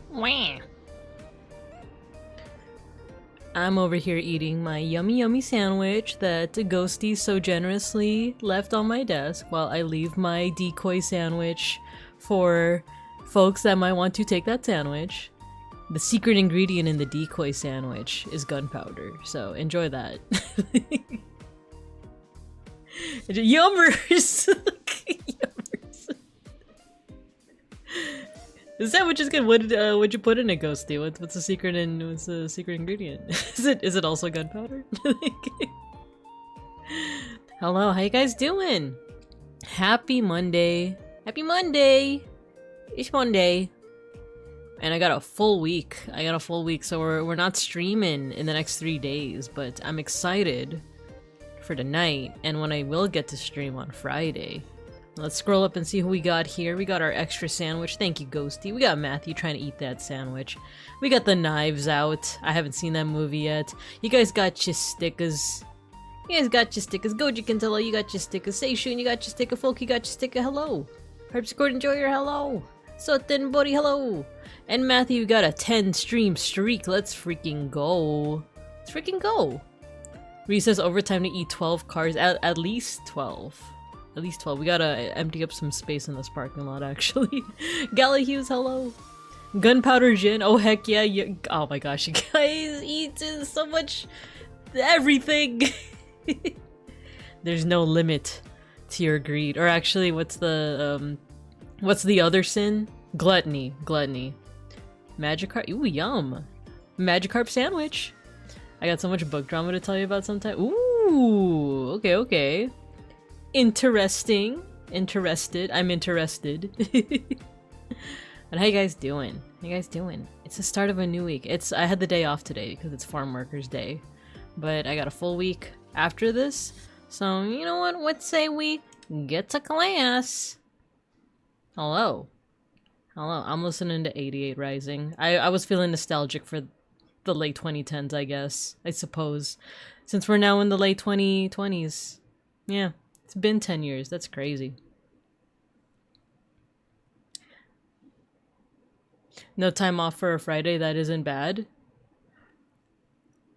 Wah. I'm over here eating my yummy yummy sandwich that Ghosty so generously left on my desk while I leave my decoy sandwich for folks that might want to take that sandwich. The secret ingredient in the decoy sandwich is gunpowder, so enjoy that. Yummers! Yummers. The sandwich is good. What'd you put in it, Ghosty? What's the secret ingredient? Is it also gunpowder? Hello, how you guys doing? Happy Monday. Happy Monday! It's Monday. And I got a full week. So we're not streaming in the next 3 days, but I'm excited for tonight and when I will get to stream on Friday. Let's scroll up and see who we got here. We got our extra sandwich. Thank you, Ghosty. We got Matthew trying to eat that sandwich. We got the Knives Out. I haven't seen that movie yet. You guys got your stickers. Gojikins, hello. You got your stickers. Seishun, you got your sticker. Folk, you got your sticker. Hello. Herb enjoy your hello. Soten, buddy, hello. And Matthew, you got a 10 stream streak. Let's freaking go. Let's freaking go. Recess overtime to eat 12 cars. At least 12. At least 12. We gotta empty up some space in this parking lot, actually. Gala Hughes, hello. Gunpowder Gin, oh heck yeah. Oh my gosh, you guys eat so much everything. There's no limit to your greed. Or actually, what's the other sin? Gluttony. Magikarp, ooh, yum. Magikarp sandwich. I got so much book drama to tell you about sometime. Ooh, okay. Interesting. Interested. I'm interested. And how you guys doing? It's the start of a new week. I had the day off today because it's Farm Workers Day. But I got a full week after this. So, you know what? Let's say we get to class. Hello. I'm listening to 88 Rising. I was feeling nostalgic for the late 2010s, I suppose. Since we're now in the late 2020s. Yeah. It's been 10 years. That's crazy. No time off for a Friday. That isn't bad.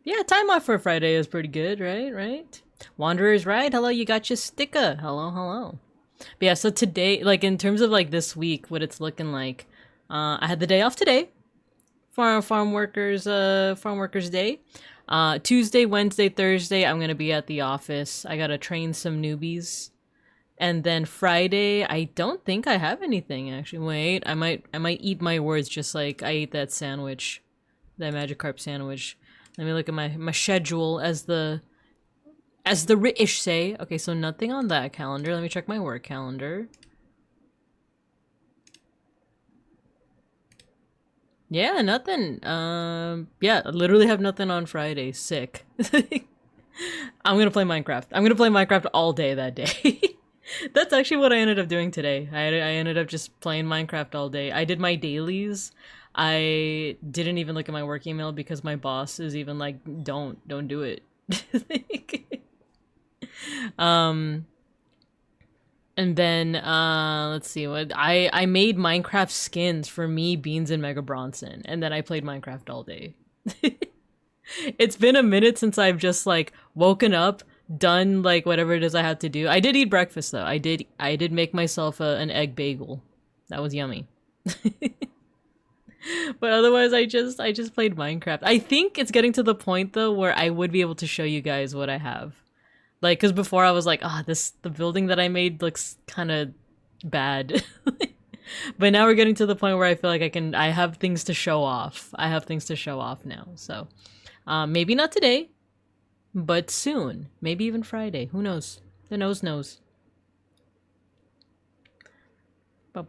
Yeah, time off for a Friday is pretty good, right? Wanderer's Ride. Hello, you got your sticker. Hello. But yeah, so today, like in terms of like this week, what it's looking like, I had the day off today. Farm Workers Day. Tuesday, Wednesday, Thursday, I'm gonna be at the office. I gotta train some newbies. And then Friday, I don't think I have anything actually. Wait, I might eat my words just like I ate that sandwich. That Magikarp sandwich. Let me look at my schedule as the British say. Okay, so nothing on that calendar. Let me check my work calendar. Yeah, nothing. Yeah, I literally have nothing on Friday. Sick. I'm gonna play Minecraft. I'm gonna play Minecraft all day that day. That's actually what I ended up doing today. I ended up just playing Minecraft all day. I did my dailies. I didn't even look at my work email because my boss is even like, don't do it. And then, let's see, what I made Minecraft skins for me, Beans, and Mega Bronson, and then I played Minecraft all day. It's been a minute since I've just, like, woken up, done, like, whatever it is I had to do. I did eat breakfast, though. I did make myself an egg bagel. That was yummy. But otherwise, I just played Minecraft. I think it's getting to the point, though, where I would be able to show you guys what I have. Like, because before I was like, the building that I made looks kind of bad. But now we're getting to the point where I feel like I have things to show off. I have things to show off now. So maybe not today, but soon. Maybe even Friday. Who knows? The nose knows. I've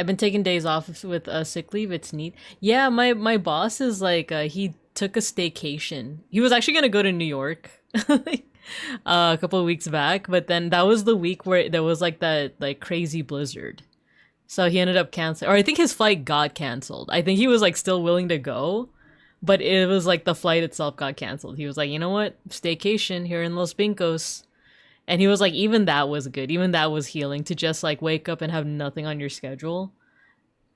been taking days off with sick leave. It's neat. Yeah, my boss is like, he took a staycation. He was actually gonna go to New York a couple of weeks back, but then that was the week where there was like that like crazy blizzard. So he ended up canceling, or I think his flight got canceled. I think he was like still willing to go, but it was like the flight itself got canceled. He was like, you know what, staycation here in Los Pincos. And he was like, even that was good. Even that was healing, to just like wake up and have nothing on your schedule.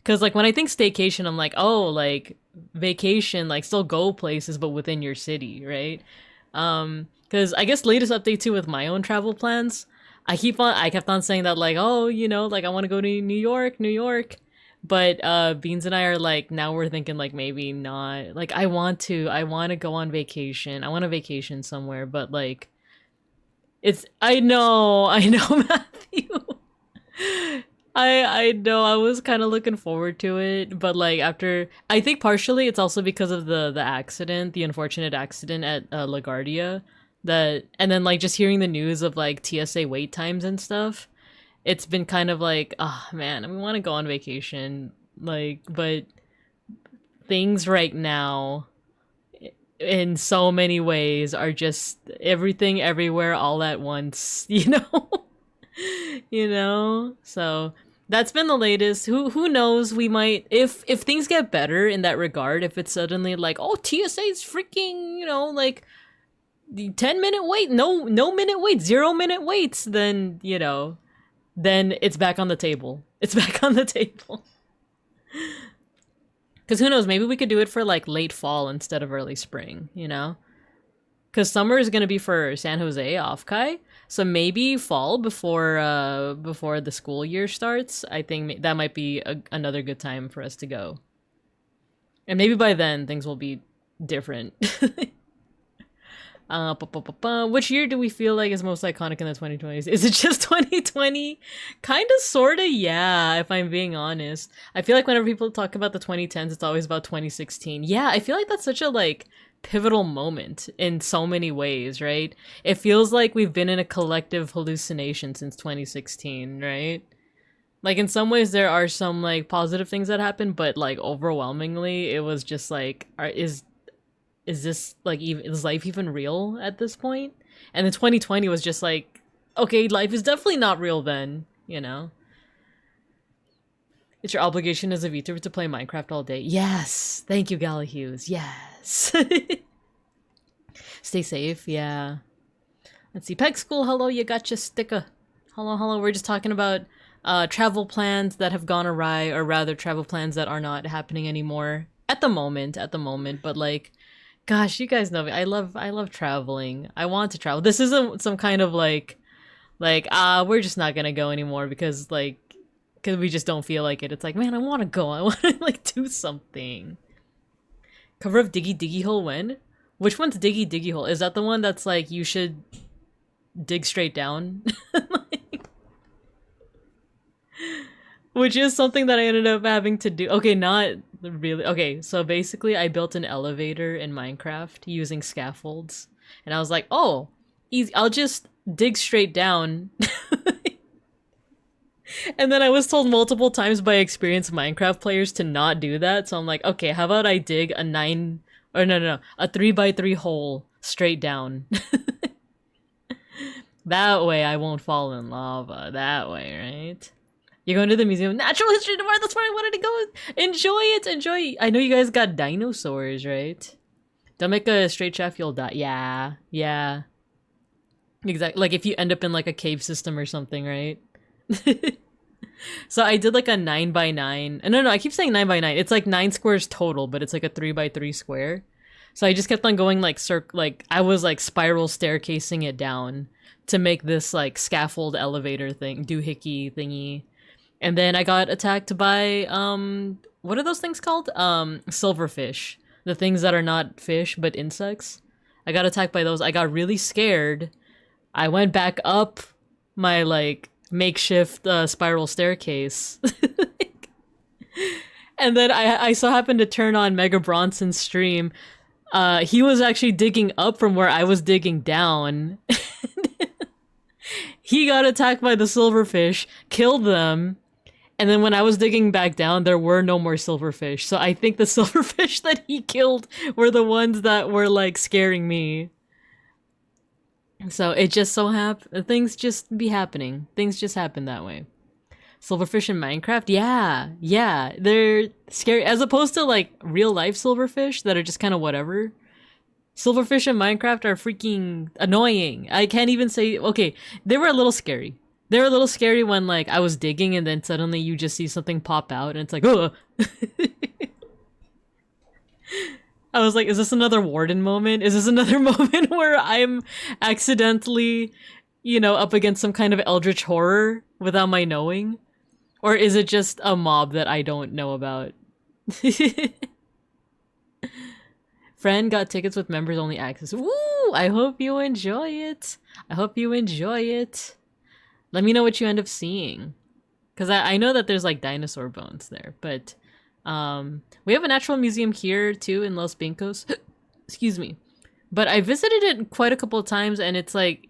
Because like when I think staycation, I'm like, oh, like vacation, like still go places, but within your city, right? Because I guess latest update too with my own travel plans, I kept on saying that like, oh, you know, like I want to go to New York. But Beans and I are like, now we're thinking like maybe not. Like I want to go on vacation. I want a vacation somewhere, but like, I know, Matthew. I know, I was kind of looking forward to it, but like after, I think partially it's also because of the accident, the unfortunate accident at LaGuardia, and then like just hearing the news of like TSA wait times and stuff, it's been kind of like, oh man, I want to go on vacation, like, but things right now in so many ways are just everything everywhere all at once, you know. You know, so that's been the latest. Who knows, we might, if things get better in that regard, if it's suddenly like, oh, TSA is freaking, you know, like the 10-minute wait, no minute wait, 0-minute waits, then, you know, then it's back on the table. It's back on the table. Because who knows, maybe we could do it for like late fall instead of early spring, you know? Because summer is going to be for San Jose off, Kai. So maybe fall before the school year starts. I think that might be another good time for us to go. And maybe by then things will be different. Which year do we feel like is most iconic in the 2020s? Is it just 2020? Kind of, sort of, yeah, if I'm being honest. I feel like whenever people talk about the 2010s, it's always about 2016. Yeah, I feel like that's such a, like, pivotal moment in so many ways, right? It feels like we've been in a collective hallucination since 2016, right? Like, in some ways, there are some, like, positive things that happened, but, like, overwhelmingly, it was just, like, is this, like, is life even real at this point? And then 2020 was just like, okay, life is definitely not real then, you know? It's your obligation as a VTuber to play Minecraft all day. Yes! Thank you, Galahughes. Yes! Stay safe, yeah. Let's see. Peg School, hello, you got your sticker. Hello. We're just talking about travel plans that have gone awry, or rather travel plans that are not happening anymore. At the moment, but like, gosh, you guys know me. I love traveling. I want to travel. This isn't some kind of like, we're just not gonna go anymore because we just don't feel like it. It's like, man, I want to go. I want to like do something. Cover of Diggy Diggy Hole when? Which one's Diggy Diggy Hole? Is that the one that's like, you should dig straight down? Which is something that I ended up having to do. Okay, not really. Okay, so basically I built an elevator in Minecraft using scaffolds. And I was like, oh, easy. I'll just dig straight down. And then I was told multiple times by experienced Minecraft players to not do that. So I'm like, okay, how about I dig a 3x3 hole straight down. That way I won't fall in lava. That way, right? You're going to the Museum of Natural History tomorrow. That's where I wanted to go. Enjoy it. Enjoy. I know you guys got dinosaurs, right? Don't make a straight shaft, you'll die. Yeah. Exactly. Like if you end up in like a cave system or something, right? So I did like a 9x9. No, I keep saying 9x9. It's like 9 squares total, but it's like a 3x3 square. So I just kept on going like I was like spiral staircasing it down to make this like scaffold elevator thing, doohickey thingy. And then I got attacked by, what are those things called? Silverfish. The things that are not fish, but insects. I got attacked by those. I got really scared. I went back up my, like, makeshift spiral staircase. And then I so happened to turn on Mega Bronson's stream. He was actually digging up from where I was digging down. He got attacked by the silverfish, killed them, and then when I was digging back down, there were no more silverfish. So I think the silverfish that he killed were the ones that were like scaring me. So it just so things just be happening. Things just happen that way. Silverfish in Minecraft? Yeah. They're scary. As opposed to like real life silverfish that are just kind of whatever. Silverfish in Minecraft are freaking annoying. I can't even say, okay, they were a little scary. They were a little scary when like I was digging and then suddenly you just see something pop out and it's like, oh. I was like, is this another Warden moment? Is this another moment where I'm accidentally, you know, up against some kind of eldritch horror without my knowing? Or is it just a mob that I don't know about? Friend got tickets with members only access. Woo! I hope you enjoy it. I hope you enjoy it. Let me know what you end up seeing. Because I know that there's like dinosaur bones there, but we have a natural museum here too in Los Pincos. Excuse me. But I visited it quite a couple of times and it's like,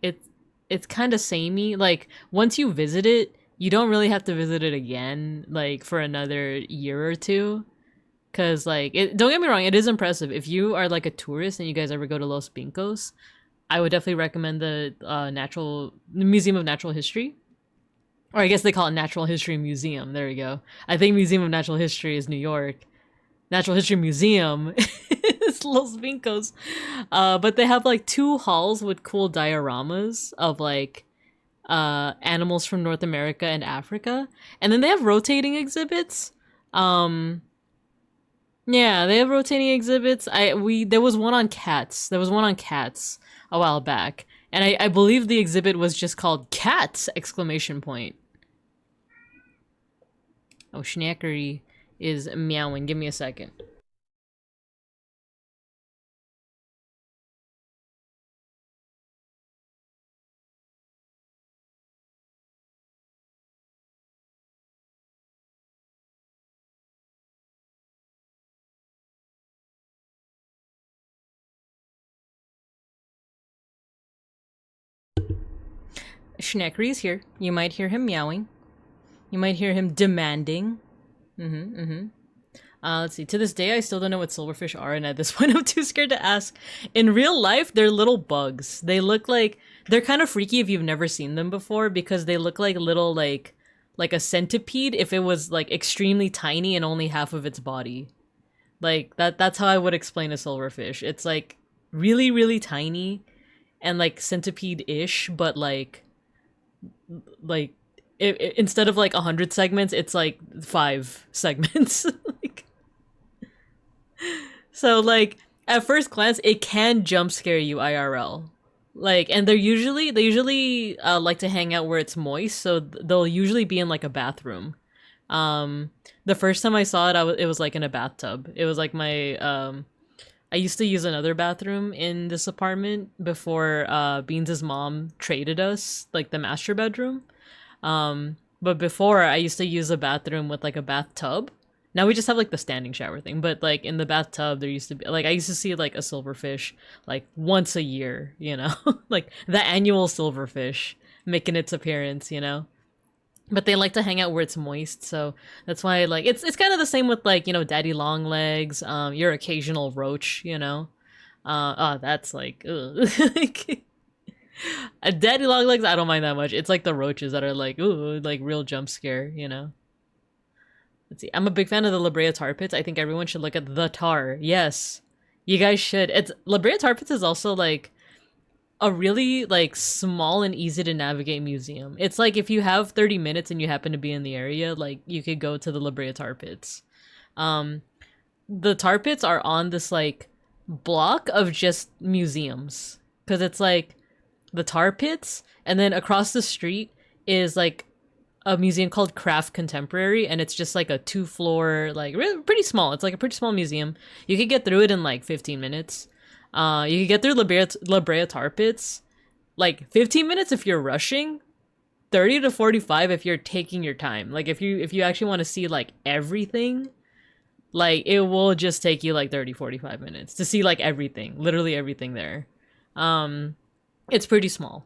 it's kind of samey. Like once you visit it, you don't really have to visit it again, like for another year or two. Cause like, don't get me wrong, it is impressive. If you are like a tourist and you guys ever go to Los Pincos, I would definitely recommend the Museum of Natural History. Or I guess they call it Natural History Museum. There we go. I think Museum of Natural History is New York. Natural History Museum is Los Pincos. But they have like 2 halls with cool dioramas of like animals from North America and Africa. And then they have rotating exhibits. Yeah, they have rotating exhibits. There was one on cats. There was one on cats a while back. And I believe the exhibit was just called Cats! Exclamation point. Oh, Schnackery is meowing. Give me a second. Schnackery is here. You might hear him meowing. You might hear him demanding. Let's see. To this day, I still don't know what silverfish are, and at this point, I'm too scared to ask. In real life, they're little bugs. They look like... They're kind of freaky if you've never seen them before, because they look like little, like a centipede if it was, like, extremely tiny and only half of its body. Like, that's how I would explain a silverfish. It's, like, really, really tiny and, like, centipede-ish, but, like instead of like 100 segments, it's like 5 segments. Like, so like at first glance, it can jump scare you IRL. Like, and they usually like to hang out where it's moist, so they'll usually be in like a bathroom. The first time I saw it, it was like in a bathtub. It was like my I used to use another bathroom in this apartment before Beans' mom traded us, like the master bedroom. But before, I used to use a bathroom with like a bathtub. Now we just have like the standing shower thing, but like in the bathtub there used to be like, I used to see like a silverfish like once a year, you know? Like the annual silverfish making its appearance, you know? But they like to hang out where it's moist, so that's why like it's kind of the same with like, you know, daddy long legs, your occasional roach, you know. That's like ugh. A daddy long legs I don't mind that much. It's like the roaches that are like ooh, like real jump scare, you know. Let's see. I'm a big fan of the La Brea tar pits. I think everyone should look at the tar. Yes, you guys should. It's La Brea tar pits is also like a really like small and easy to navigate museum. It's like if you have 30 minutes and you happen to be in the area, like you could go to the La Brea tar pits. The tar pits are on this like block of just museums, because it's like the tar pits and then across the street is like a museum called Craft Contemporary, and it's just like a 2-floor, like pretty small. It's like a pretty small museum. You could get through it in like 15 minutes. You can get through La Brea tar pits like 15 minutes if you're rushing, 30 to 45 if you're taking your time. Like if you actually want to see like everything, like it will just take you like 30-45 minutes to see like everything, literally everything there. It's pretty small.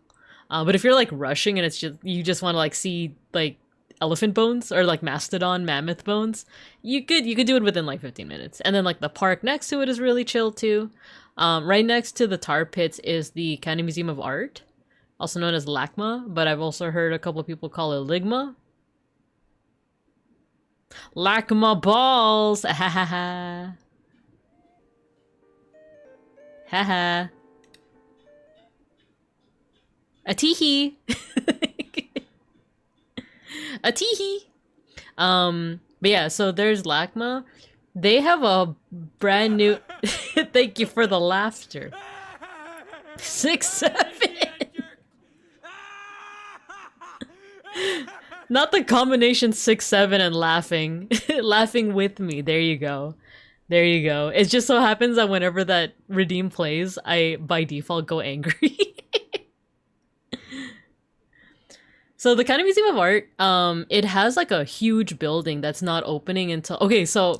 But if you're like rushing and it's just you just want to like see like elephant bones or like mastodon mammoth bones, you could do it within like 15 minutes. And then like the park next to it is really chill too. Right next to the tar pits is the County Museum of Art, also known as LACMA, but I've also heard a couple of people call it Ligma. LACMA balls! Ha ha ha. Ha ha. A teehee. A teehee. But yeah, so there's LACMA. They have a brand new thank you for the laughter. 6-7. Not the combination 6-7 and laughing. Laughing with me. There you go. There you go. It just so happens that whenever that redeem plays, I by default go angry. So the County Museum of Art, it has like a huge building that's not opening until... Okay, so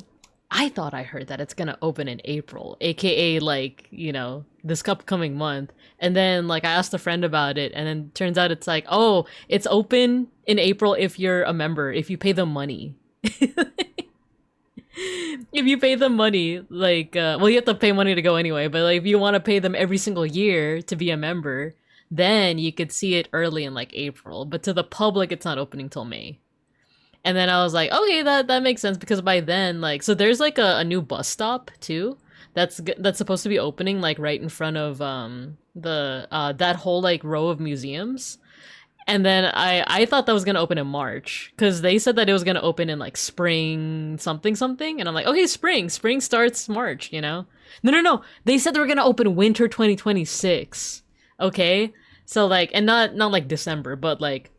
I thought I heard that it's gonna open in April, aka like, you know, this upcoming month. And then like I asked a friend about it, and then turns out it's like, oh, it's open in April if you're a member, if you pay them money. If you pay them money, like, well, you have to pay money to go anyway, but like if you want to pay them every single year to be a member, then you could see it early in like April. But to the public, it's not opening till May. And then I was like, okay, that makes sense, because by then, like, so there's like a new bus stop too that's supposed to be opening like right in front of that whole like row of museums. And then I thought that was gonna open in March, because they said that it was gonna open in like spring something, and I'm like, okay, spring starts March, you know? No, they said they were gonna open winter 2026. Okay, so like, and not like December, but like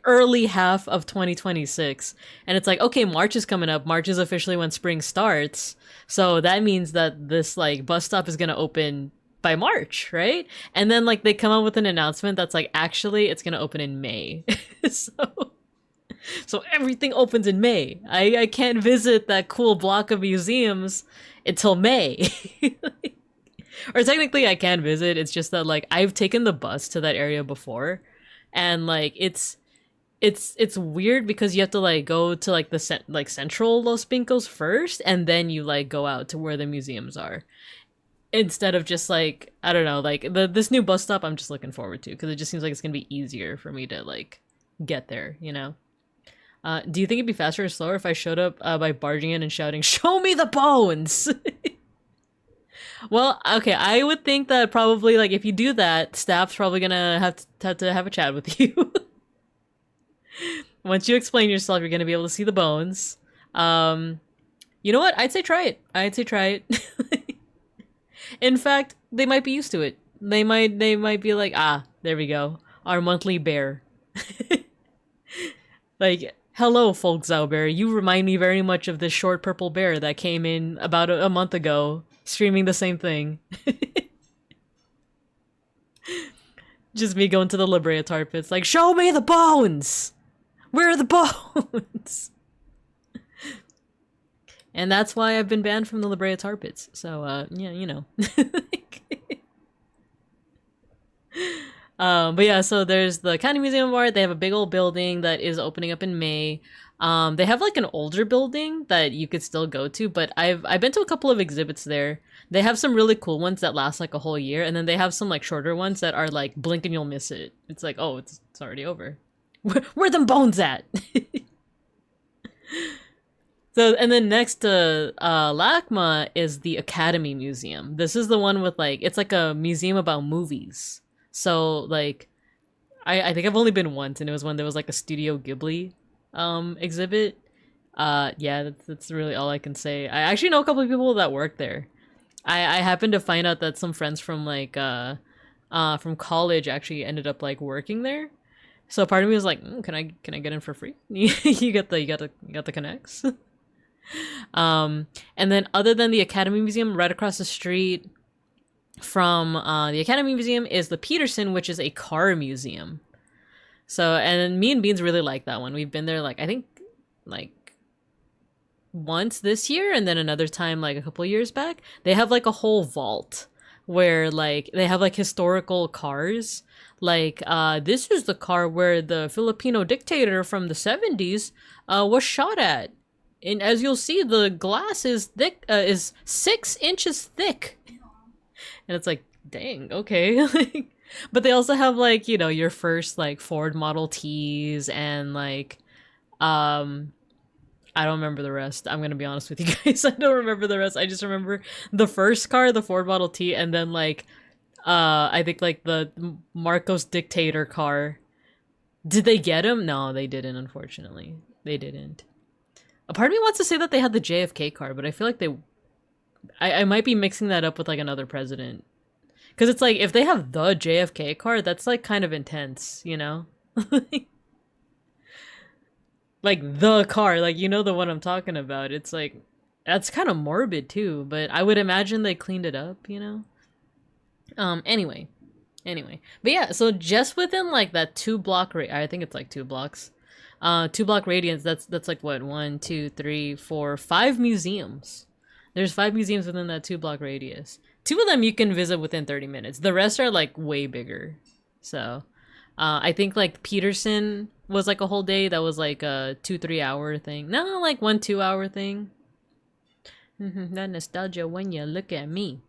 early half of 2026. And it's like, okay, March is coming up. March is officially when spring starts. So that means that this like bus stop is going to open by March, right? And then like they come up with an announcement that's like, actually it's going to open in May. So everything opens in May. I can't visit that cool block of museums until May. Or technically I can visit. It's just that like I've taken the bus to that area before, and like it's weird because you have to like go to like the central Los Pincos first, and then you like go out to where the museums are, instead of just like, I don't know, like this new bus stop I'm just looking forward to, because it just seems like it's gonna be easier for me to like get there, you know. Do you think it'd be faster or slower if I showed up by barging in and shouting, "Show me the bones"? Well, okay, I would think that probably like if you do that, staff's probably gonna have to have a chat with you. Once you explain yourself, you're gonna be able to see the bones. You know what? I'd say try it. In fact, they might be used to it. They might be like, ah, there we go, our monthly bear. Like, hello, Folkzau Bear. You remind me very much of this short purple bear that came in about a month ago, streaming the same thing. Just me going to the La Brea tar pits, like, show me the bones! Where are the bones? And that's why I've been banned from the La Brea tar pits. So, yeah, you know. But yeah, so there's the County Museum of Art. They have a big old building that is opening up in May. They have like an older building that you could still go to, but I've been to a couple of exhibits there. They have some really cool ones that last like a whole year, and then they have some like shorter ones that are like blink and you'll miss it. It's like, oh, it's already over. Where them bones at? So, and then next to LACMA is the Academy Museum. This is the one with like, it's like a museum about movies. So like, I think I've only been once, and it was when there was like a Studio Ghibli exhibit. Yeah, that's really all I can say. I actually know a couple of people that work there. I happened to find out that some friends from like from college actually ended up like working there. So part of me was like, can I get in for free? You got the connects. And then other than the Academy Museum, right across the street from the Academy Museum is the Peterson, which is a car museum. So, and me and Beans really like that one. We've been there like I think like once this year and then another time like a couple years back. They have like a whole vault where like they have like historical cars. Like this is the car where the Filipino dictator from the 70s was shot at. And as you'll see, the glass is thick, is 6 inches thick. And it's like, dang, okay. But they also have like, you know, your first like Ford Model Ts and like I don't remember the rest. I'm gonna be honest with you guys. I don't remember the rest. I just remember the first car, the Ford Model T, and then like I think like the Marcos Dictator car. Did they get him? No, they didn't, unfortunately. They didn't. A part of me wants to say that they had the JFK car, but I feel like they I might be mixing that up with like another president. Because it's like if they have the JFK car, that's like kind of intense, you know? Like the car, like you know the one I'm talking about. It's like that's kind of morbid too, but I would imagine they cleaned it up, you know. Anyway, but yeah, so just within like that 2 block I think it's like 2 blocks, 2 block radius. That's like what 1, 2, 3, 4, 5 museums. There's 5 museums within that 2 block radius. 2 of them you can visit within 30 minutes. The rest are like way bigger. So, I think like Peterson was like a whole day. That was like a 2-3 hour thing. No, like 1-2 hour thing. That nostalgia when you look at me.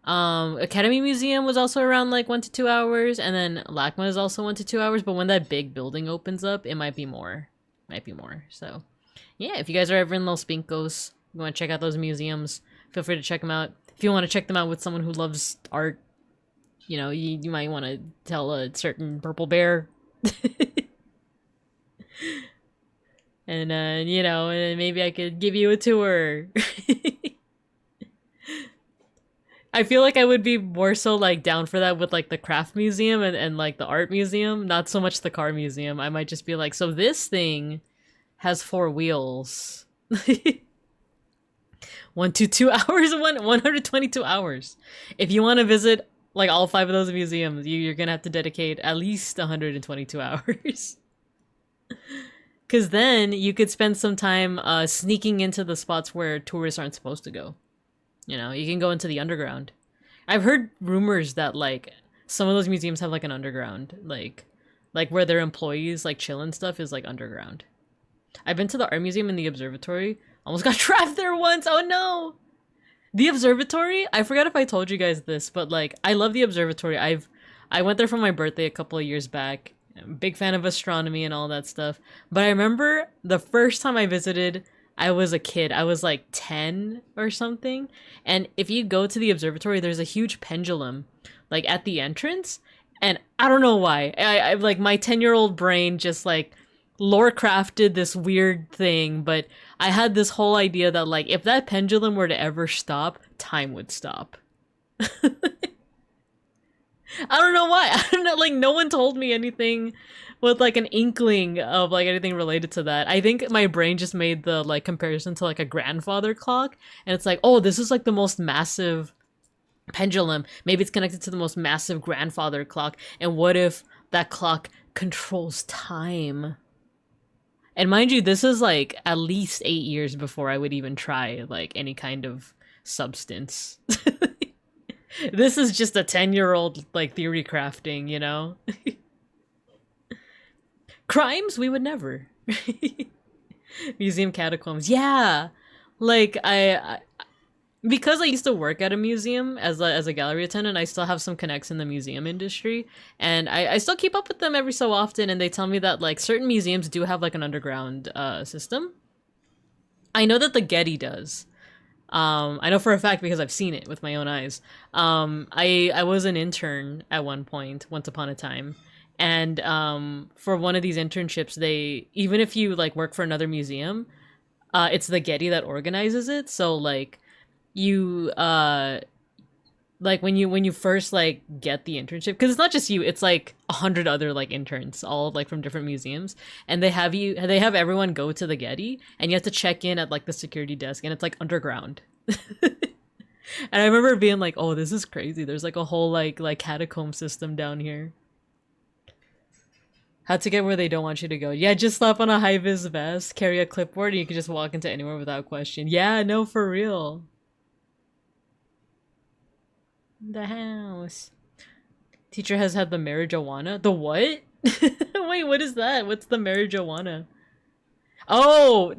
Academy Museum was also around like 1 to 2 hours, and then LACMA is also 1 to 2 hours. But when that big building opens up, it might be more. So, yeah, if you guys are ever in Los Pincos, you want to check out those museums, feel free to check them out. If you want to check them out with someone who loves art, you know, you might want to tell a certain purple bear. And you know, maybe I could give you a tour. I feel like I would be more so like down for that with like the craft museum and like the art museum, not so much the car museum. I might just be like, so this thing has 4 wheels. 2 hours, 122 hours. If you want to visit like all 5 of those museums, you're gonna have to dedicate at least 122 hours. Because then you could spend some time sneaking into the spots where tourists aren't supposed to go. You know, you can go into the underground. I've heard rumors that like some of those museums have like an underground, like where their employees like chill and stuff is like underground. I've been to the art museum in the observatory. Almost got trapped there once. Oh no! The observatory, I forgot if I told you guys this, but like I love the observatory. I went there for my birthday a couple of years back. I'm a big fan of astronomy and all that stuff. But I remember the first time I visited, I was a kid. I was like 10 or something. And if you go to the observatory, there's a huge pendulum like at the entrance. And I don't know why. I like my 10-year-old brain just like lore crafted this weird thing, but I had this whole idea that like if that pendulum were to ever stop, time would stop. I don't know why. I don't know, like no one told me anything with like an inkling of like anything related to that. I think my brain just made the like comparison to like a grandfather clock, and it's like, oh, this is like the most massive pendulum. Maybe it's connected to the most massive grandfather clock, and what if that clock controls time? And mind you, this is like at least 8 years before I would even try like any kind of substance. This is just a 10-year-old like theory crafting, you know? Crimes? We would never. Museum catacombs. Yeah! Like, I because I used to work at a museum as a gallery attendant, I still have some connects in the museum industry, and I still keep up with them every so often, and they tell me that like certain museums do have like an underground system. I know that the Getty does. I know for a fact because I've seen it with my own eyes. I was an intern at one point, once upon a time, and for one of these internships, they even if you like work for another museum, it's the Getty that organizes it. So like you like when you first like get the internship, because it's not just you, it's like 100 other like interns all like from different museums, and they have everyone go to the Getty, and you have to check in at like the security desk, and it's like underground. And I remember being like, oh, this is crazy, there's like a whole like catacomb system down here. How to get where they don't want you to go. Yeah, just slap on a high-vis vest, carry a clipboard, and you can just walk into anywhere without question. Yeah, no, for real. The house. Teacher has had the marijuana. The what? Wait, what is that? What's the marijuana? Oh!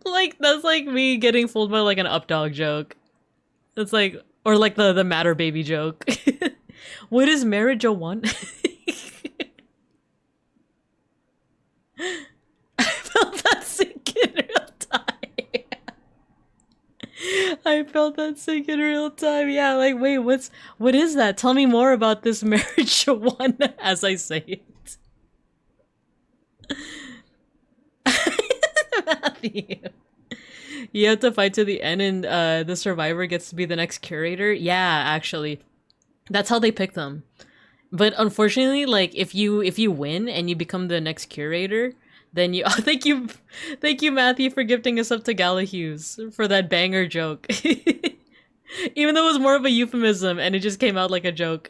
Like, that's like me getting fooled by like an updog joke. It's like, or like the matter baby joke. What is marijuana? I felt that sink in real time. I felt that sink in real time. Yeah, like, wait, what is that? Tell me more about this marijuana as I say it. Matthew. You have to fight to the end and the survivor gets to be the next curator? Yeah, actually. That's how they pick them. But unfortunately, like, if you win and you become the next curator, then you thank you Matthew for gifting us up to Galahughes for that banger joke. Even though it was more of a euphemism and it just came out like a joke.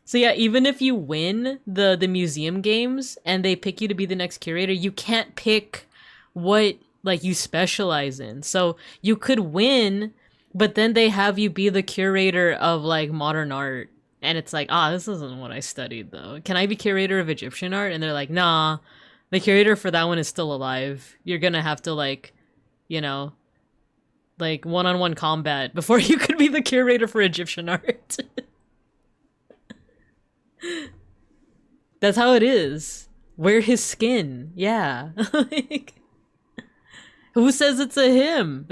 So yeah, even if you win the museum games and they pick you to be the next curator, you can't pick what like you specialize in. So you could win, but then they have you be the curator of like modern art. And it's like, this isn't what I studied though. Can I be curator of Egyptian art? And they're like, nah, the curator for that one is still alive. You're gonna have to like, you know, like one-on-one combat before you could be the curator for Egyptian art. That's how it is. Wear his skin. Yeah. Like, who says it's a him?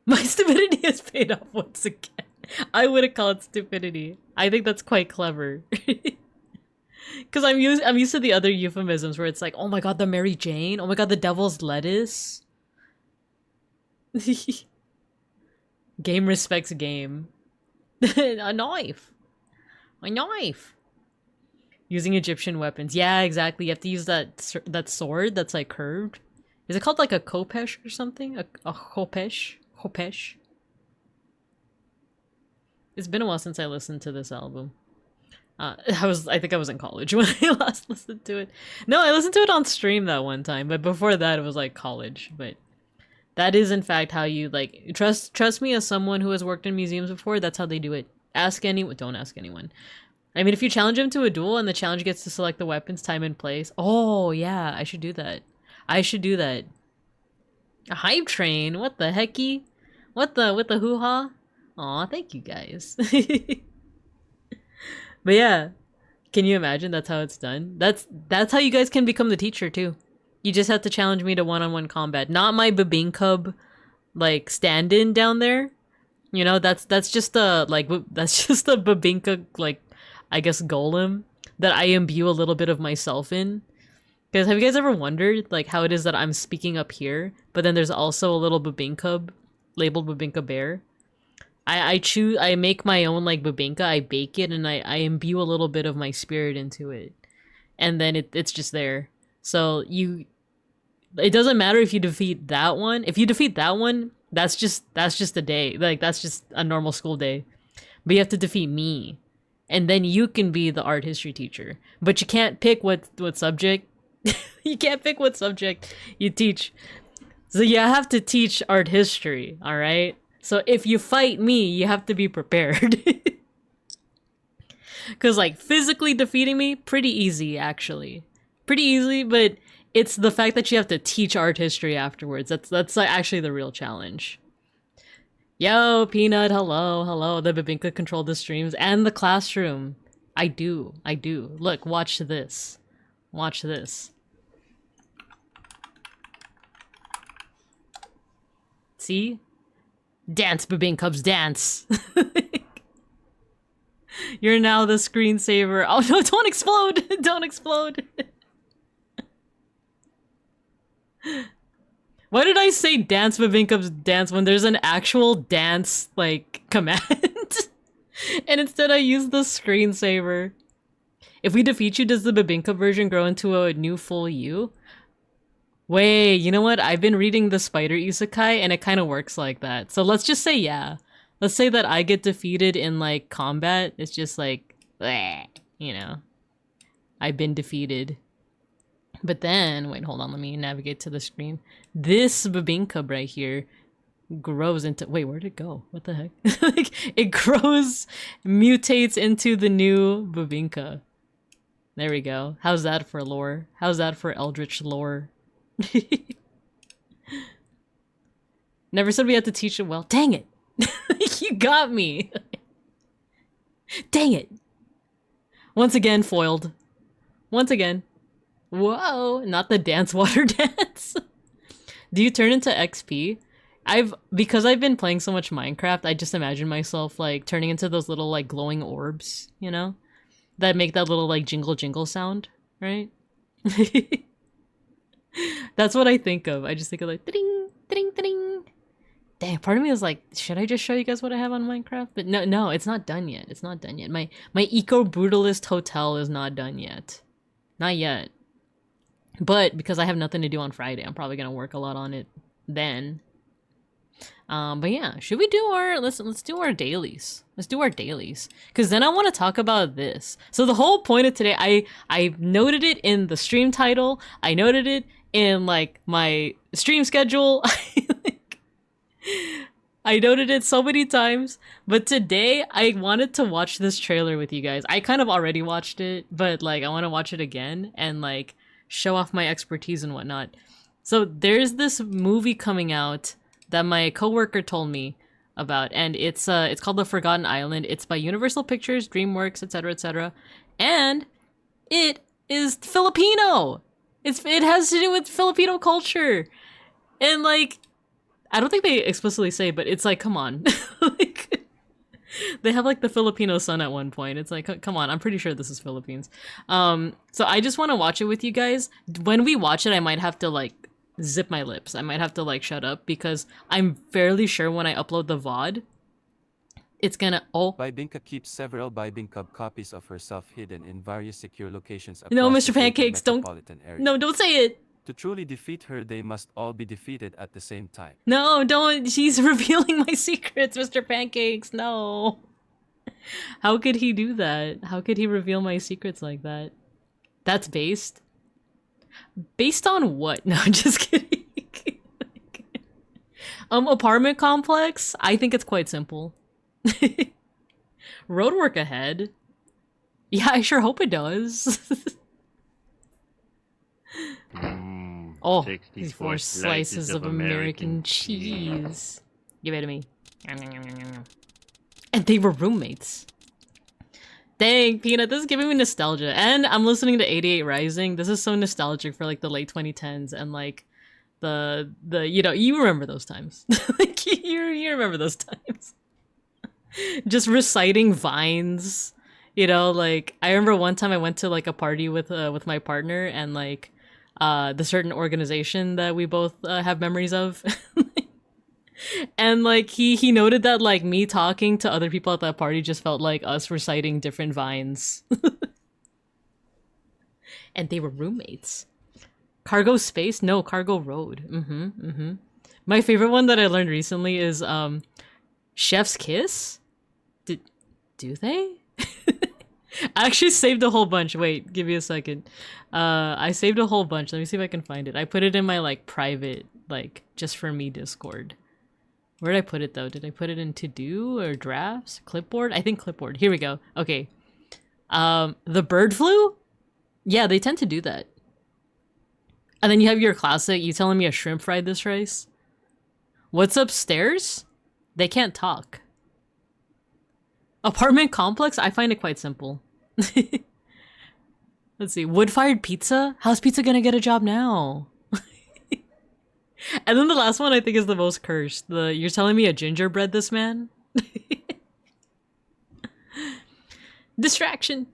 My stupidity has paid off once again. I wouldn't call it stupidity. I think that's quite clever. Because I'm used to the other euphemisms where it's like, oh my god, the Mary Jane. Oh my god, the devil's lettuce. Game respects game. A knife. A knife. Using Egyptian weapons. Yeah, exactly. You have to use that sword that's like curved. Is it called like a khopesh or something? A khopesh? Khopesh? It's been a while since I listened to this album. I think I was in college when I last listened to it. No, I listened to it on stream that one time, but before that it was like college. But that is in fact how you like trust me as someone who has worked in museums before, that's how they do it. Don't ask anyone. I mean, if you challenge him to a duel and the challenge gets to select the weapons, time and place. Oh yeah, I should do that. I should do that. A hype train? What the hecky? What the hoo-ha? Aw, thank you guys. But yeah, can you imagine that's how it's done? That's how you guys can become the teacher too. You just have to challenge me to one-on-one combat. Not my Babinka like stand-in down there. You know, that's just a Babinka like I guess golem that I imbue a little bit of myself in. Because have you guys ever wondered like how it is that I'm speaking up here, but then there's also a little Babinka labeled Babinka Bear? I make my own like Babinka, I bake it, and I imbue a little bit of my spirit into it. And then it's just there. So it doesn't matter if you defeat that one. If you defeat that one, that's just a day. Like that's just a normal school day. But you have to defeat me. And then you can be the art history teacher. But you can't pick what subject. You can't pick what subject you teach. So you have to teach art history, all right? So if you fight me, you have to be prepared. Because like physically defeating me, pretty easy actually. Pretty easy, but it's the fact that you have to teach art history afterwards. That's like actually the real challenge. Yo, Peanut, hello. The Babinka controlled the streams and the classroom. I do. Look, watch this. Watch this. See? Dance, Babinkas, dance. You're now the screensaver. Oh no, don't explode! Don't explode! Why did I say dance, Babinkas, dance when there's an actual dance, like, command? And instead I used the screensaver. If we defeat you, does the Babinka version grow into a new full you? Wait, you know what? I've been reading the spider isekai and it kind of works like that. So let's just say yeah. Let's say that I get defeated in like combat. It's just like, bleh, you know, I've been defeated. But then, wait, hold on. Let me navigate to the screen. This Babinka right here grows into, wait, where'd it go? What the heck? Like, it grows, mutates into the new Babinka. There we go. How's that for lore? How's that for eldritch lore? Never said we had to teach it well. Dang it! You got me! Dang it! Once again, foiled. Once again. Whoa! Not the dance water dance! Do you turn into XP? Because I've been playing so much Minecraft, I just imagine myself like turning into those little like glowing orbs, you know? That make that little like jingle jingle sound, right? That's what I think of. I just think of like ding ding ding. Dang, part of me is like, should I just show you guys what I have on Minecraft? But no, it's not done yet. It's not done yet. My eco brutalist hotel is not done yet. Not yet. But because I have nothing to do on Friday, I'm probably gonna work a lot on it then. But yeah, should we do our let's do our dailies. Let's do our dailies. Cause then I want to talk about this. So the whole point of today, I noted it in the stream title. I noted it in like my stream schedule. I noted it so many times, but today I wanted to watch this trailer with you guys. I kind of already watched it, but like I want to watch it again and like show off my expertise and whatnot. So there's this movie coming out that my coworker told me about, and it's called The Forgotten Island. It's by Universal Pictures, DreamWorks, etc., etc., and it is Filipino. It has to do with Filipino culture, and like I don't think they explicitly say, but it's like, come on, like they have like the Filipino sun at one point. It's like, come on, I'm pretty sure this is Philippines. So I just want to watch it with you guys. When we watch it, I might have to like zip my lips. I might have to like shut up because I'm fairly sure when I upload the VOD, it's gonna Bybinka keeps several Bybinka copies of herself hidden in various secure locations across no, the Mr. Pancakes, don't area. no, don't say it. To truly defeat her, they must all be defeated at the same time. No, don't. She's revealing my secrets, Mr. Pancakes. No. How could he do that? How could he reveal my secrets like that? That's based on what? No, I'm just kidding. Apartment complex? I think it's quite simple. Roadwork ahead? Yeah, I sure hope it does. Oh, 64 slices of American cheese. Give it to me. And they were roommates. Dang, Peanut, this is giving me nostalgia. And I'm listening to 88 Rising. This is so nostalgic for like the late 2010s and like the you know, you remember those times. Like you remember those times. Just reciting vines. You know, like I remember one time I went to like a party with my partner and like the certain organization that we both have memories of. And like he noted that like me talking to other people at that party just felt like us reciting different vines. And they were roommates. Cargo space? No, cargo road. My favorite one that I learned recently is chef's kiss? Do they? I actually saved a whole bunch. Wait, give me a second. I saved a whole bunch. Let me see if I can find it. I put it in my like private, like just for me Discord. Where did I put it though? Did I put it in to do or drafts? Clipboard? I think clipboard. Here we go. Okay. The bird flu? Yeah, they tend to do that. And then you have your classic, you telling me a shrimp fried this rice? What's upstairs? They can't talk. Apartment complex? I find it quite simple. Let's see. Wood-fired pizza? How's pizza gonna get a job now? And then the last one I think is the most cursed. You're telling me a gingerbread this man? Distraction.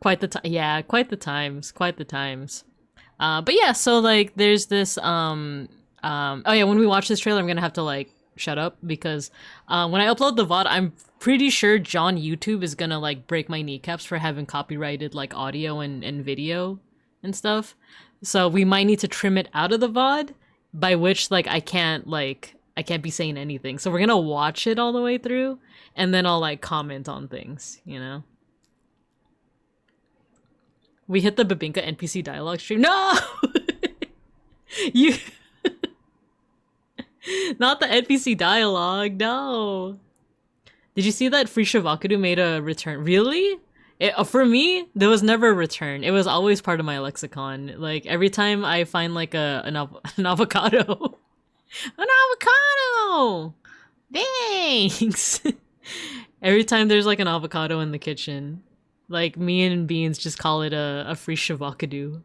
Quite the time. Yeah, quite the times. Quite the times. But yeah, so like there's this oh yeah, when we watch this trailer I'm gonna have to like shut up because when I upload the VOD I'm pretty sure John YouTube is gonna like break my kneecaps for having copyrighted like audio and video and stuff. So we might need to trim it out of the VOD, by which like I can't be saying anything. So we're gonna watch it all the way through, and then I'll like comment on things, you know? We hit the Babinka NPC dialogue stream. No! You not the NPC dialogue, no. Did you see that Free Shavakadu made a return? Really? For me, there was never a return. It was always part of my lexicon. Like every time I find like an avocado. An avocado! Thanks! Every time there's like an avocado in the kitchen, like me and Beans just call it a free shavakadu.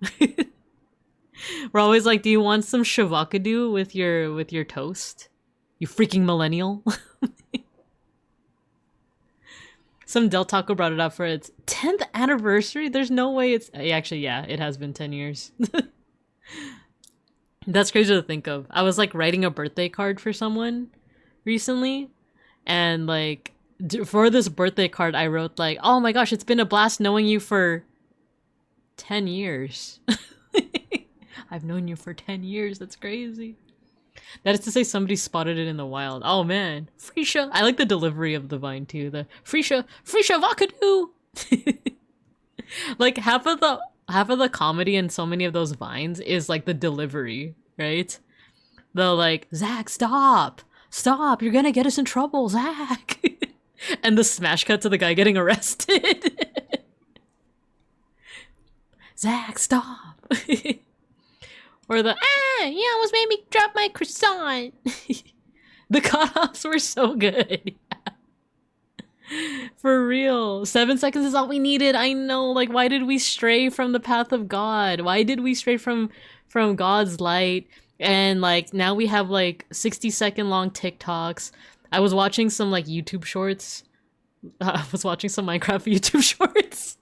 We're always like, do you want some shavakadu with your toast? You freaking millennial. Some Del Taco brought it up for its 10th anniversary. There's no way it's actually, yeah, it has been 10 years. That's crazy to think of. I was like writing a birthday card for someone recently, and like for this birthday card I wrote like, oh my gosh, it's been a blast knowing you for 10 years. I've known you for 10 years. That's crazy. That is to say somebody spotted it in the wild. Oh man, Freesha. I like the delivery of the vine too. The Freesha Vakadu. Like half of the comedy in so many of those vines is like the delivery, right? The like, Zach, stop, you're gonna get us in trouble, Zach. And the smash cut to the guy getting arrested. Zach, stop. Or the, you almost made me drop my croissant. The cutoffs were so good. For real. 7 seconds is all we needed. I know, like, why did we stray from the path of God? Why did we stray from God's light? And like, now we have like 60-second long TikToks. I was watching some like YouTube shorts. I was watching some Minecraft YouTube shorts.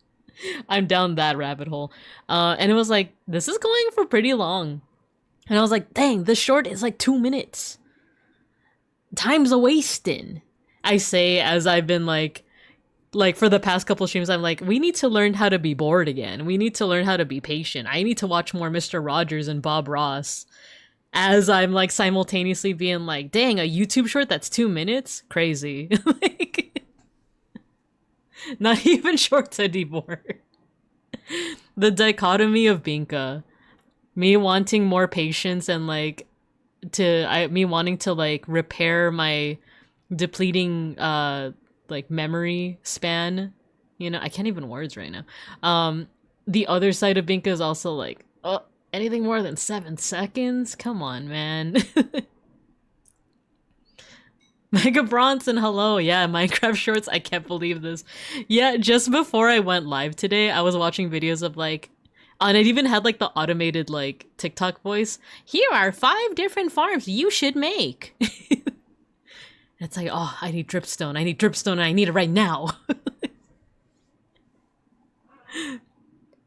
I'm down that rabbit hole. And it was like, this is going for pretty long. And I was like, dang, this short is like 2 minutes. Time's a wasting. I say as I've been like for the past couple streams, I'm like, we need to learn how to be bored again. We need to learn how to be patient. I need to watch more Mr. Rogers and Bob Ross. As I'm like simultaneously being like, dang, a YouTube short that's 2 minutes? Crazy. Like, not even shorts anymore. The dichotomy of Binka. Me wanting more patience and like me wanting to like repair my depleting like memory span. You know, I can't even words right now. The other side of Binka is also like, oh, anything more than 7 seconds? Come on, man. Mega Bronson, hello. Yeah, Minecraft shorts. I can't believe this. Yeah, just before I went live today, I was watching videos of like, and it even had like the automated like TikTok voice. Here are 5 different farms you should make. It's like, oh, I need dripstone. I need dripstone and I need it right now.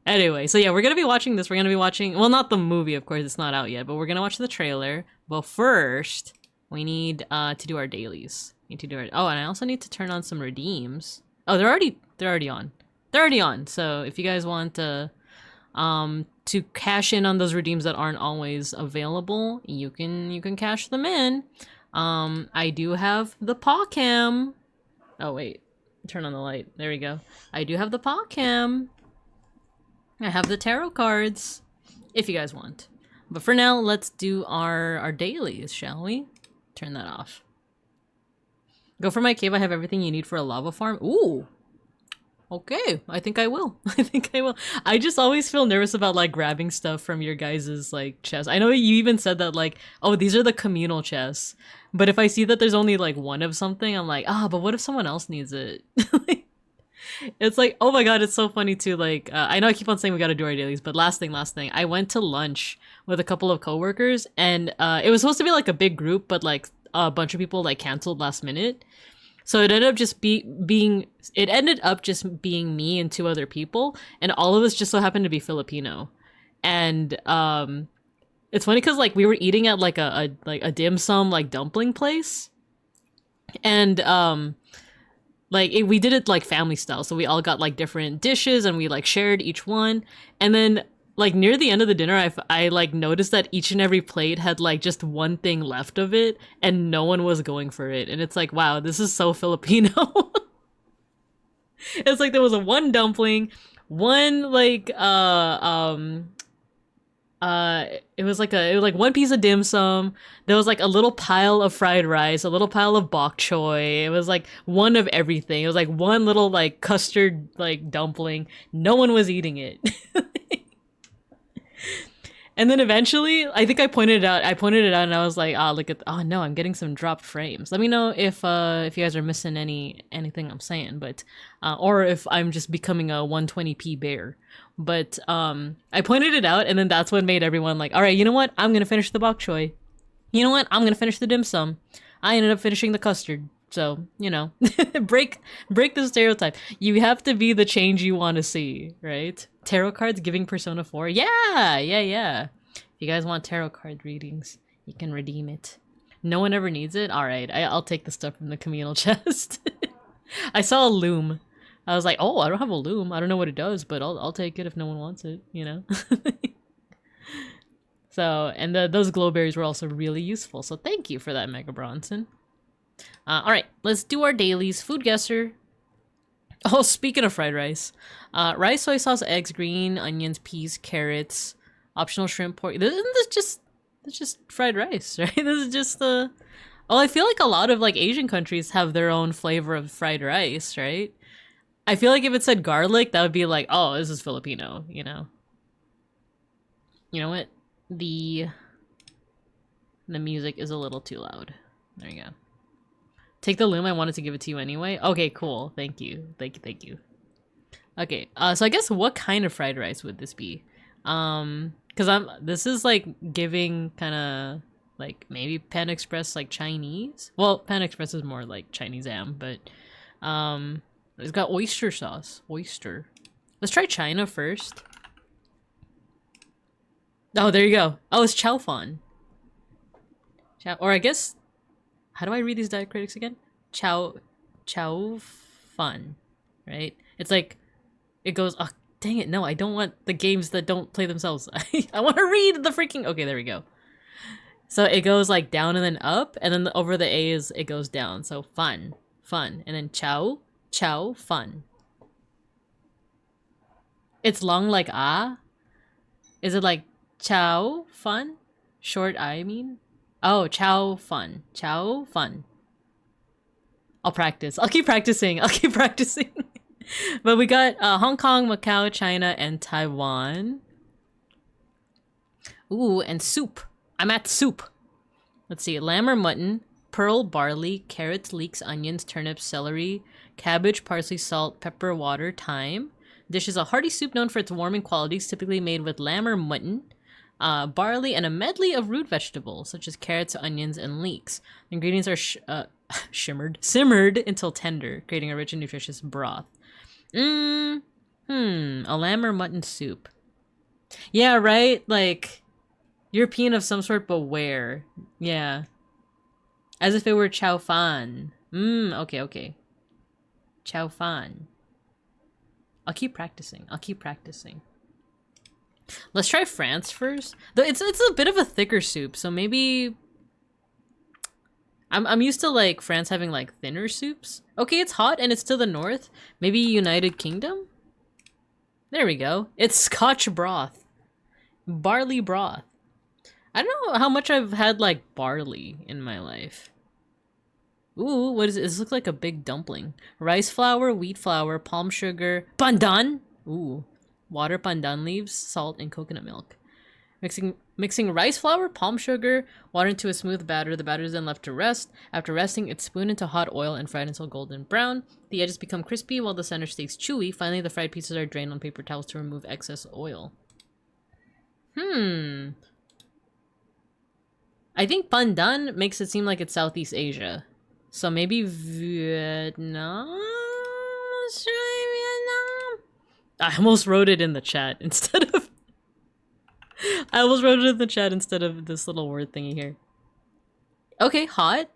Anyway, so yeah, we're going to be watching this. We're going to be watching, well, not the movie, of course, it's not out yet, but we're going to watch the trailer. But first, we need to do our dailies. Oh, and I also need to turn on some redeems. Oh, they're already on. They're already on. So if you guys want to cash in on those redeems that aren't always available, you can cash them in. I do have the paw cam. Oh wait, turn on the light. There we go. I do have the paw cam. I have the tarot cards, if you guys want. But for now, let's do our dailies, shall we? Turn that off. Go for my cave. I have everything you need for a lava farm. Ooh. Okay, I think I will. I just always feel nervous about like grabbing stuff from your guys's like chests. I know you even said that like, oh, these are the communal chests. But if I see that there's only like one of something, I'm like, but what if someone else needs it? It's like, oh my god, it's so funny too. Like, I know I keep on saying we gotta do our dailies, but last thing. I went to lunch with a couple of coworkers, and it was supposed to be like a big group, but like a bunch of people like canceled last minute. So it ended up just being me and 2 other people, and all of us just so happened to be Filipino. And it's funny because like we were eating at like a dim sum like dumpling place, and we did it like family style, so we all got like different dishes and we like shared each one. And then like near the end of the dinner, I like noticed that each and every plate had like just one thing left of it, and no one was going for it. And it's like, wow, this is so Filipino. It's like there was a one dumpling, one like it was like one piece of dim sum. There was like a little pile of fried rice, a little pile of bok choy. It was like one of everything. It was like one little like custard like dumpling. No one was eating it. And then eventually, I think I pointed it out. And I was like, look at, oh no, I'm getting some dropped frames. Let me know if you guys are missing anything I'm saying, but or if I'm just becoming a 120p bear. But I pointed it out, and then that's what made everyone like, all right, you know what? I'm gonna finish the bok choy. You know what? I'm gonna finish the dim sum. I ended up finishing the custard. So, you know, break the stereotype. You have to be the change you want to see, right? Tarot cards giving Persona 4? Yeah. If you guys want tarot card readings, you can redeem it. No one ever needs it? Alright, I'll take the stuff from the communal chest. I saw a loom. I was like, oh, I don't have a loom. I don't know what it does, but I'll take it if no one wants it, you know? So, and those glowberries were also really useful, so thank you for that, Mega Bronson. Alright, let's do our dailies. Food guesser. Oh, speaking of fried rice. Rice, soy sauce, eggs, green, onions, peas, carrots, optional shrimp, pork. This is just fried rice, right? This is just the... Well, I feel like a lot of like Asian countries have their own flavor of fried rice, right? I feel like if it said garlic, that would be like, oh, this is Filipino, you know? You know what? The music is a little too loud. There you go. Take the loom, I wanted to give it to you anyway. Okay, cool. Thank you. Thank you. Okay, so I guess what kind of fried rice would this be? Because this is like giving kind of like maybe Pan Express like Chinese. Well, Pan Express is more like Chinese am, but it's got oyster sauce. Oyster. Let's try China first. Oh, there you go. Oh, it's chow fan. Or I guess, how do I read these diacritics again? Chow fan, right? It's like, it goes, oh, dang it, no, I don't want the games that don't play themselves. I want to read the freaking, okay, there we go. So it goes like down and then up, and then over the A's, it goes down. So fun, and then chow, fun. It's long like ah? Is it like chow, fun? Short I mean? Oh, chow, fun. I'll practice. I'll keep practicing. But we got Hong Kong, Macau, China, and Taiwan. Ooh, and soup. I'm at soup. Let's see. Lamb or mutton, pearl, barley, carrots, leeks, onions, turnips, celery, cabbage, parsley, salt, pepper, water, thyme. Dish is a hearty soup known for its warming qualities, typically made with lamb or mutton, barley, and a medley of root vegetables, such as carrots, onions, and leeks. The ingredients are simmered until tender, creating a rich and nutritious broth. A lamb or mutton soup. Yeah, right? Like, European of some sort, but where? Yeah. As if it were chow fan. Okay. Chow fan. I'll keep practicing. Let's try France first. Though it's a bit of a thicker soup, so maybe I'm used to like France having like thinner soups. Okay, it's hot and it's to the north. Maybe United Kingdom? There we go. It's Scotch broth. Barley broth. I don't know how much I've had like barley in my life. Ooh, what is it? This looks like a big dumpling. Rice flour, wheat flour, palm sugar, pandan. Ooh, water, pandan leaves, salt, and coconut milk. Mixing rice flour, palm sugar, water into a smooth batter. The batter is then left to rest. After resting, it's spooned into hot oil and fried until golden brown. The edges become crispy while the center stays chewy. Finally, the fried pieces are drained on paper towels to remove excess oil. I think pandan makes it seem like it's Southeast Asia. So maybe Vietnam? Let's try Vietnam. I almost wrote it in the chat instead of... I almost wrote it in the chat instead of this little word thingy here. Okay, hot.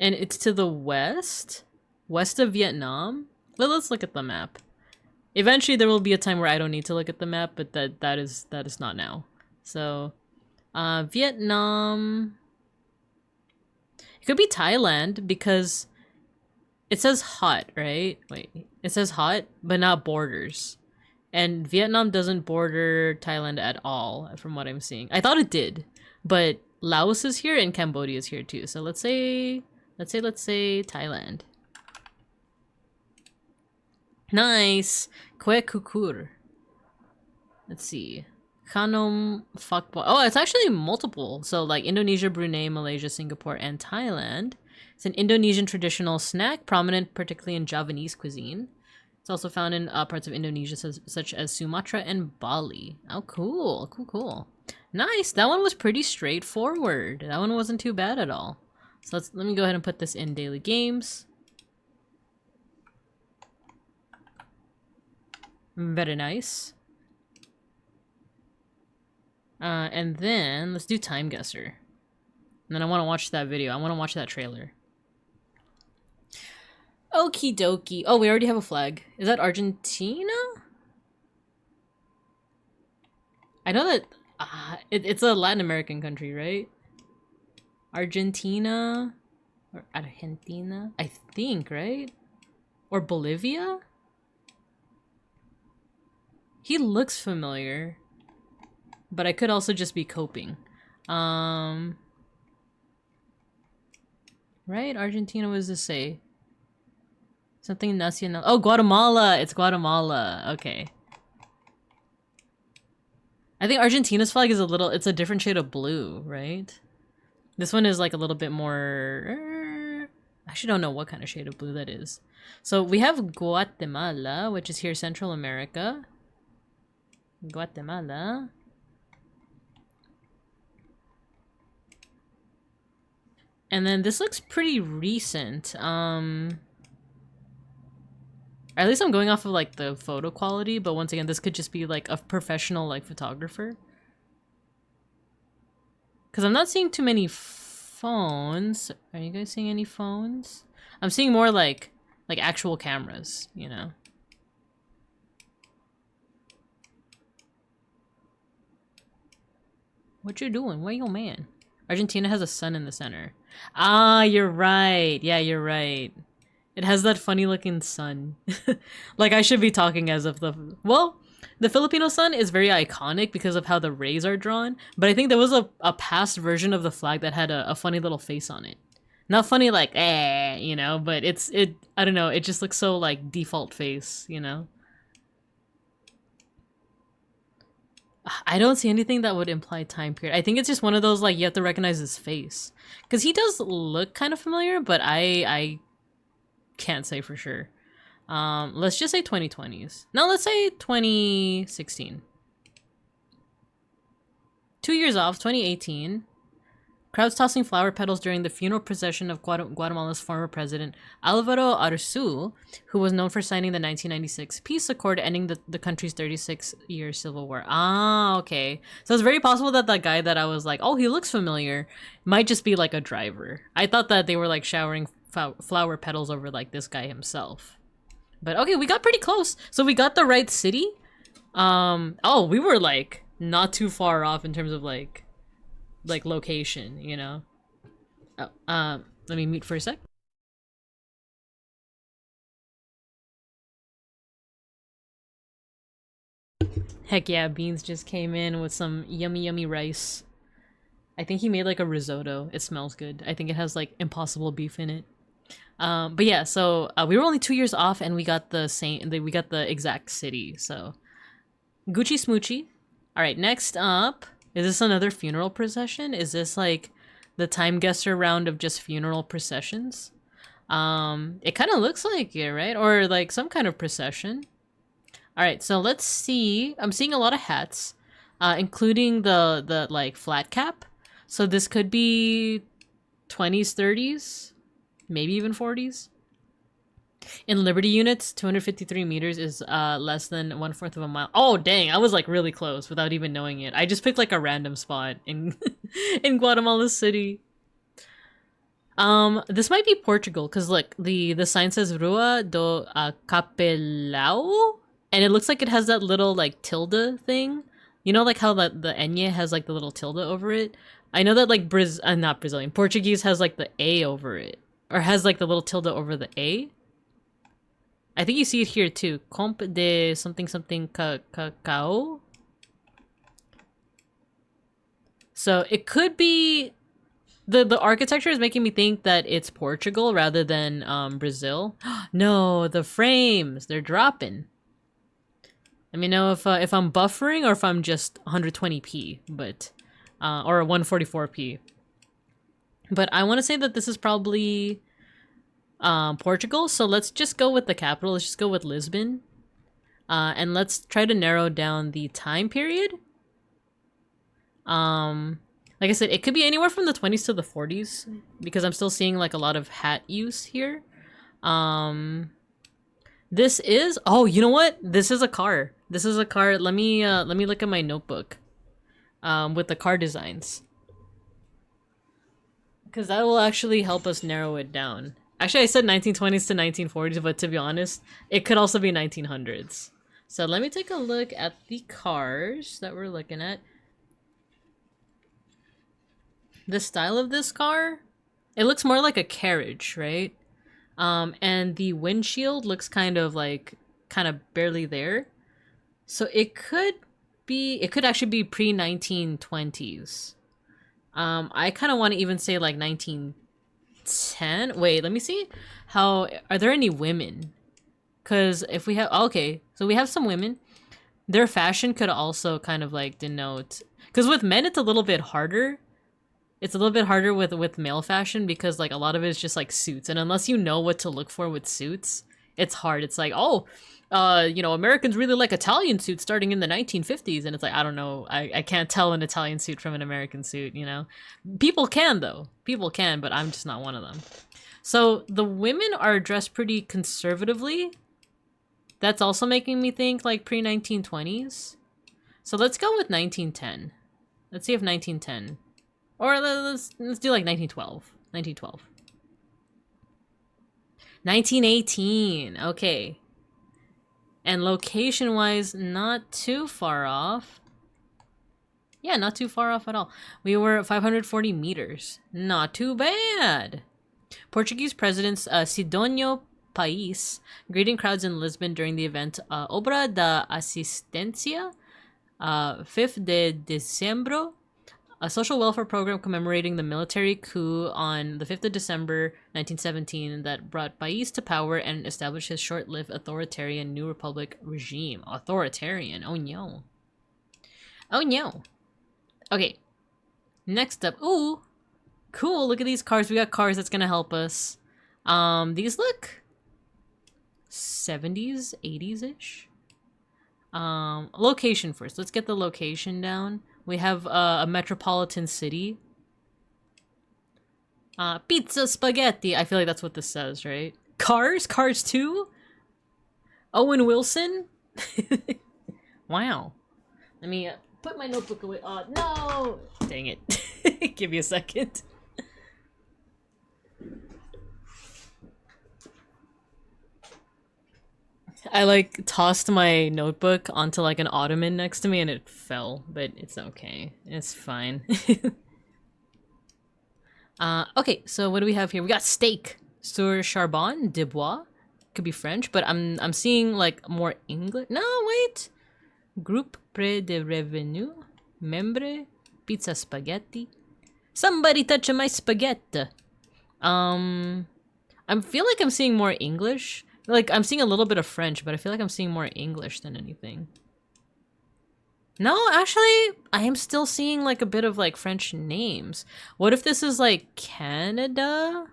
And it's to the west? West of Vietnam? Well, let's look at the map. Eventually there will be a time where I don't need to look at the map, but that is not now. So Vietnam. It could be Thailand because it says hot, right? Wait, it says hot, but not borders. And Vietnam doesn't border Thailand at all, from what I'm seeing. I thought it did, but Laos is here and Cambodia is here too. So let's say Thailand. Nice. Kue kukur. Let's see. Khanom Fakbo. Oh, it's actually multiple. So like Indonesia, Brunei, Malaysia, Singapore, and Thailand. It's an Indonesian traditional snack, prominent particularly in Javanese cuisine. It's also found in parts of Indonesia such as Sumatra and Bali. Oh, cool. Cool. Nice. That one was pretty straightforward. That one wasn't too bad at all. So let me go ahead and put this in daily games. Very nice. And then let's do time guesser. And then I want to watch that video. I want to watch that trailer. Okie dokie. Oh, we already have a flag. Is that Argentina? I know that it's a Latin American country, right? Argentina or Argentina, I think, right? Or Bolivia? He looks familiar, but I could also just be coping. Right? Argentina, what does this say? Something nacional. Oh, Guatemala! It's Guatemala. Okay. I think Argentina's flag is it's a different shade of blue, right? This one is like a little bit more... I actually don't know what kind of shade of blue that is. So we have Guatemala, which is here, Central America. Guatemala. And then this looks pretty recent. At least I'm going off of like the photo quality, but once again, this could just be like a professional like photographer. Because I'm not seeing too many phones. Are you guys seeing any phones? I'm seeing more like actual cameras, you know? What you doing? Where you man? Argentina has a sun in the center. Ah, you're right. Yeah, you're right. It has that funny looking sun. Like I should be talking as of the... Well, the Filipino sun is very iconic because of how the rays are drawn. But I think there was a past version of the flag that had a funny little face on it. Not funny like, you know, but I don't know. It just looks so like default face, you know? I don't see anything that would imply time period. I think it's just one of those like you have to recognize his face. Because he does look kind of familiar, but I can't say for sure. Let's just say 2020s. No, let's say 2016. 2 years off, 2018. Crowds tossing flower petals during the funeral procession of Guatemala's former president, Alvaro Arzu, who was known for signing the 1996 peace accord ending the country's 36-year civil war. Ah, okay. So it's very possible that that guy that I was like, oh, he looks familiar, might just be like a driver. I thought that they were like showering flower petals over like this guy himself. But okay, we got pretty close. So we got the right city. Oh, we were like not too far off in terms of like location, you know. Oh, let me mute for a sec. Heck yeah, Beans just came in with some yummy rice. I think he made like a risotto. It smells good. I think it has like impossible beef in it. But yeah, so we were only 2 years off and we got the exact city. So Gucci Smoochy. All right, next up, is this another funeral procession? Is this like the time guesser round of just funeral processions? It kind of looks like it, right? Or like some kind of procession. All right, so let's see. I'm seeing a lot of hats, including the like flat cap. So this could be 20s, 30s, maybe even 40s. In Liberty units, 253 meters is less than 1/4 of a mile. Oh, dang, I was like really close without even knowing it. I just picked like a random spot in in Guatemala City. This might be Portugal because look, the sign says Rua do Capelao, And it looks like it has that little like tilde thing. You know, like how the Enye has like the little tilde over it? I know that like not Brazilian, Portuguese has like the A over it. Or has like the little tilde over the A. I think you see it here too. Comp de something something cacao. So it could be the architecture is making me think that it's Portugal rather than Brazil. No, the frames, they're dropping. Let me know if I'm buffering or if I'm just 120p, but or 144p. But I want to say that this is probably Portugal, so let's just go with the capital. Let's just go with Lisbon. And let's try to narrow down the time period. Like I said, it could be anywhere from the 20s to the 40s because I'm still seeing like a lot of hat use here. This is, oh, you know what? This is a car. This is a car. Let me look at my notebook with the car designs. Because that will actually help us narrow it down. Actually, I said 1920s to 1940s, but to be honest, it could also be 1900s. So let me take a look at the cars that we're looking at. The style of this car, it looks more like a carriage, right? And the windshield looks kind of barely there. So it could actually be pre-1920s. I kind of want to even say like 1910. Wait, let me see. Are there any women? Because if we have, okay, so we have some women. Their fashion could also kind of like denote, because with men it's a little bit harder. It's a little bit harder with male fashion because like a lot of it is just like suits, and unless you know what to look for with suits, it's hard. It's like, oh, you know, Americans really like Italian suits starting in the 1950s, and it's like, I don't know, I can't tell an Italian suit from an American suit, you know? People can though. People can, but I'm just not one of them. So the women are dressed pretty conservatively. That's also making me think like pre-1920s. So let's go with 1910. Let's see if 1910. Or let's do like 1912. 1912. 1918. Okay. And location-wise, not too far off. Yeah, not too far off at all. We were at 540 meters. Not too bad. Portuguese President Sidónio Pais greeting crowds in Lisbon during the event Obra da Assistência, 5 de Dezembro, a social welfare program commemorating the military coup on the 5th of December 1917 that brought Pais to power and established his short-lived authoritarian New Republic regime. Authoritarian. Oh no. Oh no. Okay. Next up. Ooh. Cool. Look at these cars. We got cars that's gonna help us. These look 70s, 80s-ish. Location first. Let's get the location down. We have a metropolitan city. Pizza spaghetti. I feel like that's what this says, right? Cars? Cars 2? Owen Wilson? Wow. Let me put my notebook away. Oh, no! Dang it. Give me a second. I like tossed my notebook onto like an ottoman next to me and it fell, but it's okay. It's fine. Okay, so what do we have here? We got steak. Sur charbon de bois. Could be French, but I'm seeing like more English. No, wait. Groupe près de revenu. Membre. Pizza spaghetti. Somebody touch my spaghetti. I feel like I'm seeing more English. Like, I'm seeing a little bit of French, but I feel like I'm seeing more English than anything. No, actually, I am still seeing, like, a bit of, like, French names. What if this is, like, Canada?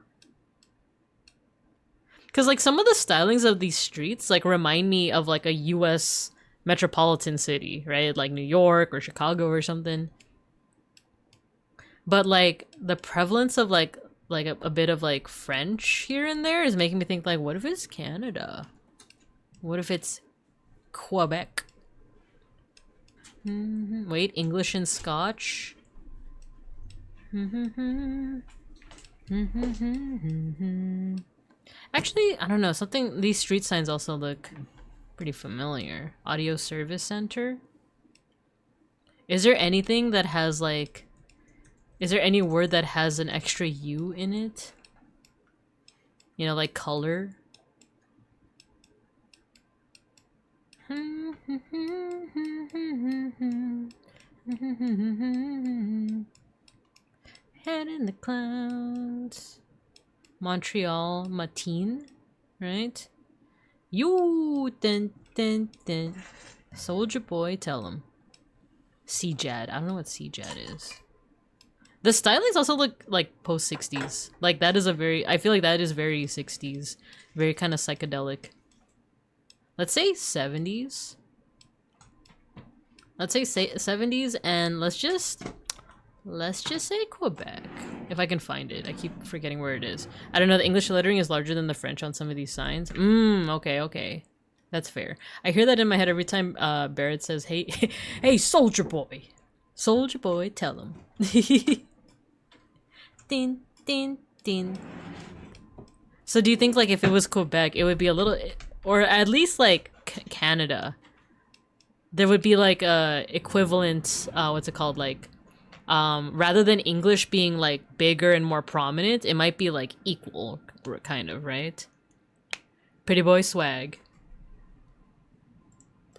Because, like, some of the stylings of these streets, like, remind me of, like, a US metropolitan city, right? Like, New York or Chicago or something. But, like, the prevalence of, like a bit of like French here and there is making me think like, what if it's Canada? What if it's Quebec? Wait, English and Scotch? Actually, I don't know, these street signs also look Pretty familiar. Audio Service Center. Is there anything that has like... Is there any word that has an extra U in it? You know, like color? Head in the clouds. Montreal Matin, right? You dun dun dun. Soldier Boy, tell him. CJAD. I don't know what CJAD is. The stylings also look like post 60s. Like that is a very, I feel like that is very 60s. Very kind of psychedelic. Let's say 70s. Let's say 70s and let's just say Quebec. If I can find it. I keep forgetting where it is. I don't know, the English lettering is larger than the French on some of these signs. Okay. That's fair. I hear that in my head every time Barrett says, hey, hey, Soldier Boy. Soldier Boy, tell him. Din, din, din. So do you think like if it was Quebec, it would be a little, or at least like Canada, there would be like a equivalent, what's it called, like, rather than English being like bigger and more prominent, it might be like equal, kind of, right? Pretty Boy Swag.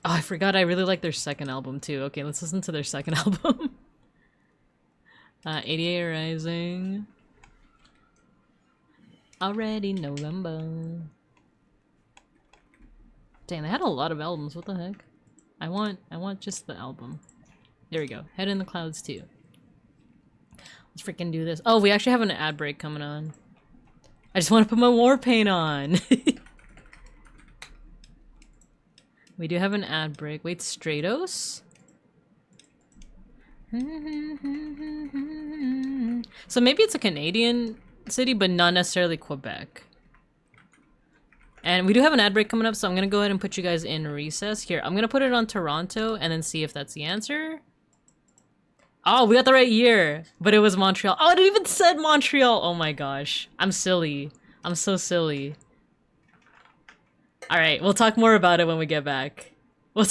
Oh, I forgot I really like their second album too. Okay, let's listen to their second album. 88 Rising. Already November. Dang, they had a lot of albums. What the heck? I want just the album. There we go. Head in the Clouds too. Let's freaking do this. Oh, we actually have an ad break coming on. I just want to put my war paint on. We do have an ad break. Wait, Stratos? So maybe it's a Canadian city, but not necessarily Quebec. And we do have an ad break coming up, so I'm gonna go ahead and put you guys in recess. Here, I'm gonna put it on Toronto and then see if that's the answer. Oh, we got the right year, but it was Montreal. Oh, it even said Montreal. Oh my gosh. I'm silly. I'm so silly. All right, we'll talk more about it when we get back. But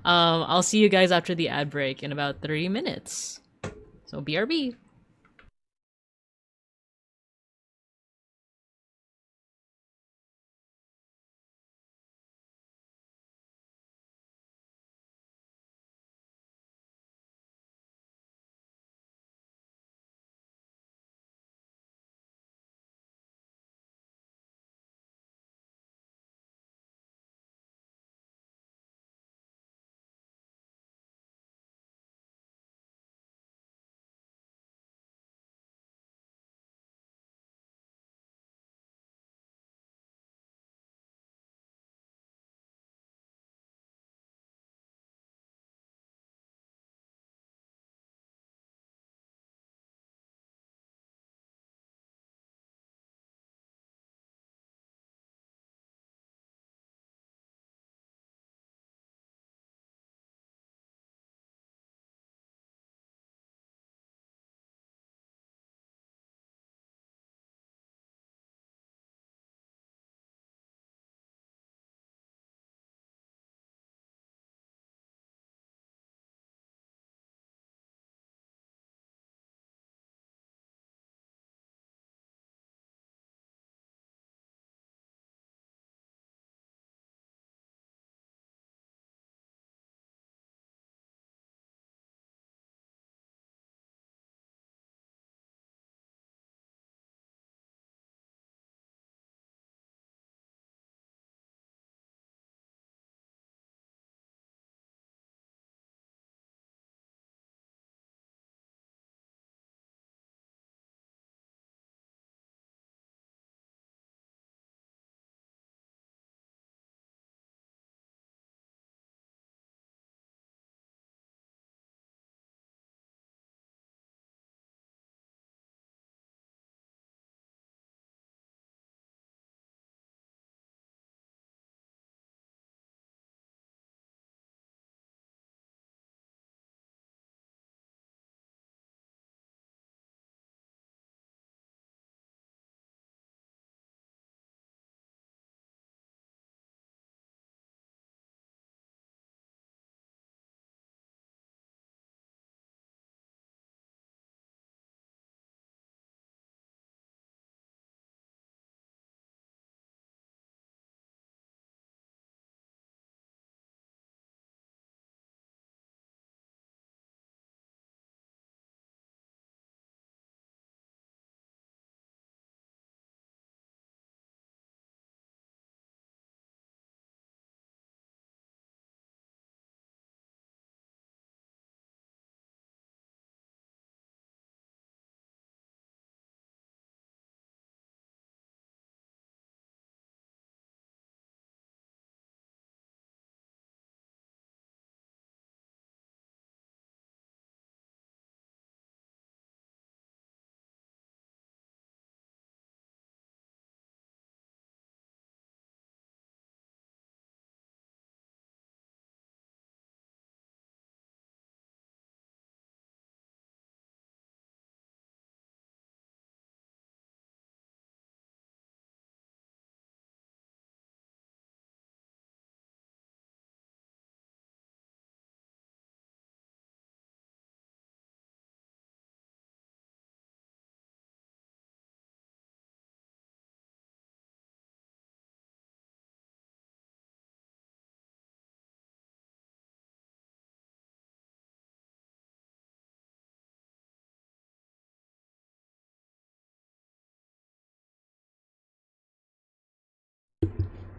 I'll see you guys after the ad break in about 30 minutes. So BRB.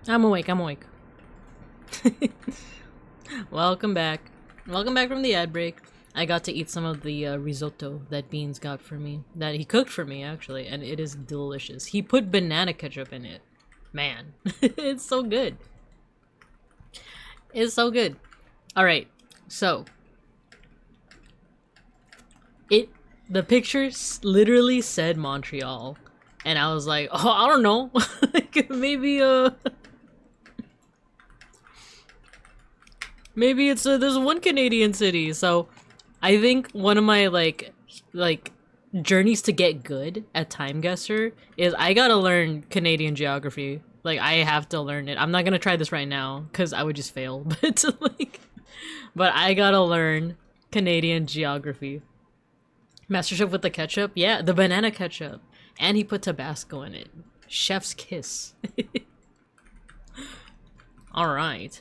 I'm awake, I'm awake. Welcome back. Welcome back from the ad break. I got to eat some of the risotto that Beans got for me. That he cooked for me, actually, and it is delicious. He put banana ketchup in it. Man, it's so good. It's so good. Alright, so. The picture literally said Montreal. And I was like, oh, I don't know. Like, maybe, maybe it's, there's one Canadian city. So, I think one of my, like, journeys to get good at Time Guesser is I gotta learn Canadian geography. Like, I have to learn it. I'm not gonna try this right now, because I would just fail. But, like, but I gotta learn Canadian geography. MasterChef with the ketchup? Yeah, the banana ketchup. And he put Tabasco in it. Chef's kiss. Alright.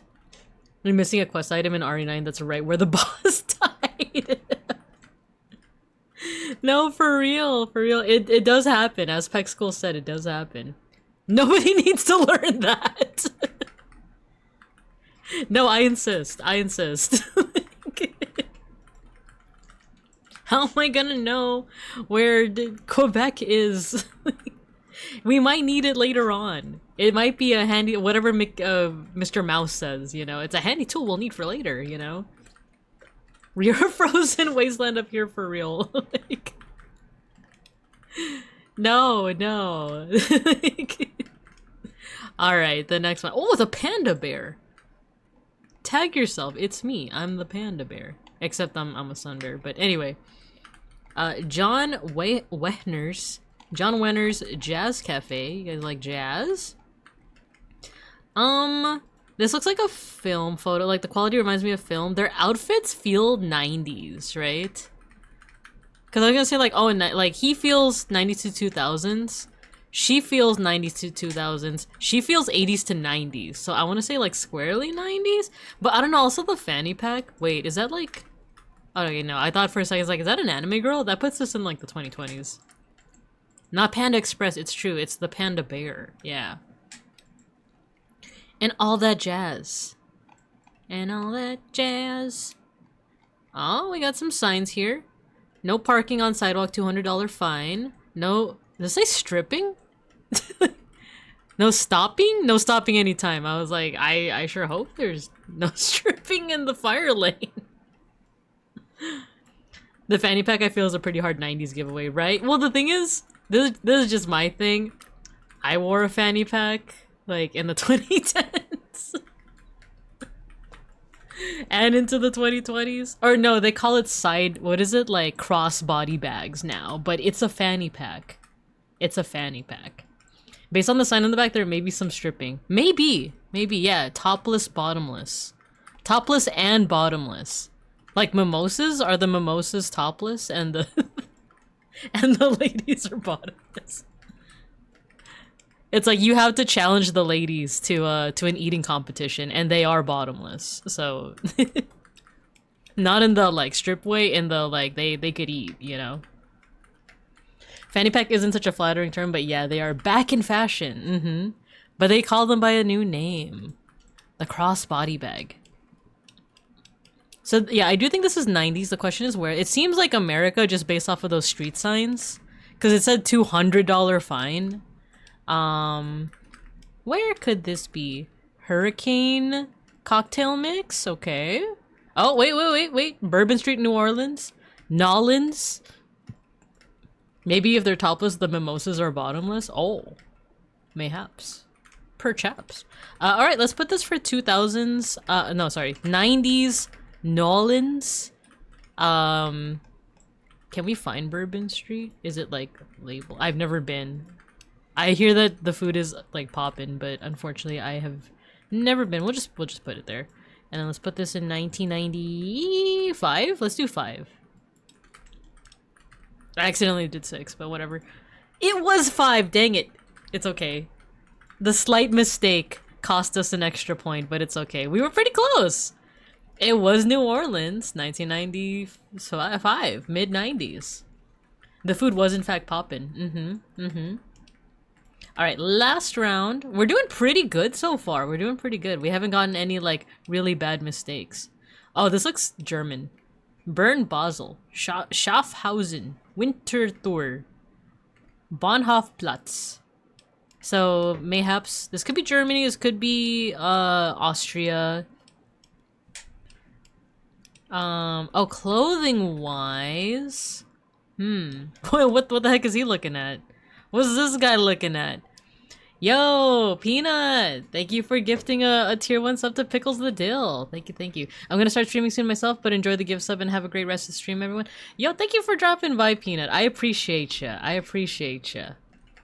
We're missing a quest item in RE9 that's right where the boss died. No, for real. For real. It does happen. As Peck School said, it does happen. Nobody needs to learn that. No, I insist. I insist. How am I gonna know where Quebec is? We might need it later on. It might be a handy, whatever Mr. Mouse says, you know? It's a handy tool we'll need for later, you know? You're a frozen wasteland up here for real. Like, no. Alright, the next one. Oh, the panda bear! Tag yourself, it's me. I'm the panda bear. Except I'm a sunder, but anyway. John Wehner's Jazz Cafe. You guys like jazz? This looks like a film photo. Like, the quality reminds me of film. Their outfits feel 90s, right? Because I was gonna say, like, oh, like, he feels 90s to 2000s. She feels 90s to 2000s. She feels 80s to 90s. So I want to say, like, squarely 90s? But I don't know, also the fanny pack. Wait, is that, like... Oh, okay, no. I thought for a second, I was like, is that an anime girl? That puts us in, like, the 2020s. Not Panda Express, it's true. It's the panda bear. Yeah. And all that jazz. And all that jazz. Oh, we got some signs here. No parking on sidewalk, $200 fine. No... Does it say stripping? No stopping? No stopping anytime. I was like, I sure hope there's no stripping in the fire lane. The fanny pack I feel is a pretty hard 90s giveaway, right? Well, the thing is, this is just my thing. I wore a fanny pack, like, in the 2010s. And into the 2020s. Or no, they call it what is it? Like, cross-body bags now. But it's a fanny pack. It's a fanny pack. Based on the sign on the back, there may be some stripping. Maybe, yeah. Topless, bottomless. Topless and bottomless. Like mimosas? Are the mimosas topless and the and the ladies are bottomless? It's like you have to challenge the ladies to an eating competition, and they are bottomless. So not in the like strip way, in the like they could eat, you know. Fanny pack isn't such a flattering term, but yeah, they are back in fashion. But they call them by a new name. The crossbody bag. So yeah, I do think this is 90s. The question is where. It seems like America just based off of those street signs. Because it said $200 fine. Where could this be? Hurricane cocktail mix? Okay. Oh, wait. Bourbon Street, New Orleans? Nolans? Maybe if they're topless, the mimosas are bottomless? Oh. Mayhaps. Perchaps. Alright, let's put this for 2000s. No, sorry. 90s Nolans. Can we find Bourbon Street? Is it like labeled? I've never been. I hear that the food is like poppin', but unfortunately I have never been. We'll just put it there. And then let's put this in 1995. Let's do 5. I accidentally did 6, but whatever. It was 5, dang it. It's okay. The slight mistake cost us an extra point, but it's okay. We were pretty close. It was New Orleans, 1995, mid-90s. The food was in fact poppin'. All right, last round. We're doing pretty good so far. We're doing pretty good. We haven't gotten any like really bad mistakes. Oh, this looks German. Bern Basel, Schaffhausen, Winterthur, Bahnhofplatz. So mayhaps this could be Germany. This could be Austria. Oh, clothing wise. What the heck is he looking at? What's this guy looking at? Yo, Peanut! Thank you for gifting a tier 1 sub to Pickles the Dill. Thank you, thank you. I'm gonna start streaming soon myself, but enjoy the gift sub and have a great rest of the stream, everyone. Yo, thank you for dropping by, Peanut. I appreciate ya. I appreciate ya.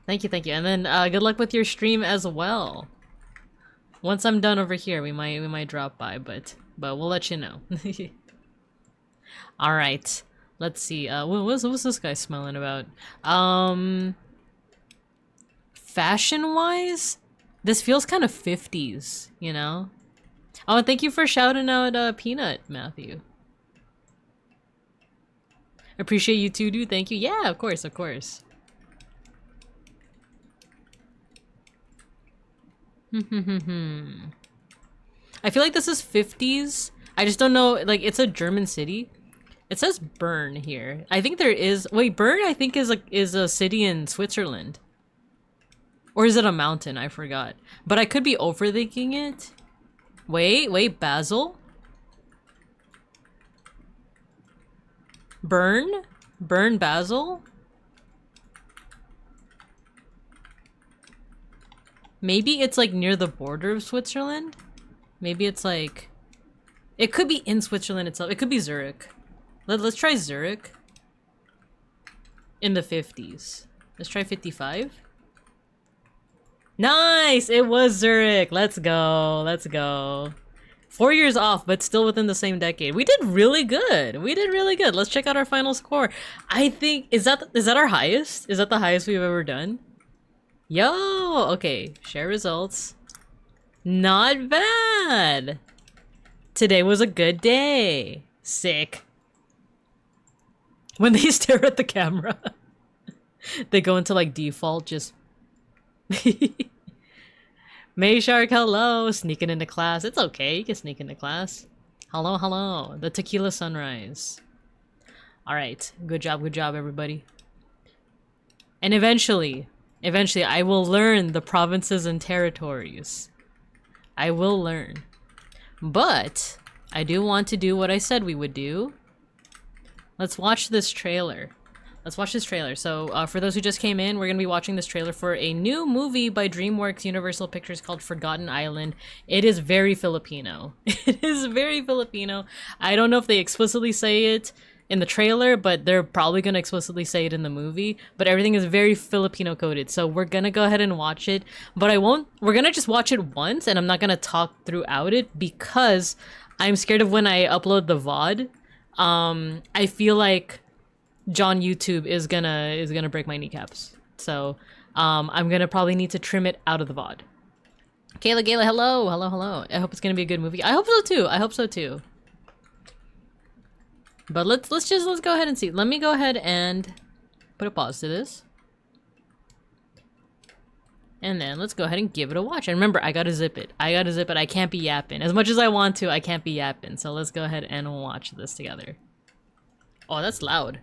Thank you, thank you. And then good luck with your stream as well. Once I'm done over here, we might drop by, but we'll let you know. All right. Let's see. What's this guy smelling about? Fashion-wise, this feels kind of 50s, you know? Oh, and thank you for shouting out Peanut, Matthew. Appreciate you too, dude. Thank you. Yeah, of course, of course. I feel like this is 50s. I just don't know, like, it's a German city. It says Bern here. I think there is... Wait, Bern I think is a city in Switzerland. Or is it a mountain? I forgot. But I could be overthinking it. Wait, Basel? Bern? Bern, Basel? Maybe it's like near the border of Switzerland? Maybe it's like... It could be in Switzerland itself. It could be Zurich. Let's try Zurich. In the 50s. Let's try 55. Nice! It was Zurich! Let's go. Let's go. 4 years off, but still within the same decade. We did really good. We did really good. Let's check out our final score. I think... Is that our highest? Is that the highest we've ever done? Yo! Okay. Share results. Not bad! Today was a good day. Sick. When they stare at the camera, they go into like default, just... Mayshark, hello! Sneaking into class. It's okay, you can sneak into class. Hello, hello. The tequila sunrise. Alright, good job, everybody. And eventually, I will learn the provinces and territories. I will learn. But, I do want to do what I said we would do. Let's watch this trailer. Let's watch this trailer. So, for those who just came in, we're going to be watching this trailer for a new movie by DreamWorks Universal Pictures called Forgotten Island. It is very Filipino. It is very Filipino. I don't know if they explicitly say it in the trailer, but they're probably going to explicitly say it in the movie. But everything is very Filipino coded. So we're going to go ahead and watch it. But we're going to just watch it once, and I'm not going to talk throughout it because I'm scared of when I upload the VOD. I feel like John YouTube is gonna break my kneecaps. So, I'm gonna probably need to trim it out of the VOD. Kayla, hello, hello, hello. I hope it's gonna be a good movie. I hope so too. I hope so too. But let's go ahead and see. Let me go ahead and put a pause to this. And then let's go ahead and give it a watch. And remember, I gotta zip it. I can't be yapping. As much as I want to, I can't be yapping. So let's go ahead and watch this together. Oh, that's loud.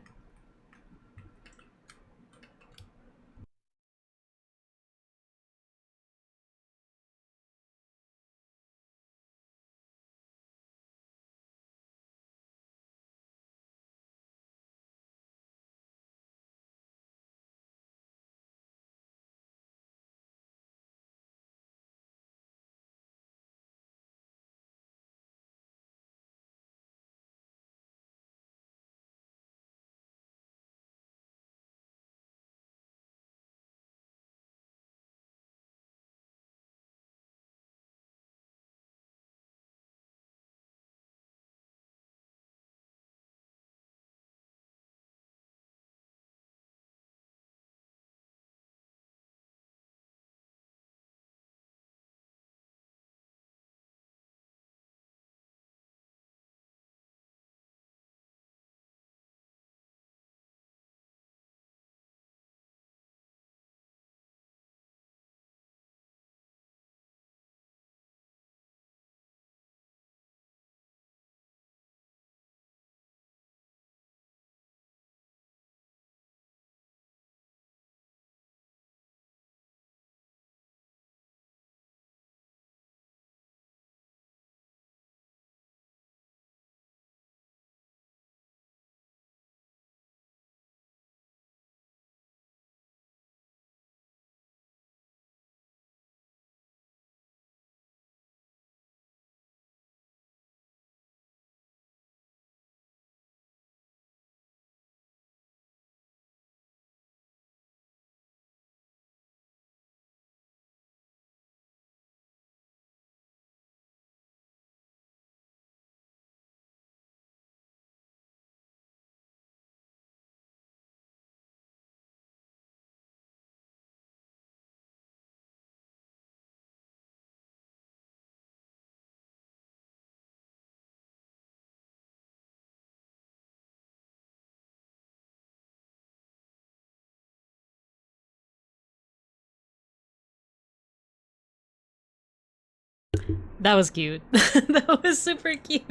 That was cute. That was super cute.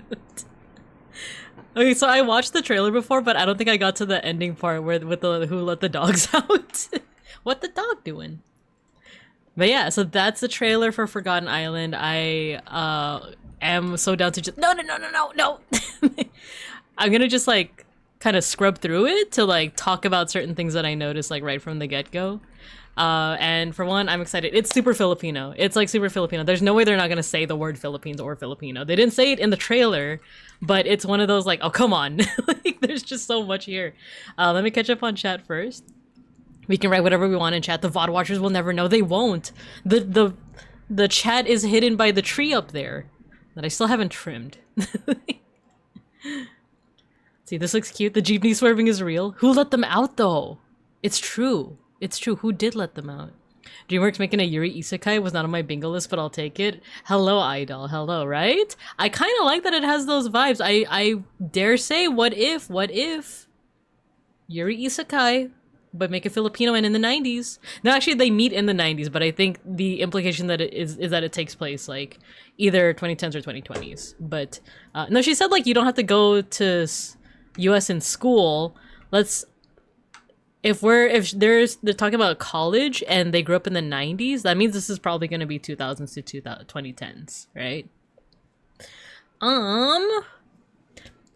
Okay, so I watched the trailer before, but I don't think I got to the ending part where with the who let the dogs out. What the dog doing? But yeah, so that's the trailer for Forgotten Island. I am so down to just no. I'm gonna just like kind of scrub through it to like talk about certain things that I noticed like right from the get-go. And for one, I'm excited. It's super Filipino. It's like super Filipino. There's no way they're not gonna say the word Philippines or Filipino. They didn't say it in the trailer, but it's one of those like, oh come on, like there's just so much here. Let me catch up on chat first. We can write whatever we want in chat. The VOD watchers will never know. They won't. The chat is hidden by the tree up there that I still haven't trimmed. See, this looks cute. The jeepney swerving is real. Who let them out though? It's true. It's true. Who did let them out? DreamWorks making a Yuri Isekai was not on my bingo list, but I'll take it. Hello, Idol. Hello, right? I kind of like that it has those vibes. I dare say, what if Yuri Isekai, but make it Filipino and in the 90s? No, actually, they meet in the 90s, but I think the implication that it is that it takes place like either 2010s or 2020s. But no, she said like you don't have to go to US in school. If they're talking about college and they grew up in the 90s, that means this is probably going to be 2000s to 2010s, right?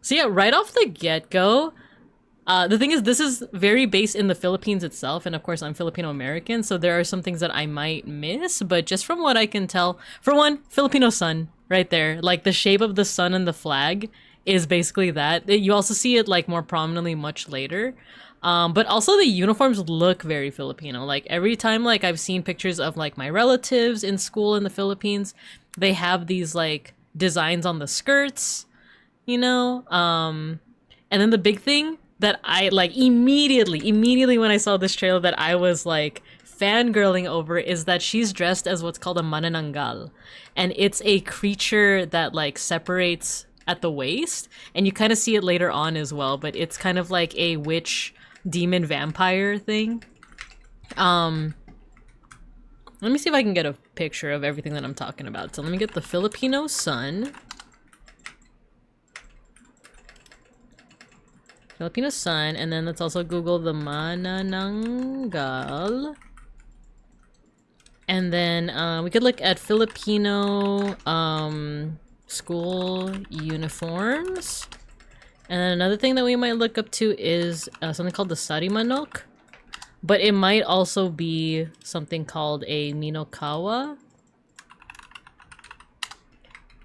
So yeah, right off the get-go, the thing is, this is very based in the Philippines itself, and of course I'm Filipino-American, so there are some things that I might miss, but just from what I can tell, for one, Filipino sun, right there. Like, the shape of the sun and the flag is basically that. You also see it, like, more prominently much later. But also the uniforms look very Filipino. Like, every time, like, I've seen pictures of, like, my relatives in school in the Philippines, they have these, like, designs on the skirts, you know? And then the big thing that I, like, immediately when I saw this trailer that I was, like, fangirling over is that she's dressed as what's called a manananggal. And it's a creature that, like, separates at the waist. And you kind of see it later on as well, but it's kind of like a witch demon vampire thing. Let me see if I can get a picture of everything that I'm talking about. So let me get the Filipino sun. Filipino sun, and then let's also Google the manananggal. And then we could look at Filipino school uniforms. And then another thing that we might look up to is something called the sarimanok. But it might also be something called a minokawa.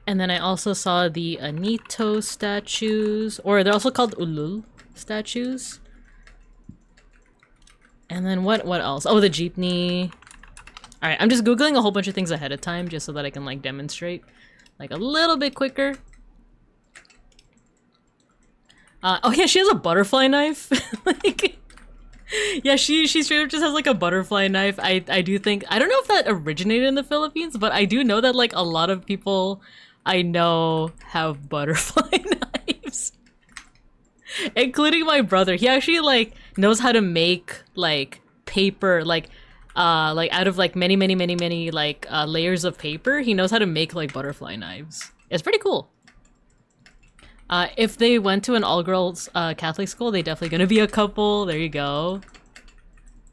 And then I also saw the Anito statues, or they're also called ulul statues. And then what else? Oh, the jeepney. All right, I'm just Googling a whole bunch of things ahead of time just so that I can like demonstrate like a little bit quicker. Oh yeah, she has a butterfly knife. Like, yeah, she straight up just has like a butterfly knife. I do think, I don't know if that originated in the Philippines, but I do know that like a lot of people I know have butterfly knives. Including my brother. He actually like knows how to make like paper, like out of like many like layers of paper. He knows how to make like butterfly knives. It's pretty cool. If they went to an all-girls Catholic school, they definitely gonna be a couple. There you go.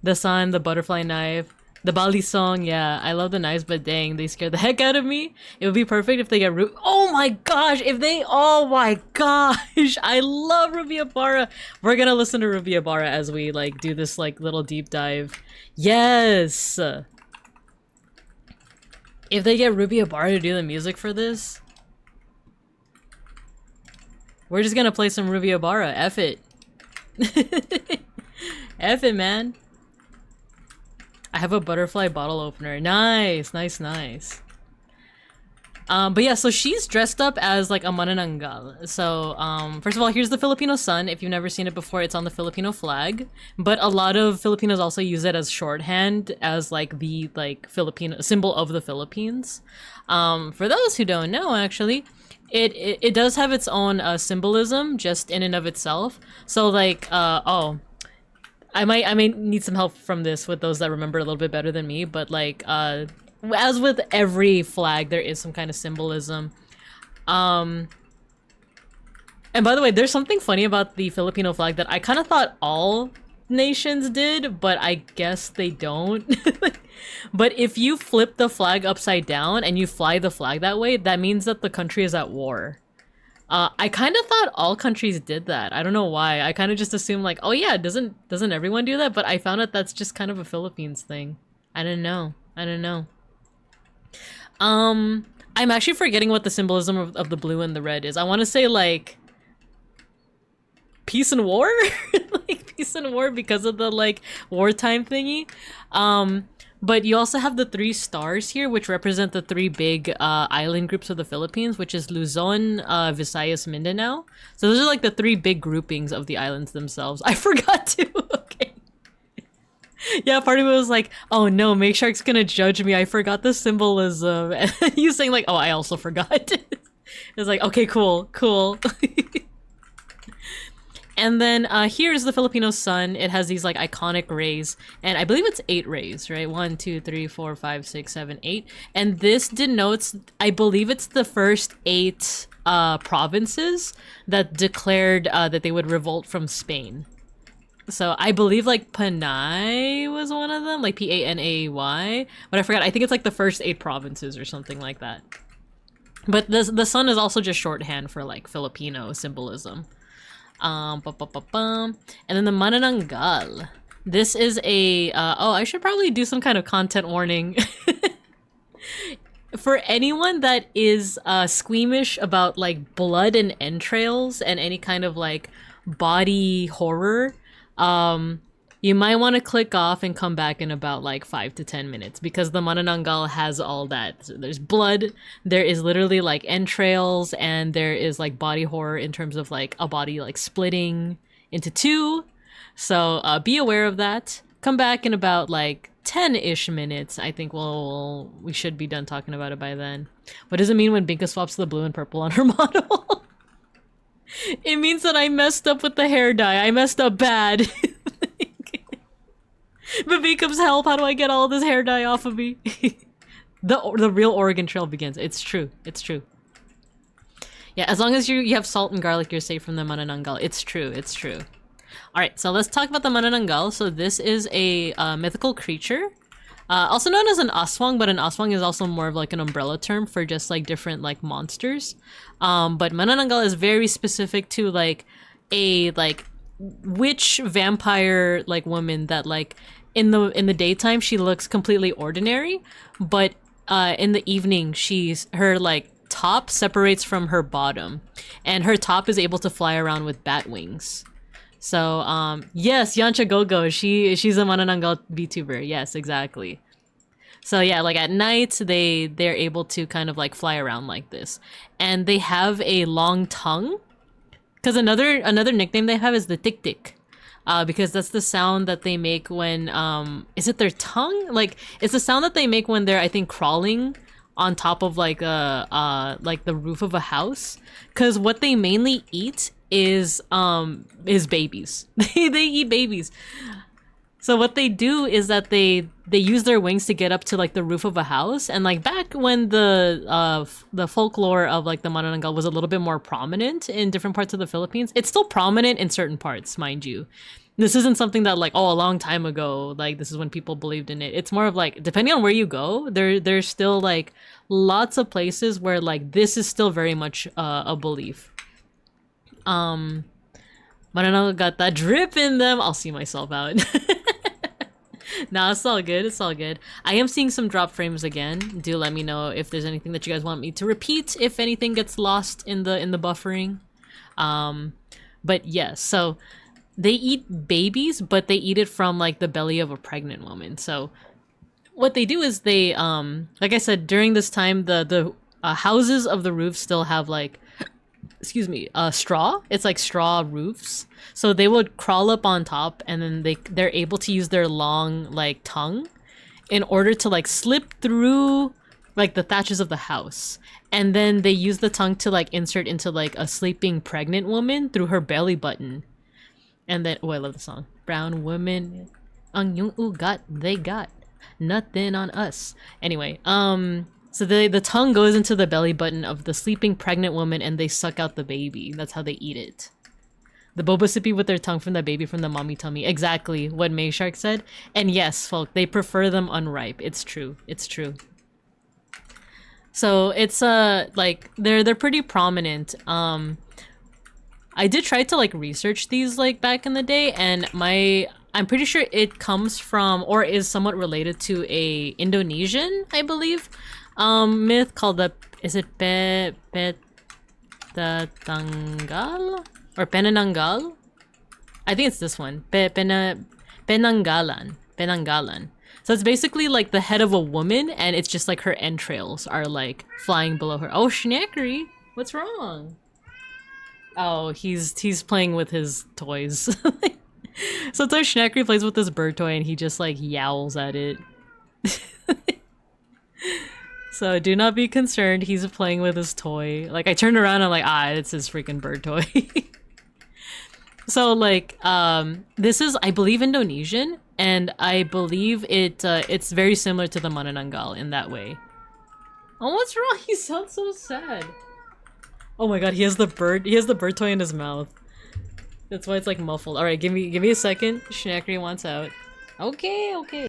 The sun, the butterfly knife, the balisong. Yeah, I love the knives, but dang, they scare the heck out of me. It would be perfect if they get oh my gosh, oh my gosh, I love Ruby Ibarra. We're gonna listen to Ruby Ibarra as we like do this like little deep dive. Yes! If they get Ruby Ibarra to do the music for this, we're just gonna play some Ruby Ibarra. F it. F it, man. I have a butterfly bottle opener. Nice, nice, nice. But yeah, so she's dressed up as like a manananggal. So, first of all, here's the Filipino sun. If you've never seen it before, it's on the Filipino flag. But a lot of Filipinos also use it as shorthand, as like the like Filipino symbol of the Philippines. For those who don't know, actually, it does have its own symbolism just in and of itself. So like, oh, I might need some help from this with those that remember a little bit better than me. But like, as with every flag, there is some kind of symbolism. And by the way, there's something funny about the Filipino flag that I kind of thought all nations did, but I guess they don't. But if you flip the flag upside down and you fly the flag that way, that means that the country is at war. I kind of thought all countries did that. I don't know why. I kind of just assumed like, oh yeah, doesn't everyone do that? But I found out that's just kind of a Philippines thing. I don't know. I'm actually forgetting what the symbolism of the blue and the red is. I want to say like peace and war? Like peace and war because of the like wartime thingy. But you also have the 3 stars here, which represent the 3 big island groups of the Philippines, which is Luzon, Visayas, Mindanao. So those are like the 3 big groupings of the islands themselves. I forgot to. Okay. Yeah, part of me was like, oh no, Make Shark's gonna judge me. I forgot the symbolism. And you saying like, oh, I also forgot. It's like, okay, cool. And then here's the Filipino sun. It has these like iconic rays, and I believe it's 8 rays, right? 1, 2, 3, 4, 5, 6, 7, 8. And this denotes, I believe it's the first 8 provinces that declared that they would revolt from Spain. So I believe like Panay was one of them, like Panay, but I forgot. I think it's like the first 8 provinces or something like that. But the sun is also just shorthand for like Filipino symbolism. And then the manananggal. This is a oh, I should probably do some kind of content warning. For anyone that is squeamish about like blood and entrails and any kind of like body horror, you might want to click off and come back in about like 5 to 10 minutes because the manananggal has all that. So there's blood, there is literally like entrails, and there is like body horror in terms of like a body like splitting into 2. So be aware of that. Come back in about like 10-ish minutes. I think we should be done talking about it by then. What does it mean when Binka swaps the blue and purple on her model? It means that I messed up with the hair dye. I messed up bad. But Beacom's help, how do I get all this hair dye off of me? The real Oregon Trail begins. It's true. Yeah, as long as you have salt and garlic, you're safe from the manananggal. It's true. Alright, so let's talk about the manananggal. So this is a mythical creature. Also known as an aswang, but an aswang is also more of like an umbrella term for just like different like monsters. But manananggal is very specific to like a like witch vampire like woman that like in the daytime she looks completely ordinary, but in the evening her like top separates from her bottom, and her top is able to fly around with bat wings. So yes, Yancha Gogo, she's a manananggal VTuber. Yes, exactly. So yeah, like at night they're able to kind of like fly around like this, and they have a long tongue. Because another nickname they have is the tik tik, because that's the sound that they make when is it their tongue? Like it's the sound that they make when they're, I think, crawling on top of like the roof of a house. Because what they mainly eat is babies. They eat babies. So what they do is that they use their wings to get up to like the roof of a house, and like back when the folklore of like the manananggal was a little bit more prominent in different parts of the Philippines. It's still prominent in certain parts, mind you. This isn't something that like, oh, a long time ago, like this is when people believed in it. It's more of like, depending on where you go, there's still like lots of places where like this is still very much a belief. Manananggal got that drip in them. I'll see myself out. Nah, it's all good. I am seeing some drop frames again. Do let me know if there's anything that you guys want me to repeat, if anything gets lost in the buffering. But yes, so they eat babies, but they eat it from like the belly of a pregnant woman. So what they do is they like I said, during this time the houses of the roofs still have like, excuse me, straw. It's like straw roofs. So they would crawl up on top, and then they're able to use their long like tongue in order to like slip through like the thatches of the house. And then they use the tongue to like insert into like a sleeping pregnant woman through her belly button. And then, oh, I love the song. Brown woman, ang yung ugat, they got. Nothing on us. Anyway, so the tongue goes into the belly button of the sleeping pregnant woman and they suck out the baby. That's how they eat it. The boba sippy with their tongue from the baby from the mommy tummy. Exactly what May Shark said. And yes, folk, they prefer them unripe. It's true. It's true. So it's like they're pretty prominent. I did try to like research these like back in the day, and I'm pretty sure it comes from or is somewhat related to a Indonesian, I believe, myth called is it Tanggal or Penananggal? I think it's this one. Penanggalan. So it's basically like the head of a woman, and it's just like her entrails are like flying below her. Oh, Schnackery, what's wrong? Oh, he's playing with his toys. Sometimes Schnackery plays with this bird toy and he just like yowls at it. So do not be concerned, he's playing with his toy. Like I turned around and I'm like, it's his freaking bird toy. So like, this is, I believe, Indonesian, and I believe it's very similar to the Manananggal in that way. Oh, what's wrong? He sounds so sad. Oh my god, he has the bird toy in his mouth. That's why it's like muffled. Alright, give me a second. Schnackery wants out. Okay, okay.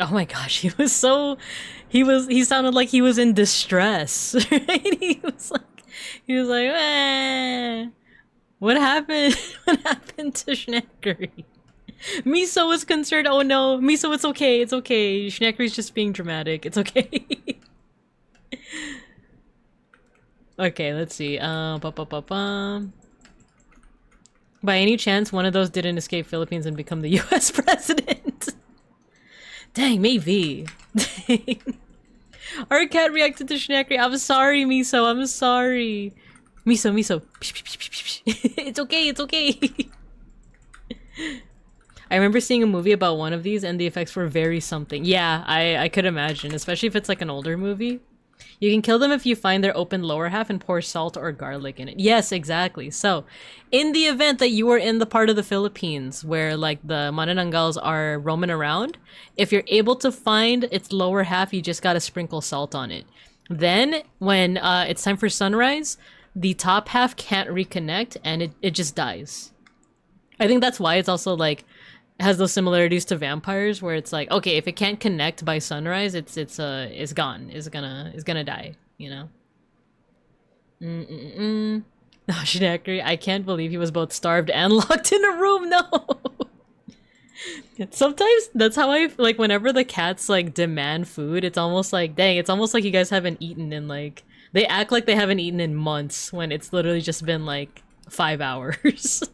Oh my gosh, he sounded like he was in distress, right? He was like, what happened? What happened to Schnackery? Miso was concerned. Oh no, Miso, it's okay, it's okay. Schnackery's just being dramatic. It's okay. Okay, let's see. By any chance, one of those didn't escape Philippines and become the U.S. president? Dang, maybe. Dang. Our cat reacted to Schnackery. I'm sorry, Miso. I'm sorry. Miso. It's okay, it's okay. I remember seeing a movie about one of these and the effects were very something. Yeah, I could imagine, especially if it's like an older movie. You can kill them if you find their open lower half and pour salt or garlic in it. Yes, exactly. So, in the event that you are in the part of the Philippines where like the Manananggals are roaming around, if you're able to find its lower half, you just gotta sprinkle salt on it. Then, when it's time for sunrise, the top half can't reconnect and it just dies. I think that's why it's also like has those similarities to vampires, where it's like, okay, if it can't connect by sunrise, it's gone. It's gonna die, you know. Oh, Schnackery, I can't believe he was both starved and locked in a room. No. Sometimes that's how I like whenever the cats like demand food. It's almost like, dang, it's almost like you guys haven't eaten in like, they act like they haven't eaten in months when it's literally just been like 5 hours.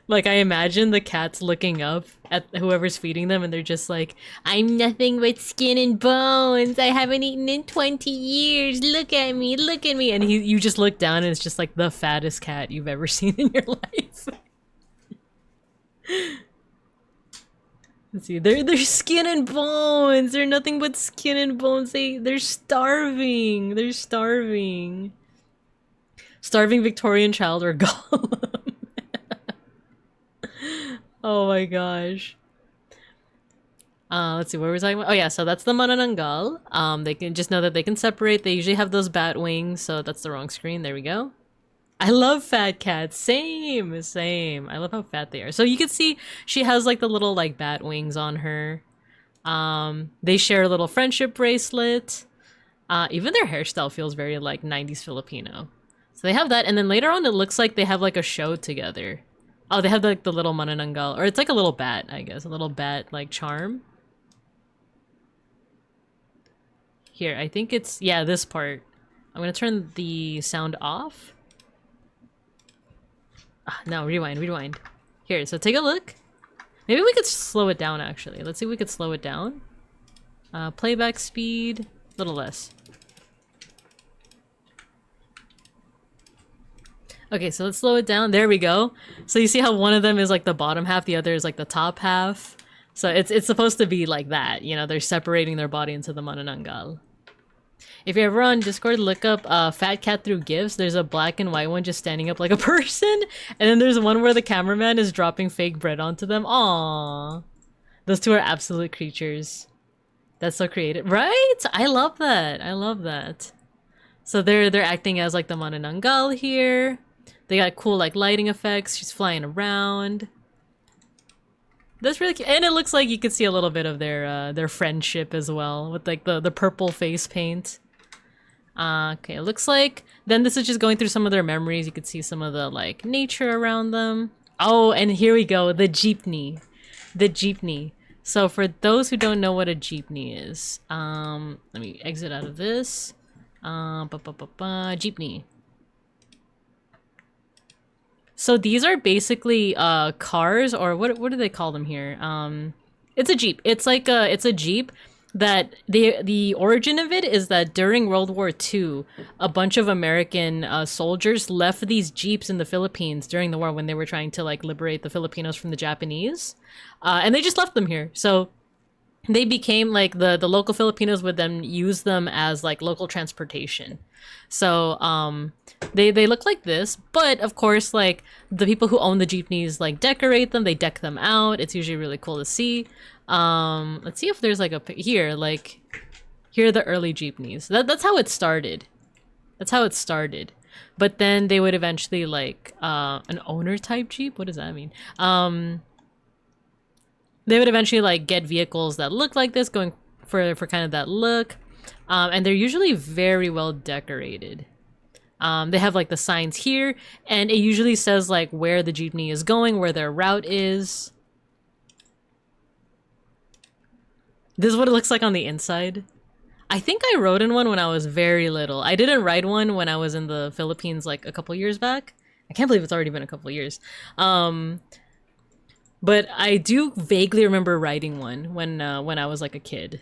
Like, I imagine the cats looking up at whoever's feeding them and they're just like, I'm nothing but skin and bones. I haven't eaten in 20 years. Look at me, look at me. And you just look down and it's just like the fattest cat you've ever seen in your life. Let's see, they're skin and bones. They're nothing but skin and bones. They're starving. They're starving. Starving Victorian child or golem. Oh my gosh. Let's see, what were we talking about? Oh yeah, so that's the Manananggal. They can just know that they can separate. They usually have those bat wings, so that's the wrong screen. There we go. I love fat cats. Same. I love how fat they are. So you can see she has like the little like bat wings on her. They share a little friendship bracelet. Even their hairstyle feels very like 90s Filipino. So they have that, and then later on it looks like they have like a show together. Oh, they have like the little Manananggal, or it's like a little bat, I guess. A little bat like charm. Here, I think it's, yeah, this part. I'm gonna turn the sound off. No, rewind. Here, so take a look. Maybe we could slow it down, actually. Let's see if we could slow it down. Playback speed, a little less. Okay, so let's slow it down. There we go. So you see how one of them is like the bottom half, the other is like the top half. So it's supposed to be like that, you know, they're separating their body into the manananggal. If you're ever on Discord, look up Fat Cat Through Gifts. There's a black and white one just standing up like a person. And then there's one where the cameraman is dropping fake bread onto them. Aww. Those two are absolute creatures. That's so creative. Right? I love that. I love that. So they're acting as like the manananggal here. They got cool like lighting effects. She's flying around. That's really cute. And it looks like you could see a little bit of their friendship as well with like the purple face paint. Okay, it looks like then this is just going through some of their memories. You could see some of the like nature around them. Oh, and here we go, the jeepney. The jeepney. So for those who don't know what a jeepney is, let me exit out of this. Jeepney. So these are basically cars, or what do they call them here? It's a jeep. It's like it's a jeep that the origin of it is that during World War II, a bunch of American soldiers left these jeeps in the Philippines during the war when they were trying to like liberate the Filipinos from the Japanese, and they just left them here. So they became like the local Filipinos would then use them as like local transportation. So they look like this, but of course like the people who own the jeepneys like decorate them, they deck them out. It's usually really cool to see. Let's see if there's like a here, like here are the early jeepneys. That's how it started. That's how it started. But then they would eventually like an owner type jeep. What does that mean? They would eventually like get vehicles that look like this, going for kind of that look. And they're usually very well decorated. They have like the signs here, and it usually says like where the jeepney is going, where their route is. This is what it looks like on the inside. I think I rode in one when I was very little. I didn't ride one when I was in the Philippines like a couple years back. I can't believe it's already been a couple years. But I do vaguely remember riding one when I was like a kid.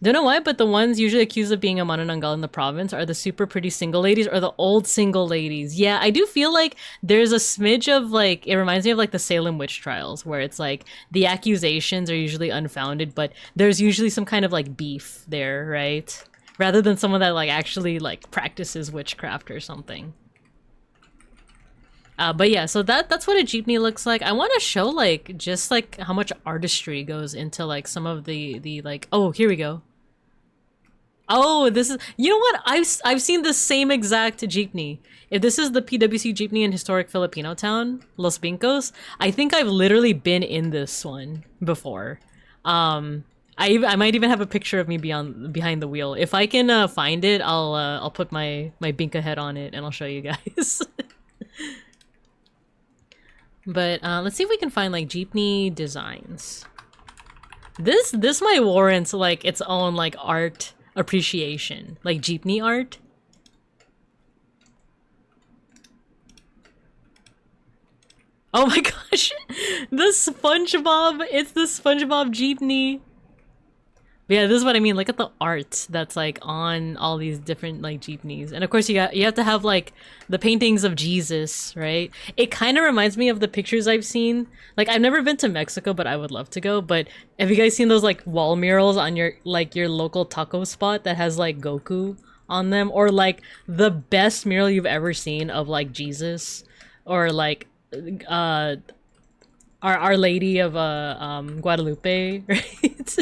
Don't know why, but the ones usually accused of being a manananggal in the province are the super pretty single ladies or the old single ladies. Yeah, I do feel like there's a smidge of like, it reminds me of like the Salem witch trials where it's like the accusations are usually unfounded, but there's usually some kind of like beef there, right? Rather than someone that like actually like practices witchcraft or something. But yeah, so that's what a jeepney looks like. I want to show like just like how much artistry goes into like some of the like, oh, here we go. Oh, this is, you know what? I've seen the same exact jeepney. If this is the PWC jeepney in historic Filipino town, Los Vincos, I think I've literally been in this one before. I might even have a picture of me behind the wheel. If I can find it, I'll put my Binka head on it and I'll show you guys. But let's see if we can find like jeepney designs. This might warrant like its own like art appreciation, like jeepney art. Oh my gosh, the SpongeBob! It's the SpongeBob jeepney. But yeah, this is what I mean. Look at the art that's like on all these different like jeepneys, and of course you have to have like the paintings of Jesus, right? It kind of reminds me of the pictures I've seen. Like I've never been to Mexico, but I would love to go. But have you guys seen those like wall murals on your local taco spot that has like Goku on them, or like the best mural you've ever seen of like Jesus, or like Our Lady of Guadalupe, right?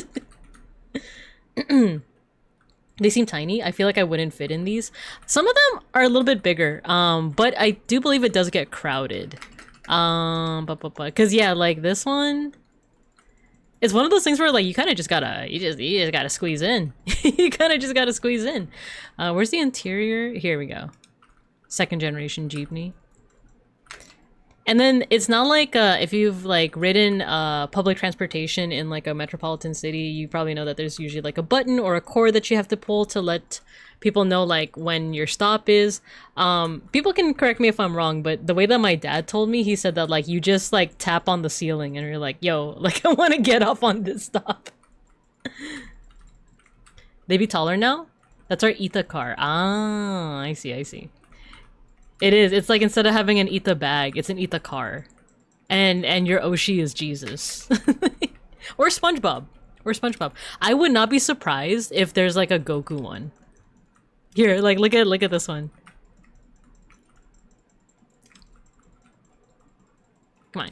They seem tiny. I feel like I wouldn't fit in these. Some of them are a little bit bigger, but I do believe it does get crowded. Because yeah, like this one, it's one of those things where like you kind of just gotta, you just gotta squeeze in. You kind of just gotta squeeze in. Where's the interior? Here we go. Second generation jeepney. And then it's not like if you've like ridden public transportation in like a metropolitan city, you probably know that there's usually like a button or a cord that you have to pull to let people know like when your stop is. People can correct me if I'm wrong, but the way that my dad told me, he said that like you just like tap on the ceiling and you're like, yo, like I want to get off on this stop. They be taller now? That's our Ita car. Ah, I see, I see. It is. It's like instead of having an Ita bag, it's an Ita car. And your Oshi is Jesus. Or SpongeBob. Or SpongeBob. I would not be surprised if there's like a Goku one. Here, like look at this one. Come on.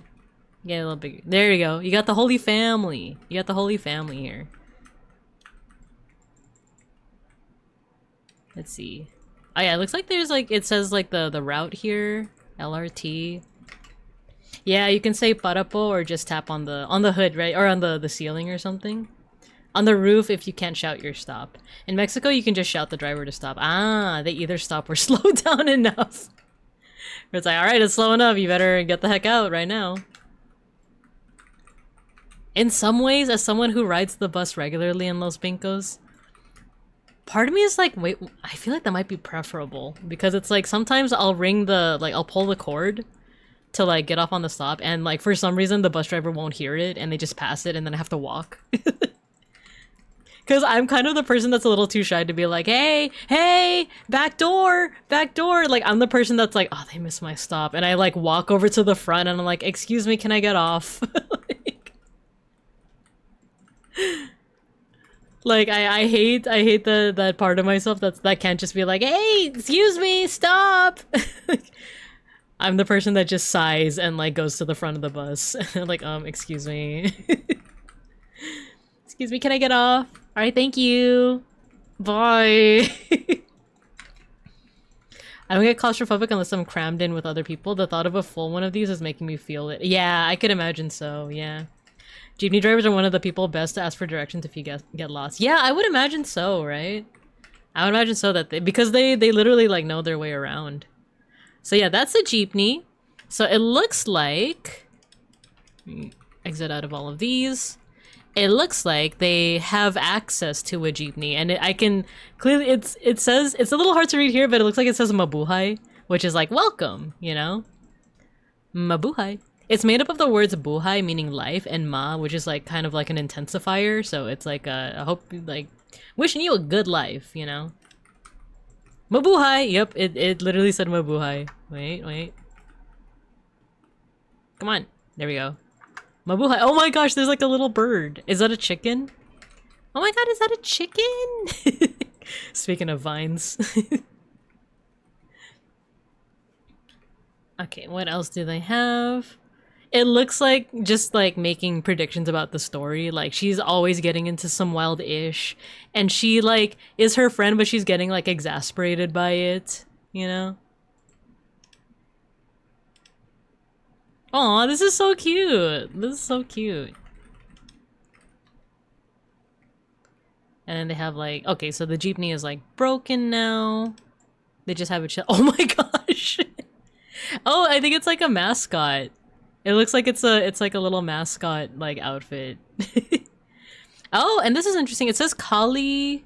Get a little bigger. There you go. You got the Holy Family. You got the Holy Family here. Let's see. Oh yeah, it looks like there's like, it says like the route here. LRT. Yeah, you can say parapo or just tap on the hood, right? Or on the ceiling or something. On the roof if you can't shout your stop. In Mexico, you can just shout the driver to stop. Ah, they either stop or slow down enough. It's like, alright, it's slow enough. You better get the heck out right now. In some ways, as someone who rides the bus regularly in Los Pincos, part of me is like, wait, I feel like that might be preferable. Because it's like, sometimes I'll I'll pull the cord to like get off on the stop. And like, for some reason, the bus driver won't hear it and they just pass it and then I have to walk. Because I'm kind of the person that's a little too shy to be like, hey, back door. Like, I'm the person that's like, oh, they missed my stop. And I like walk over to the front and I'm like, excuse me, can I get off? Like I hate that part of myself that can't just be like, hey, excuse me, stop. I'm the person that just sighs and like goes to the front of the bus. Like, excuse me. Excuse me, can I get off? Alright, thank you. Bye. I don't get claustrophobic unless I'm crammed in with other people. The thought of a full one of these is making me feel it. Yeah, I could imagine so, yeah. Jeepney drivers are one of the people best to ask for directions if you get lost. Yeah, I would imagine so, right? I would imagine so that because they literally like know their way around. So yeah, that's a jeepney. So it looks like, exit out of all of these. It looks like they have access to a jeepney, and I can clearly, it says, it's a little hard to read here, but it looks like it says mabuhay, which is like welcome, you know? Mabuhay. It's made up of the words buhay, meaning life, and ma, which is like kind of like an intensifier, so it's like I hope, like, wishing you a good life, you know? Mabuhay! Yep, it literally said mabuhay. Wait. Come on. There we go. Mabuhay. Oh my gosh, there's like a little bird. Is that a chicken? Oh my god, is that a chicken? Speaking of vines. Okay, what else do they have? It looks like just like making predictions about the story. Like she's always getting into some wild-ish. And she like is her friend, but she's getting like exasperated by it, you know? Aw, this is so cute. This is so cute. And then they have like, okay, so the jeepney is like broken now. They just have it oh my gosh. Oh, I think it's like a mascot. It looks like it's like a little mascot like outfit. Oh, and this is interesting. It says Kali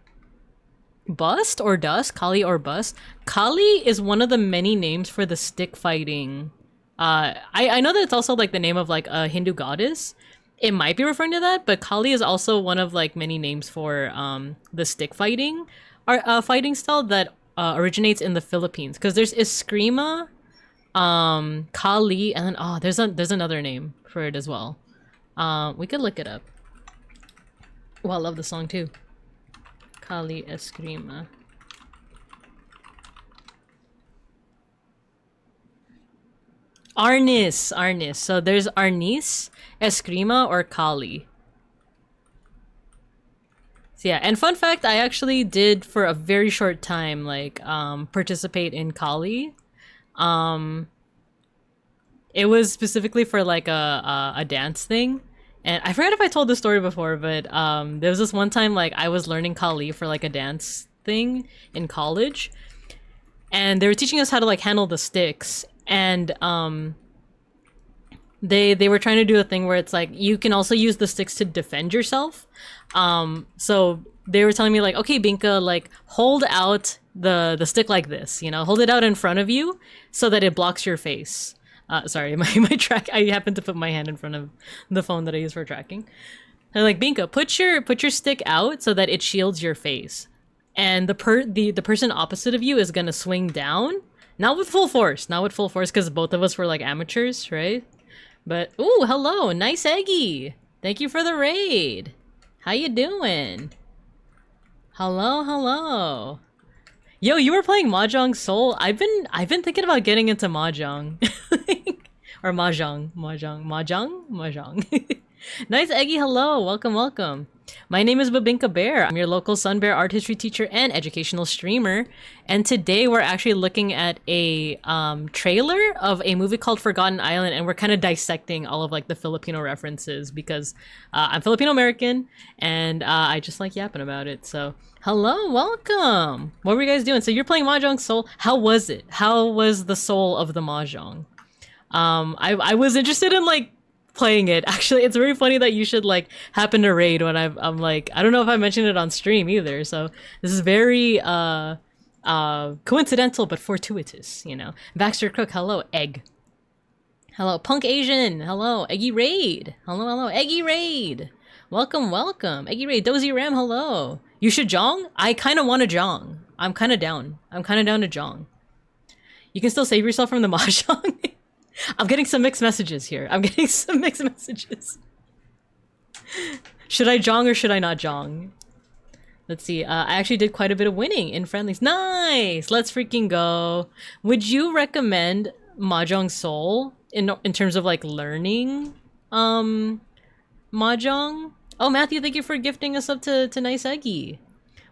Bust or Dust, Kali or Bust. Kali is one of the many names for the stick fighting. I know that it's also like the name of like a Hindu goddess. It might be referring to that, but Kali is also one of like many names for the stick fighting fighting style that originates in the Philippines. Because there's Eskrima, Kali, and then there's another name for it as well. We could look it up. Oh, I love the song too. Kali Eskrima. Arnis. So there's Arnis, Eskrima, or Kali. So yeah, and fun fact, I actually did for a very short time like participate in Kali. It was specifically for like a dance thing. And I forgot if I told this story before, but there was this one time like I was learning Kali for like a dance thing in college. And they were teaching us how to like handle the sticks. And they were trying to do a thing where it's like you can also use the sticks to defend yourself. So they were telling me like, okay, Binka, like hold out the stick like this, you know, hold it out in front of you so that it blocks your face. Sorry, my track, I happened to put my hand in front of the phone that I use for tracking. They're like, Binka, put your stick out so that it shields your face. And the person opposite of you is gonna swing down Not with full force, not with full force, because both of us were like amateurs, right? But ooh, hello, nice Eggy. Thank you for the raid. How you doing? Hello, hello. Yo, you were playing Mahjong Soul. I've been thinking about getting into Mahjong. Or Mahjong. Nice Eggy, hello, welcome, welcome. My name is Babinka Bear. I'm your local Sun Bear art history teacher and educational streamer. And today we're actually looking at a trailer of a movie called Forgotten Island, and we're kind of dissecting all of like the Filipino references because I'm Filipino American and I just like yapping about it. So hello, welcome. What were you guys doing? So you're playing Mahjong Soul. How was it? How was the soul of the Mahjong? I was interested in like playing it. Actually, it's very funny that you should like happen to raid when I'm like, I don't know if I mentioned it on stream either. So this is very coincidental but fortuitous, you know. Baxter Cook, hello. Egg, hello. Punk Asian, hello. Eggy Raid, hello, hello. Eggy Raid, welcome, welcome. Eggy Raid. Dozy Ram, hello. You should jong. I kind of want to jong. I'm kind of down to jong. You can still save yourself from the mahjong. I'm getting some mixed messages here. Should I jong or should I not jong? Let's see. I actually did quite a bit of winning in friendlies. Nice! Let's freaking go. Would you recommend Mahjong Soul in terms of like learning Mahjong? Oh, Matthew, thank you for gifting us up to Nice Eggy.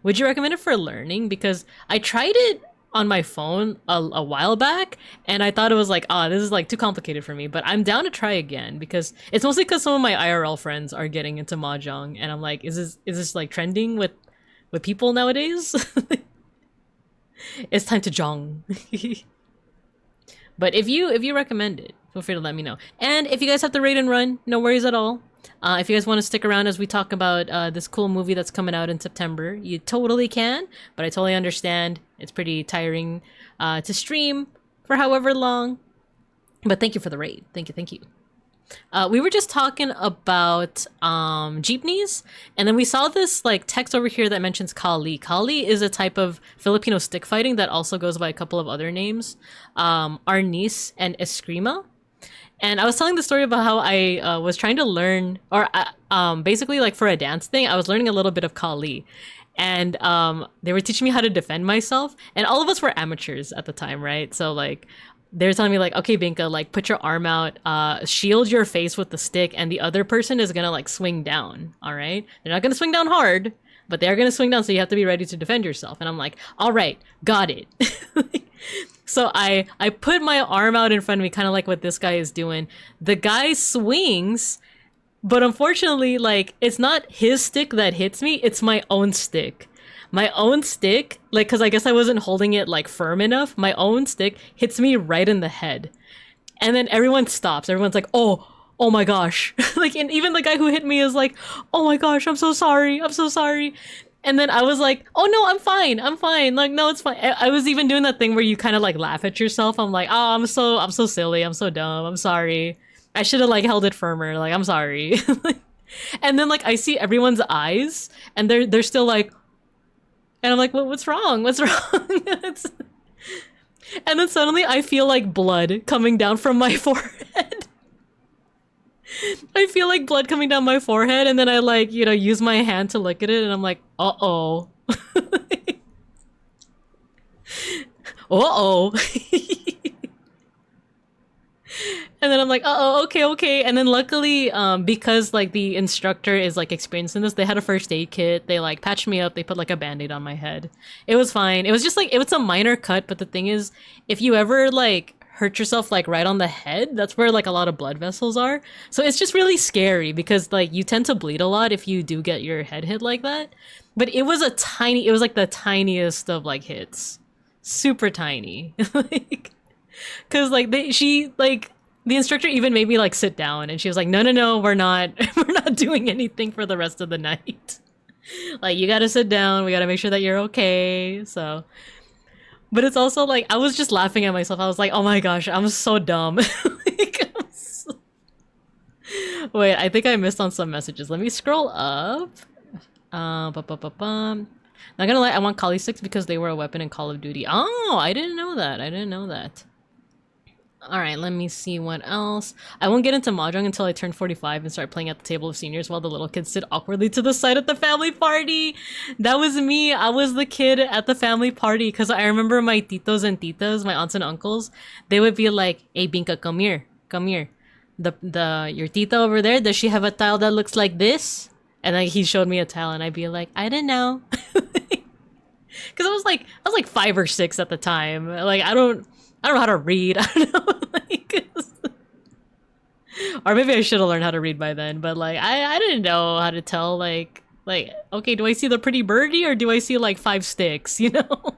Would you recommend it for learning? Because I tried it on my phone a while back, and I thought it was like, this is like too complicated for me, but I'm down to try again because it's mostly because some of my IRL friends are getting into Mahjong, and I'm like, is this like trending with people nowadays? It's time to jong. But if you recommend it, feel free to let me know. And if you guys have to raid and run, no worries at all. If you guys want to stick around as we talk about this cool movie that's coming out in September, you totally can, but I totally understand. It's pretty tiring to stream for however long. But thank you for the raid. Thank you. We were just talking about jeepneys, and then we saw this like text over here that mentions Kali. Kali is a type of Filipino stick fighting that also goes by a couple of other names, Arnis and Eskrima. And I was telling the story about how I was trying to learn, or basically like for a dance thing, I was learning a little bit of Kali. And they were teaching me how to defend myself. And all of us were amateurs at the time, right? So like, they were telling me like, okay, Binka, like put your arm out, shield your face with the stick, and the other person is gonna like swing down, all right? They're not gonna swing down hard, but they're gonna swing down, so you have to be ready to defend yourself. And I'm like, all right, got it. So I put my arm out in front of me, kind of like what this guy is doing. The guy swings, but unfortunately, like, it's not his stick that hits me, it's my own stick. My own stick, like, because I guess I wasn't holding it, like, firm enough, my own stick hits me right in the head. And then everyone stops. Everyone's like, oh my gosh. Like, and even the guy who hit me is like, oh my gosh, I'm so sorry. And then I was like, oh no, I'm fine. Like, no, it's fine. I was even doing that thing where you kind of like laugh at yourself. I'm like, oh, I'm so silly. I'm so dumb. I'm sorry. I should have like held it firmer. Like, I'm sorry. And then like I see everyone's eyes and they're still like, and I'm like, what's wrong? And then suddenly I feel like blood coming down from my forehead. I feel like blood coming down my forehead, and then I like, you know, use my hand to look at it, and I'm like, uh-oh. Uh-oh. And then I'm like, uh-oh, okay. And then luckily, because like the instructor is like experienced in this, they had a first aid kit. They like patched me up. They put like a band-aid on my head. It was fine. It was just like, it was a minor cut, but the thing is, if you ever like hurt yourself like right on the head, that's where like a lot of blood vessels are. So it's just really scary because like you tend to bleed a lot if you do get your head hit like that. But it was it was like the tiniest of like hits. Super tiny. Like, cause like the instructor even made me like sit down, and she was like, no, we're not doing anything for the rest of the night. Like, you gotta sit down, we gotta make sure that you're okay. So, but it's also like, I was just laughing at myself. I was like, oh my gosh, I'm so dumb. Like, Wait, I think I missed on some messages. Let me scroll up. Not gonna lie, I want Kali sticks because they were a weapon in Call of Duty. Oh, I didn't know that. I didn't know that. Alright, let me see what else. I won't get into Mahjong until I turn 45 and start playing at the table of seniors while the little kids sit awkwardly to the side at the family party. That was me. I was the kid at the family party because I remember my titos and titas, my aunts and uncles, they would be like, hey, Binka, come here. Come here. Your tita over there, does she have a tile that looks like this? And like he showed me a tile and I'd be like, I don't know. Because I was like 5 or 6 at the time. Like I don't know how to read. I don't know. Like, or maybe I should have learned how to read by then, but like I didn't know how to tell like okay, do I see the pretty birdie or do I see like 5 sticks, you know?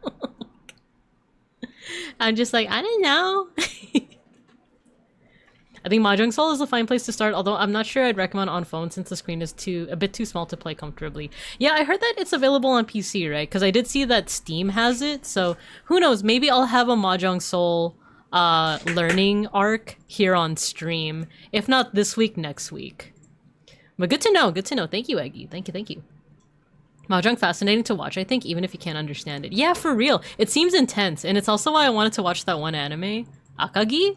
I'm just like, I don't know. I think Mahjong Sol is a fine place to start, although I'm not sure I'd recommend on phone since the screen is a bit too small to play comfortably. Yeah, I heard that it's available on PC, right? Because I did see that Steam has it, so who knows? Maybe I'll have a Mahjong Sol learning arc here on stream. If not this week, next week. But good to know, good to know. Thank you, Eggy. Thank you, thank you. Mahjong fascinating to watch, I think, even if you can't understand it. Yeah, for real. It seems intense, and it's also why I wanted to watch that one anime, Akagi?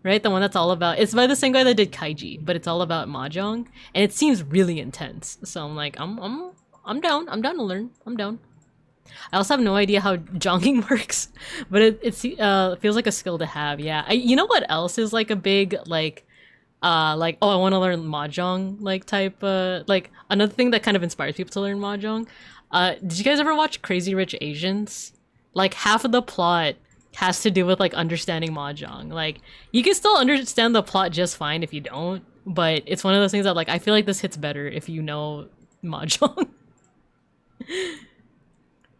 Right, the one that's all about, it's by the same guy that did Kaiji, but it's all about mahjong, and it seems really intense. So I'm like, I'm down to learn. I'm down. I also have no idea how jonging works, but it feels like a skill to have. Yeah, you know what else is like a big like oh, I want to learn mahjong like type like another thing that kind of inspires people to learn mahjong. Did you guys ever watch Crazy Rich Asians? Like half of the plot has to do with like understanding mahjong. Like you can still understand the plot just fine if you don't, but it's one of those things that like I feel like this hits better if you know mahjong.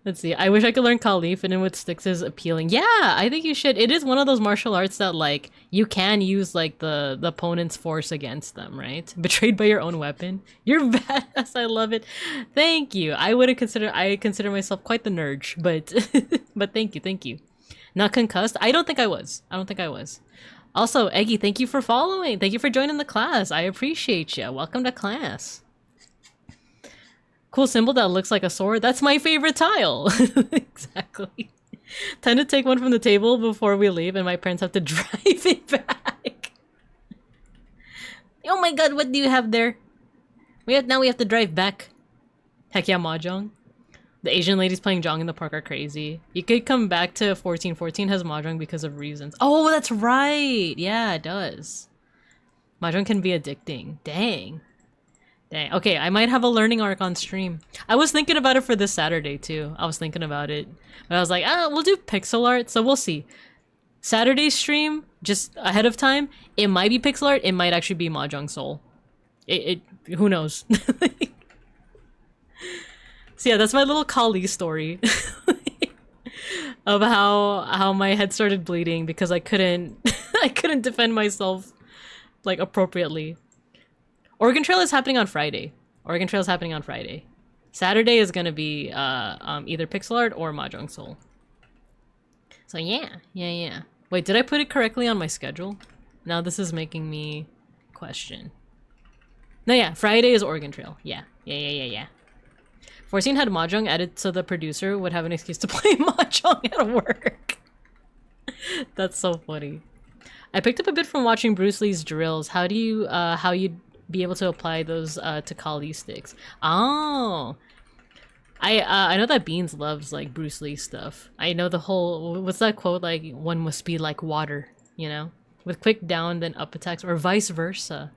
Let's see. I wish I could learn Kali. Fitting with sticks is appealing. Yeah, I think you should. It is one of those martial arts that like you can use like the opponent's force against them, right? Betrayed by your own weapon. You're badass. I love it. Thank you. I consider myself quite the nerd, but but thank you. Not concussed? I don't think I was. Also, Eggy, thank you for following. Thank you for joining the class. I appreciate you. Welcome to class. Cool symbol that looks like a sword. That's my favorite tile. Exactly. Tend to take one from the table before we leave and my parents have to drive it back. Oh my god, what do you have there? Now we have to drive back. Heck yeah, mahjong. The Asian ladies playing Jong in the park are crazy. You could come back to 14. 14 has Mahjong because of reasons. Oh, that's right! Yeah, it does. Mahjong can be addicting. Dang. Okay, I might have a learning arc on stream. I was thinking about it for this Saturday, too. I was thinking about it. But I was like, we'll do pixel art, so we'll see. Saturday stream, just ahead of time, it might be pixel art, it might actually be Mahjong Soul. Who knows? So yeah, that's my little Kali story of how my head started bleeding because I couldn't defend myself like appropriately. Oregon Trail is happening on Friday. Saturday is gonna be either pixel art or Mahjong Soul. So yeah. Wait, did I put it correctly on my schedule? Now this is making me question. No, yeah, Friday is Oregon Trail. Yeah. 14 had Mahjong added so the producer would have an excuse to play Mahjong at work. That's so funny. I picked up a bit from watching Bruce Lee's drills. How you'd be able to apply those to Kali sticks. Oh. I know that Beans loves like Bruce Lee stuff. I know the whole, what's that quote, like one must be like water, you know? With quick down then up attacks or vice versa.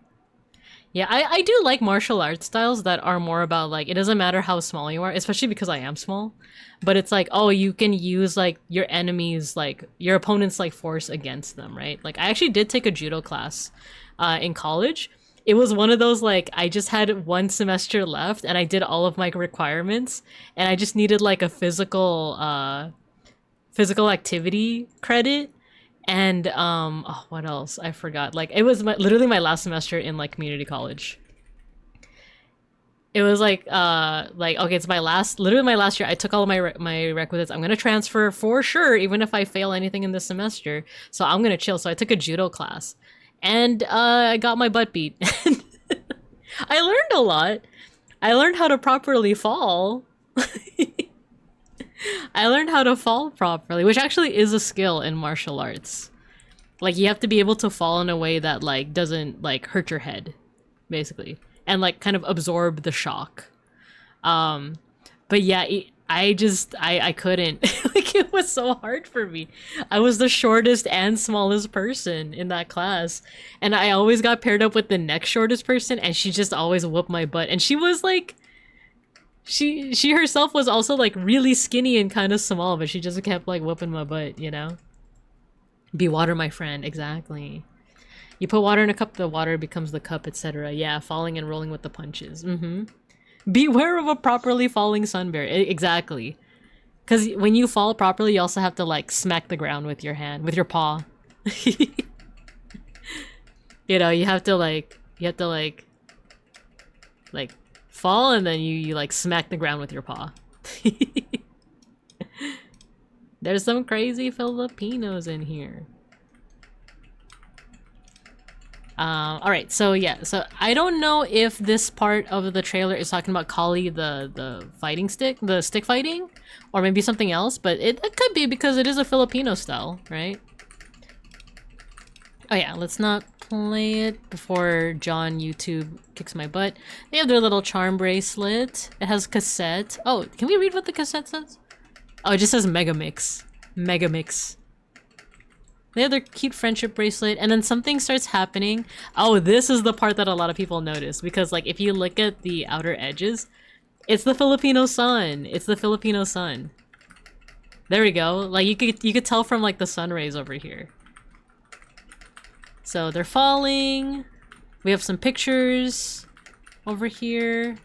Yeah, I do like martial arts styles that are more about like, it doesn't matter how small you are, especially because I am small, but it's like, oh, you can use like your enemies, like your opponent's like force against them, right? Like I actually did take a judo class in college. It was one of those like, I just had one semester left and I did all of my requirements and I just needed like a physical activity credit. And oh, what else? I forgot. Like it was literally my last semester in like community college. It was like okay, it's literally my last year. I took all of my requisites. I'm gonna transfer for sure, even if I fail anything in this semester. So I'm gonna chill. So I took a judo class, and I got my butt beat. I learned a lot. I learned how to properly fall. I learned how to fall properly, which actually is a skill in martial arts. Like, you have to be able to fall in a way that, like, doesn't, like, hurt your head, basically. And, like, kind of absorb the shock. But yeah, I couldn't. Like, it was so hard for me. I was the shortest and smallest person in that class. And I always got paired up with the next shortest person, and she just always whooped my butt. And she was, like... She herself was also, like, really skinny and kind of small, but she just kept, like, whooping my butt, you know? Be water, my friend. Exactly. You put water in a cup, the water becomes the cup, etc. Yeah, falling and rolling with the punches. Beware of a properly falling sun bear. Exactly. Because when you fall properly, you also have to, like, smack the ground with your hand, with your paw. You know, you have to, like, fall, and then you like smack the ground with your paw. There's some crazy Filipinos in here. Alright, so yeah, so I don't know if this part of the trailer is talking about Kali, the fighting stick, the stick fighting, or maybe something else, but it could be because it is a Filipino style, right? Oh yeah, let's not play it before John YouTube kicks my butt. They have their little charm bracelet. It has cassette. Oh, can we read what the cassette says? Oh, it just says Megamix. Megamix. They have their cute friendship bracelet, and then something starts happening. Oh, this is the part that a lot of people notice, because like if you look at the outer edges, it's the Filipino sun. It's the Filipino sun. There we go. Like you could tell from like the sun rays over here. So they're falling. We have some pictures over here.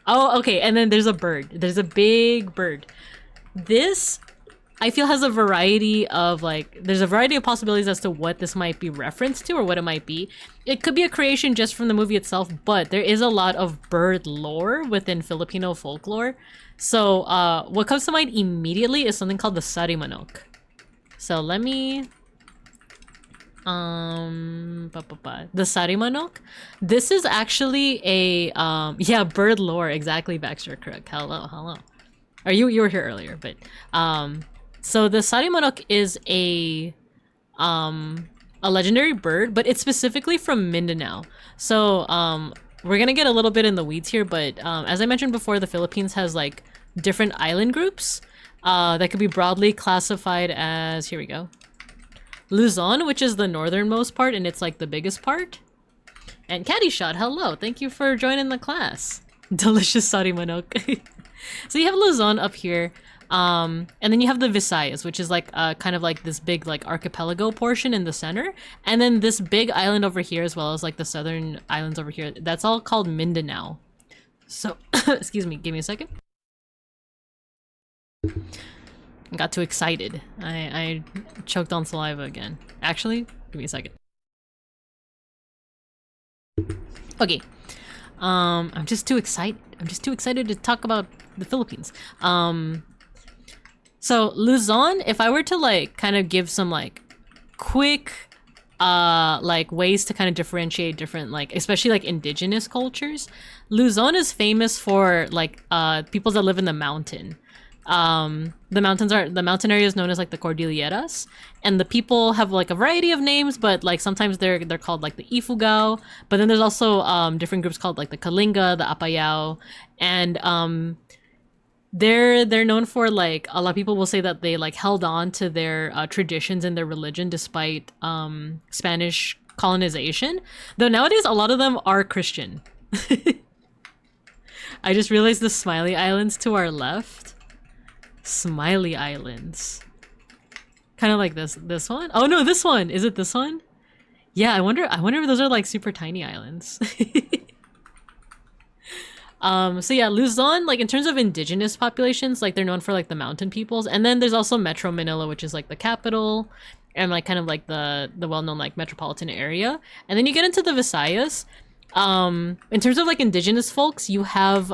Oh, okay, and then there's a bird. There's a big bird. This, I feel, has a variety of, like, there's a variety of possibilities as to what this might be referenced to or what it might be. It could be a creation just from the movie itself, but there is a lot of bird lore within Filipino folklore. So what comes to mind immediately is something called the sarimanok. So let me... the sarimanok. This is actually a yeah, bird lore. Exactly, Baxter Crook. Hello. Or you were here earlier, but so the sarimanok is a legendary bird, but it's specifically from Mindanao. So we're gonna get a little bit in the weeds here, but as I mentioned before, the Philippines has like different island groups that could be broadly classified as, here we go, Luzon, which is the northernmost part, and it's like the biggest part. And Caddy Shot, hello, thank you for joining the class. Delicious sari manok. So you have Luzon up here, and then you have the Visayas, which is like kind of like this big like archipelago portion in the center, and then this big island over here, as well as like the southern islands over here. That's all called Mindanao. So, excuse me, give me a second. Got too excited. I choked on saliva again. Actually, give me a second. Okay. I'm just too excited. I'm just too excited to talk about the Philippines. So Luzon, if I were to like kind of give some like quick like ways to kind of differentiate different, like especially like indigenous cultures, Luzon is famous for like people that live in the mountain. The mountain area is known as like the Cordilleras, and the people have like a variety of names, but like sometimes they're called like the Ifugao, but then there's also different groups called like the Kalinga, the Apayao, and they're known for, like, a lot of people will say that they like held on to their traditions and their religion despite Spanish colonization, though nowadays a lot of them are Christian. I just realized the Smiley Islands to our left. Smiley Islands. Kind of like this one? Oh no, this one! Is it this one? Yeah, I wonder if those are like super tiny islands. So yeah, Luzon, like in terms of indigenous populations, like they're known for like the mountain peoples, and then there's also Metro Manila, which is like the capital and like kind of like the well-known like metropolitan area. And then you get into the Visayas. In terms of like indigenous folks, you have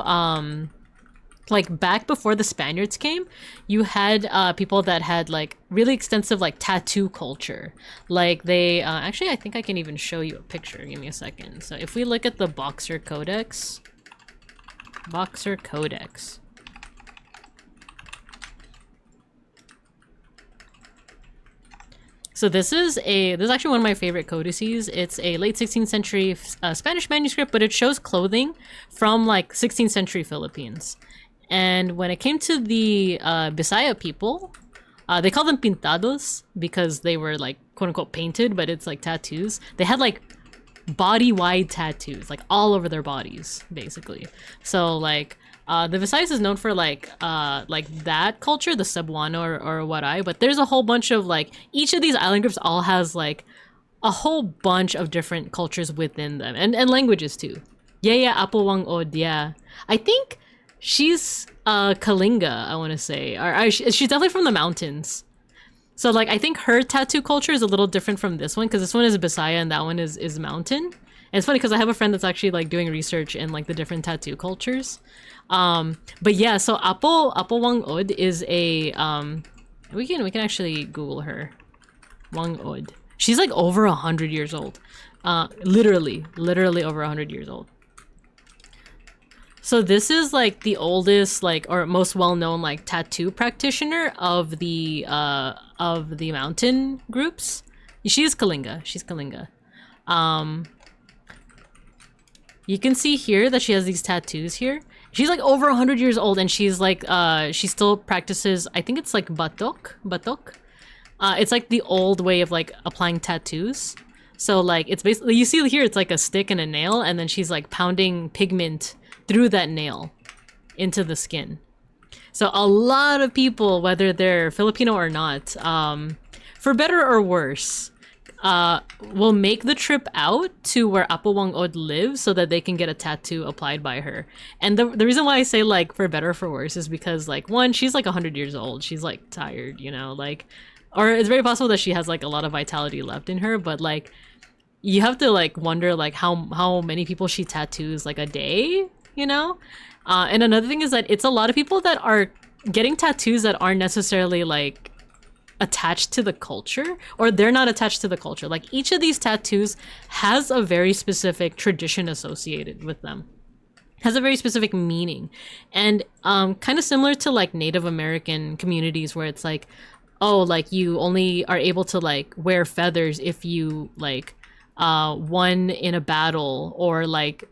like back before the Spaniards came, you had people that had like really extensive like tattoo culture. Like they actually, I think I can even show you a picture. Give me a second. So if we look at the Boxer Codex. So this is actually one of my favorite codices. It's a late 16th century Spanish manuscript, but it shows clothing from like 16th century Philippines. And when it came to the Bisaya people, they call them pintados because they were like quote unquote painted, but it's like tattoos. They had like body-wide tattoos, like all over their bodies, basically. So like the Visayas is known for like that culture, the Cebuano or Waray, but there's a whole bunch of like each of these island groups all has like a whole bunch of different cultures within them and languages too. Yeah, Apawang Od, yeah. I think she's Kalinga, I want to say. Or she's definitely from the mountains. So like I think her tattoo culture is a little different from this one because this one is Bisaya and that one is mountain. And it's funny because I have a friend that's actually like doing research in like the different tattoo cultures. But yeah, so Apo Wang Od is a we can actually Google her. Wang Od. She's like over 100 years old. Literally over 100 years old. So this is like the oldest like or most well-known like tattoo practitioner of the mountain groups. She's Kalinga. You can see here that she has these tattoos here. She's like over 100 years old and she's like she still practices, I think it's like batok. It's like the old way of like applying tattoos. So like it's basically, you see here it's like a stick and a nail and then she's like pounding pigment through that nail into the skin. So a lot of people, whether they're Filipino or not, for better or worse, will make the trip out to where Apawang Od lives so that they can get a tattoo applied by her. And the reason why I say like for better or for worse is because like one, she's like 100 years old. She's like tired, you know, like, or it's very possible that she has like a lot of vitality left in her, but like you have to like wonder like how many people she tattoos like a day, you know? And another thing is that it's a lot of people that are getting tattoos that aren't necessarily like attached to the culture, or they're not attached to the culture. Like each of these tattoos has a very specific tradition associated with them, has a very specific meaning, and kind of similar to like Native American communities where it's like, oh, like you only are able to like wear feathers if you like won in a battle or like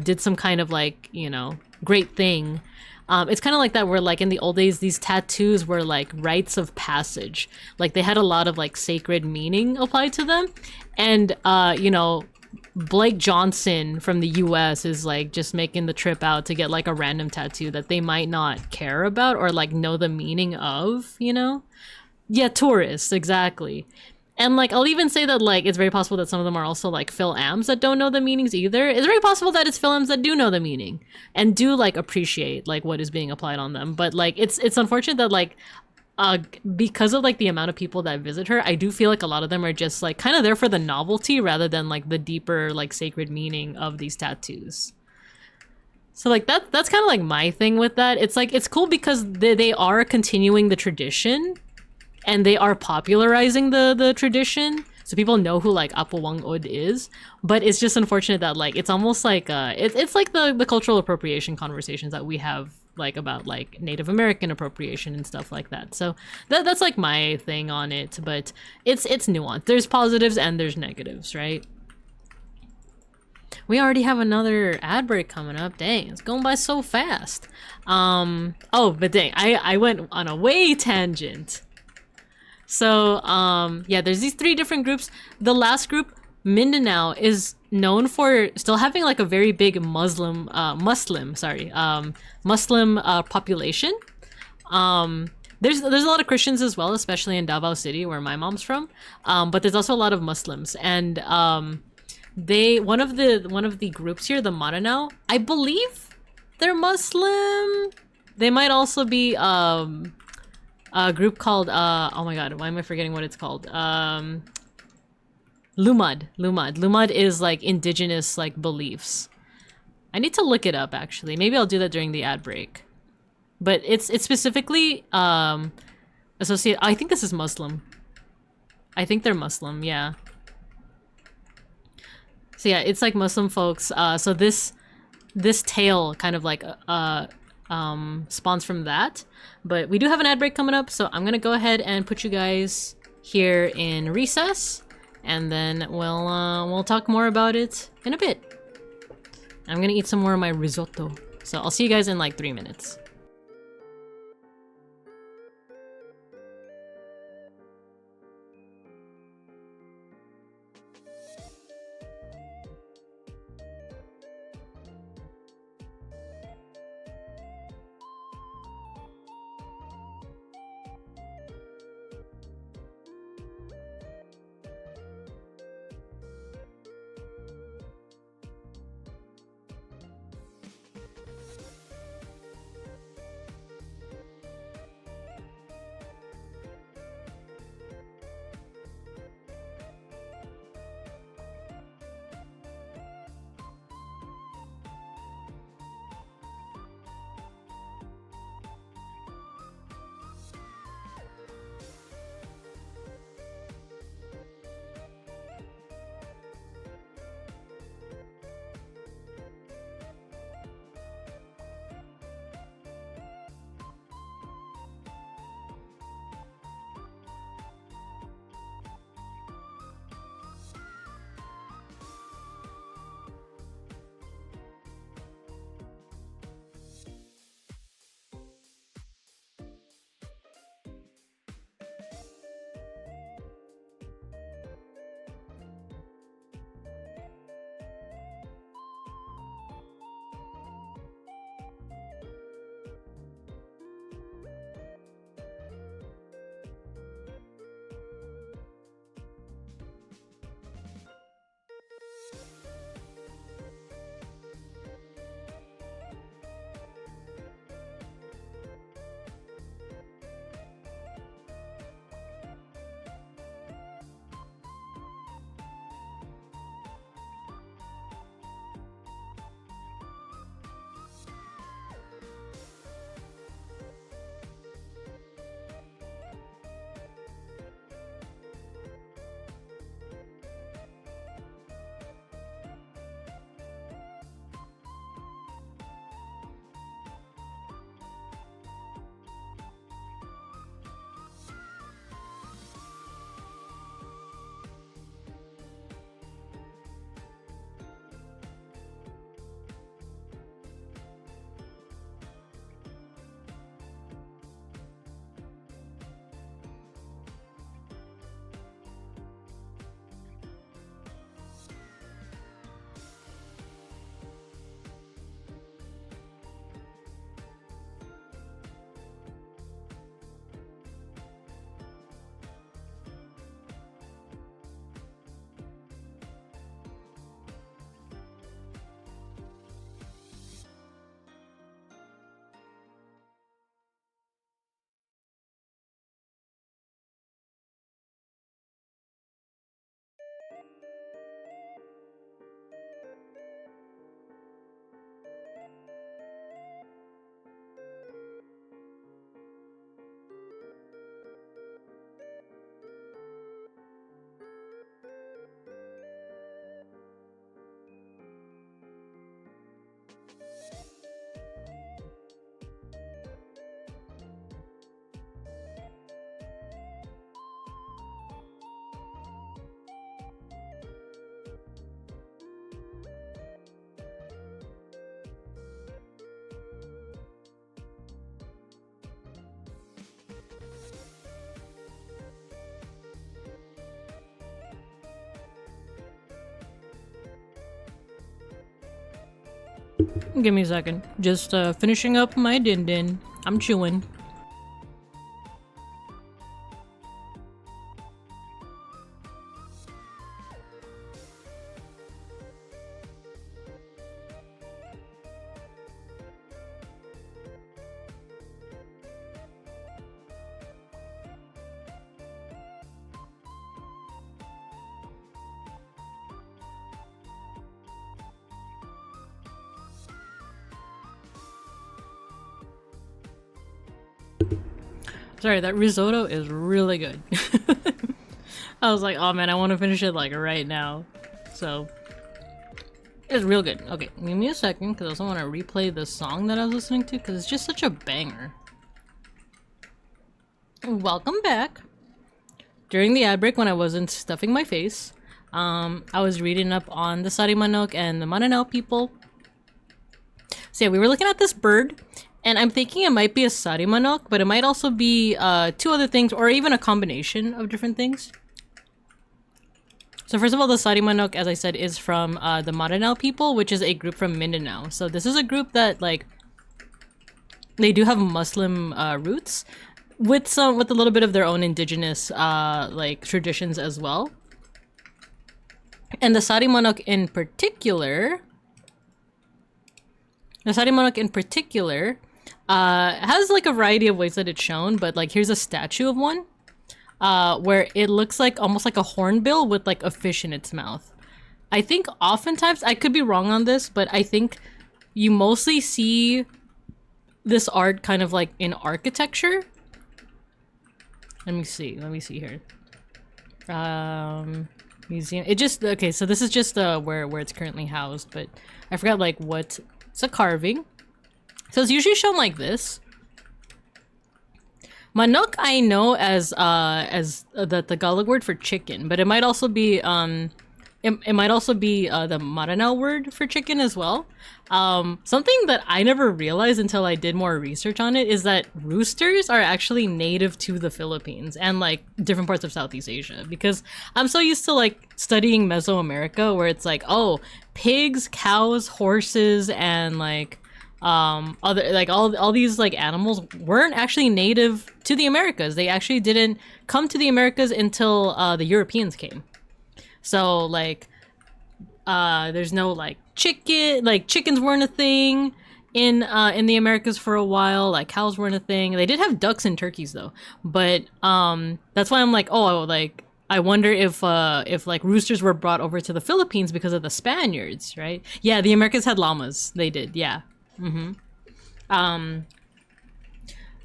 did some kind of like, you know, great thing. It's kind of like that where like in the old days these tattoos were like rites of passage, like they had a lot of like sacred meaning applied to them. And you know, Blake Johnson from the US is like just making the trip out to get like a random tattoo that they might not care about or like know the meaning of, you know? Yeah, tourists, exactly. And like I'll even say that like it's very possible that some of them are also like Phil-Ams that don't know the meanings either. It's very possible that it's Phil-Ams that do know the meaning and do like appreciate like what is being applied on them. But like it's unfortunate that like because of like the amount of people that visit her, I do feel like a lot of them are just like kind of there for the novelty rather than like the deeper like sacred meaning of these tattoos. So like that's kind of like my thing with that. It's like it's cool because they are continuing the tradition. And they are popularizing the tradition, so people know who like Apawang Od is. But it's just unfortunate that like it's almost like it's like the cultural appropriation conversations that we have like about like Native American appropriation and stuff like that. So that's like my thing on it. But it's nuanced. There's positives and there's negatives, right? We already have another ad break coming up. Dang, it's going by so fast. Oh, but dang, I went on a way tangent. So, yeah, there's these three different groups. The last group, Mindanao, is known for still having like a very big Muslim population. There's a lot of Christians as well, especially in Davao City, where my mom's from. But there's also a lot of Muslims, and one of the groups here, the Maranao, I believe they're Muslim. They might also be a group called oh my god, why am I forgetting what it's called? Lumad is like indigenous like beliefs. I need to look it up actually. Maybe I'll do that during the ad break. But it's specifically associated. I think this is Muslim. I think they're Muslim, yeah. So yeah, it's like Muslim folks. So this tale kind of like spawns from that. But we do have an ad break coming up, so I'm gonna go ahead and put you guys here in recess, and then we'll talk more about it in a bit. I'm gonna eat some more of my risotto, so I'll see you guys in like 3 minutes. Give me a second. Just finishing up my din din. I'm chewing. Sorry, that risotto is really good. I was like, oh man, I want to finish it like right now. So, it's real good. Okay, give me a second because I also want to replay the song that I was listening to because it's just such a banger. Welcome back. during the ad break when I wasn't stuffing my face, I was reading up on the Sari manok and the Maranao people. So yeah, we were looking at this bird, and I'm thinking it might be a Sari manok, but it might also be two other things, or even a combination of different things. So first of all, the Sari manok, as I said, is from the Maranao people, which is a group from Mindanao. So this is a group that, like, they do have Muslim roots, with a little bit of their own indigenous like traditions as well. And the Sari manok in particular, has like a variety of ways that it's shown, but like here's a statue of one where it looks like almost like a hornbill with like a fish in its mouth. I think oftentimes, I could be wrong on this, but I think you mostly see this art kind of like in architecture. Let me see here. Museum. It just, okay, so this is just where it's currently housed, but I forgot like what, it's a carving. So it's usually shown like this. Manok I know as the Tagalog word for chicken, but it might also be it might also be the Maranao word for chicken as well. Something that I never realized until I did more research on it is that roosters are actually native to the Philippines and like different parts of Southeast Asia, because I'm so used to like studying Mesoamerica where it's like, oh, pigs, cows, horses, and like other like all these like animals weren't actually native to the Americas. They actually didn't come to the Americas until the Europeans came. So like there's no like chickens weren't a thing in the Americas for a while. Like cows weren't a thing. They did have ducks and turkeys though, but that's why I'm like, oh, like I wonder if like roosters were brought over to the Philippines because of the Spaniards, right? Yeah, the Americans had llamas. They did, yeah.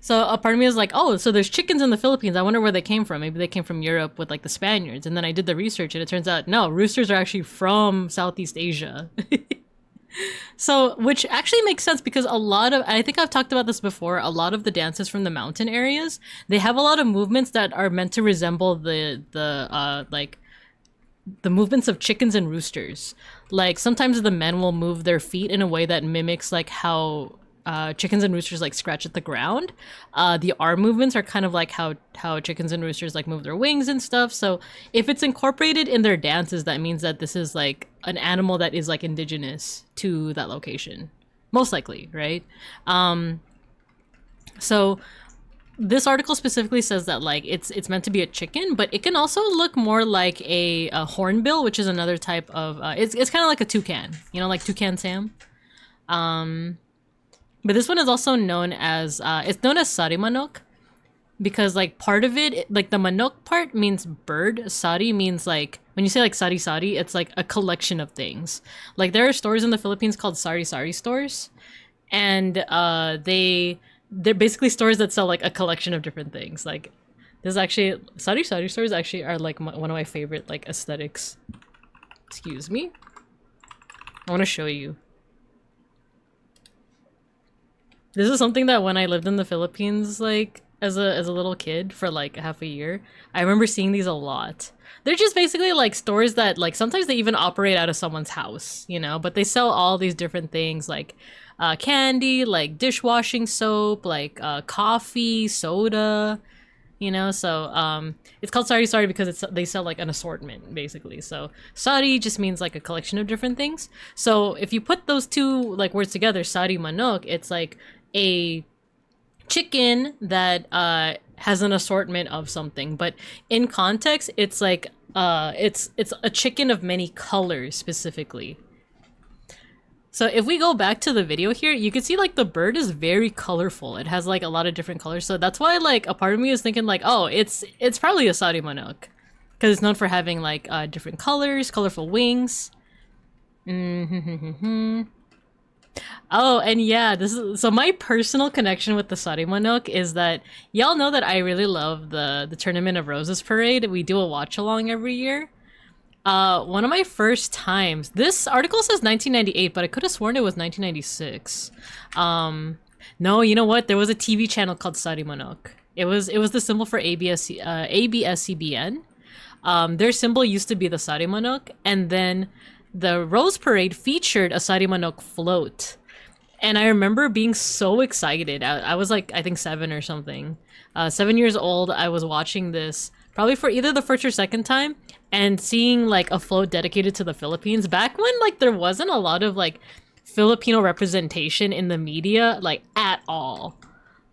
So a part of me is like, oh, so there's chickens in the Philippines. I wonder where they came from. Maybe they came from Europe with like the Spaniards. And then I did the research and it turns out, no, roosters are actually from Southeast Asia. So, which actually makes sense because a lot of, I think I've talked about this before, a lot of the dances from the mountain areas, they have a lot of movements that are meant to resemble the movements of chickens and roosters. Like sometimes the men will move their feet in a way that mimics like how chickens and roosters like scratch at the ground. The arm movements are kind of like how chickens and roosters like move their wings and stuff. So if it's incorporated in their dances, that means that this is like an animal that is like indigenous to that location, most likely, right? So this article specifically says that like it's meant to be a chicken, but it can also look more like a hornbill, which is another type of it's kind of like a toucan, you know, like Toucan Sam. But this one is also known as it's known as Sari manok because like part of it, like the manok part means bird. Sari means like when you say like sari sari, it's like a collection of things. Like there are stores in the Philippines called sari sari stores, and they're basically stores that sell like a collection of different things. Like there's actually sari sari stores actually are like one of my favorite like aesthetics. Excuse me. I want to show you. This is something that when I lived in the Philippines, like as a little kid for like half a year, I remember seeing these a lot. They're just basically like stores that like sometimes they even operate out of someone's house, you know, but they sell all these different things like candy, like dishwashing soap, like coffee, soda, you know. So it's called sari sari because they sell like an assortment basically. So sari just means like a collection of different things. So if you put those two like words together, sari manok, it's like a chicken that has an assortment of something, but in context it's like it's a chicken of many colors specifically. So if we go back to the video here, you can see like the bird is very colorful. It has like a lot of different colors. So that's why like a part of me is thinking like, oh, it's probably a Sari manok because it's known for having like different colors, colorful wings. Oh, and yeah, this is so my personal connection with the Sari manok is that y'all know that I really love the Tournament of Roses parade. We do a watch along every year. One of my first times, this article says 1998, but I could have sworn it was 1996. No, you know what? There was a TV channel called Sari manok. It was the symbol for ABS-CBN. Their symbol used to be the sarimanok, and then the Rose Parade featured a sarimanok float. And I remember being so excited. I was like, I think 7 or something. 7 years old, I was watching this, probably for either the first or second time, and seeing like a float dedicated to the Philippines. Back when like there wasn't a lot of like Filipino representation in the media, like at all.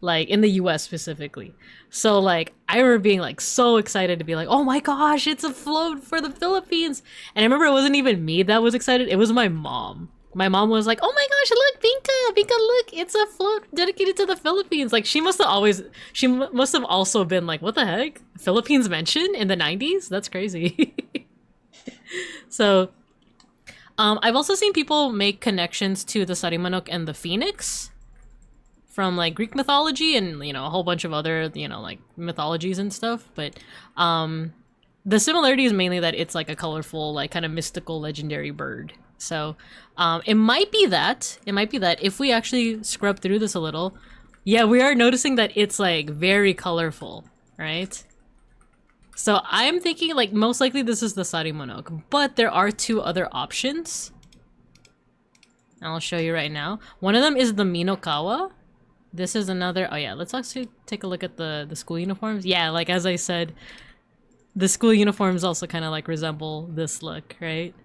Like in the US specifically. So like I remember being like so excited to be like, oh my gosh, it's a float for the Philippines. And I remember it wasn't even me that was excited, it was my mom. My mom was like, oh my gosh, look, Binka, look, it's a float dedicated to the Philippines. Like she must have also been like, what the heck? Philippines mentioned in the 90s? That's crazy. So I've also seen people make connections to the Sarimanok and the Phoenix from like Greek mythology and, you know, a whole bunch of other, you know, like mythologies and stuff. But the similarity is mainly that it's like a colorful, like kind of mystical, legendary bird. So it might be that if we actually scrub through this a little, yeah, we are noticing that it's like very colorful, right? So I'm thinking like most likely this is the Sarimanok, but there are 2 other options. I'll show you right now. One of them is the Minokawa. This is another, oh yeah, let's actually take a look at the school uniforms. Yeah, like as I said, the school uniforms also kind of like resemble this look, right?